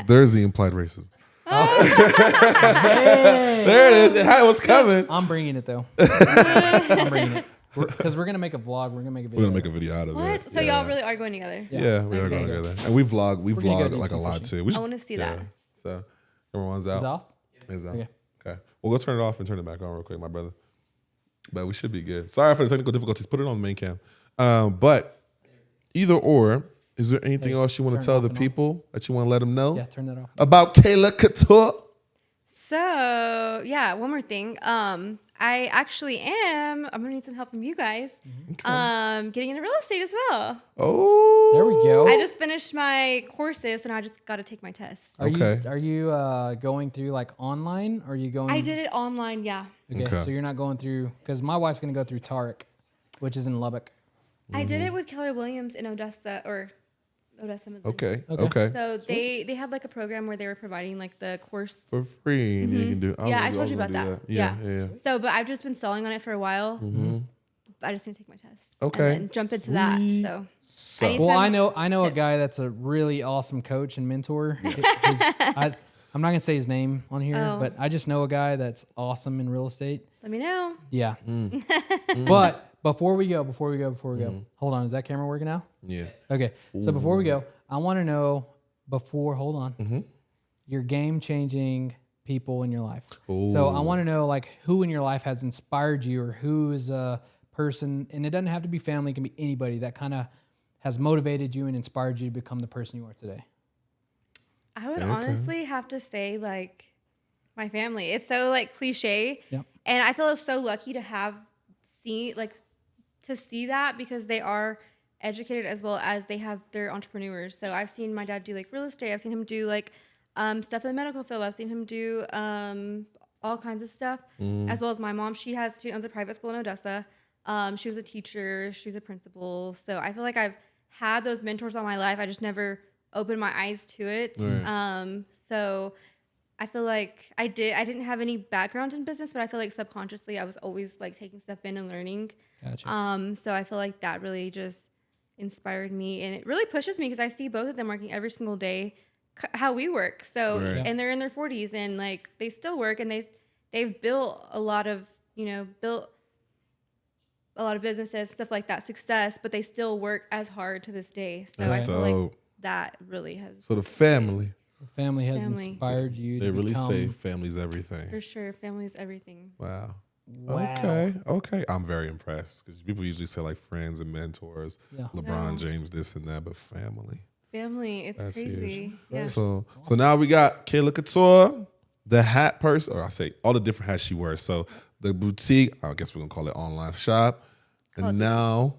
Speaker 1: There's the implied racism. There it is. It was coming.
Speaker 2: I'm bringing it though. I'm bringing it. Because we're gonna make a vlog. We're gonna make a video.
Speaker 1: We're gonna make a video out of
Speaker 3: What?
Speaker 1: it.
Speaker 3: So y'all really are going together?
Speaker 1: Yeah, we are going
Speaker 3: Okay.
Speaker 1: together, and we vlog. We
Speaker 2: We're gonna go
Speaker 1: vlog
Speaker 2: do
Speaker 1: like a
Speaker 2: some
Speaker 1: lot
Speaker 2: fishing.
Speaker 1: too. We
Speaker 3: I want to see that.
Speaker 1: So everyone's
Speaker 2: Is
Speaker 1: out.
Speaker 2: it off?
Speaker 1: It's out.
Speaker 2: Okay.
Speaker 1: Okay. We'll go turn it off and turn it back on real quick, my brother. But we should be good. Sorry for the technical difficulties. Put it on the main cam. But either or, is there anything else you want to
Speaker 2: turn
Speaker 1: tell
Speaker 2: it
Speaker 1: the
Speaker 2: off and
Speaker 1: people that you want to let them know
Speaker 2: Yeah, turn that off.
Speaker 1: about Kayla Kouture?
Speaker 3: So yeah, one more thing. I actually am. I'm gonna need some help from you guys. Getting into real estate as well.
Speaker 1: Oh,
Speaker 2: There we go.
Speaker 3: I just finished my courses, and I just got to take my tests.
Speaker 2: Are you going through like online? Or are you going?
Speaker 3: I did it online. Yeah,
Speaker 1: Okay.
Speaker 2: So you're not going through because my wife's gonna go through Tarek, which is in Lubbock.
Speaker 3: I did it with Keller Williams in Odessa Midland.
Speaker 1: Okay.
Speaker 2: Okay.
Speaker 1: Okay.
Speaker 3: So they had like a program where they were providing like the course.
Speaker 1: For free, and you can do.
Speaker 3: Yeah, I told you about that.
Speaker 1: Yeah.
Speaker 3: So, but I've just been stalling on it for a while. I just need to take my test.
Speaker 1: Okay.
Speaker 3: And then jump into that. So,
Speaker 1: So
Speaker 3: I need
Speaker 2: Well,
Speaker 3: some
Speaker 2: I know a
Speaker 3: tips.
Speaker 2: guy that's a really awesome coach and mentor. I'm not gonna say his name on here,
Speaker 3: Oh.
Speaker 2: but I just know a guy that's awesome in real estate.
Speaker 3: let me know.
Speaker 2: Yeah. But before we go, hold on. Is that camera working now?
Speaker 1: yeah.
Speaker 2: Okay. So before we go, I want to know hold on, your game changing people in your life. So I want to know like who in your life has inspired you, or who is a person, and it doesn't have to be family, it can be anybody that kind of has motivated you and inspired you to become the person you are today.
Speaker 3: I would honestly have to say like my family. It's so like cliche.
Speaker 2: Yep.
Speaker 3: And I feel so lucky to see that because they are educated as well as they're entrepreneurs. So I've seen my dad do like real estate. I've seen him do like stuff in the medical field. I've seen him do all kinds of stuff, as well as my mom. She owns a private school in Odessa. She was a teacher. She's a principal. So I feel like I've had those mentors all my life. I just never opened my eyes to it.
Speaker 1: Right.
Speaker 3: So I feel like I didn't have any background in business, but I feel like subconsciously I was always like taking stuff in and learning.
Speaker 2: Gotcha.
Speaker 3: So I feel like that really just inspired me, and it really pushes me because I see both of them working every single day, how we work. So,
Speaker 1: Right.
Speaker 3: and they're in their 40s and like they still work, and they've built a lot of businesses, stuff like that, success, but they still work as hard to this day. So
Speaker 1: That's
Speaker 3: I feel
Speaker 1: dope.
Speaker 3: like that really has
Speaker 1: So the family,
Speaker 2: The family has
Speaker 3: Family.
Speaker 2: inspired you.
Speaker 1: they
Speaker 2: to
Speaker 1: really
Speaker 2: become,
Speaker 1: say family's everything.
Speaker 3: for sure. Family is everything.
Speaker 1: Wow.
Speaker 2: Wow.
Speaker 1: Okay. I'm very impressed because people usually say like friends and mentors,
Speaker 2: Yeah.
Speaker 1: LeBron
Speaker 3: No.
Speaker 1: James, this and that, but family.
Speaker 3: Family, it's
Speaker 1: That's
Speaker 3: crazy.
Speaker 1: huge.
Speaker 3: Yeah.
Speaker 1: So now we got Kayla Kouture, the hat person, or I say all the different hats she wears. So the boutique, I guess we're gonna call it online shop, and now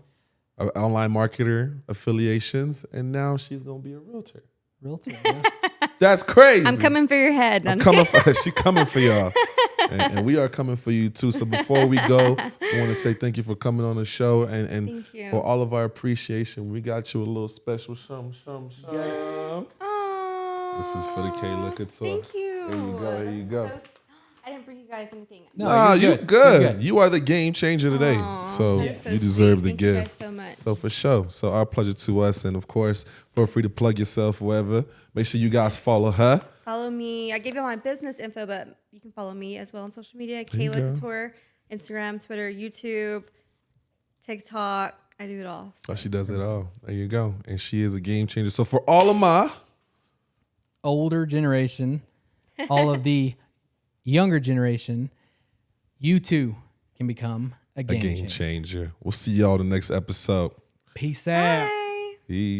Speaker 1: an online marketer affiliations, and now she's gonna be a realtor.
Speaker 2: Realtor. Yeah.
Speaker 1: That's crazy.
Speaker 3: I'm coming for your head.
Speaker 1: I'm coming for she coming for y'all. And we are coming for you too. So before we go, I want to say thank you for coming on the show, and
Speaker 3: Thank you.
Speaker 1: for all of our appreciation, we got you a little special something.
Speaker 3: Aww.
Speaker 1: This is for the Kayla Kouture.
Speaker 3: Thank you.
Speaker 1: There you go. There you go.
Speaker 3: I didn't bring you guys anything.
Speaker 2: No,
Speaker 1: Nah,
Speaker 2: you're
Speaker 1: you
Speaker 2: good.
Speaker 1: good.
Speaker 2: You're good.
Speaker 1: You are the game changer today. So
Speaker 3: That is so
Speaker 1: you deserve
Speaker 3: sweet.
Speaker 1: the
Speaker 3: Thank you
Speaker 1: gift.
Speaker 3: guys so much.
Speaker 1: So for sure. So our pleasure to us. And of course, feel free to plug yourself wherever. Make sure you guys follow her.
Speaker 3: Follow me. I gave you all my business info, but you can follow me as well on social media.
Speaker 1: you
Speaker 3: Kayla
Speaker 1: go.
Speaker 3: Kouture, Instagram, Twitter, YouTube, TikTok. I do it all.
Speaker 1: Oh, she does it all. There you go. And she is a game changer. So for all of my
Speaker 2: Older generation, all of the younger generation, you too can become a game,
Speaker 1: game
Speaker 2: changer.
Speaker 1: changer. We'll see y'all in the next episode.
Speaker 2: Peace out.
Speaker 3: Bye.
Speaker 1: Peace.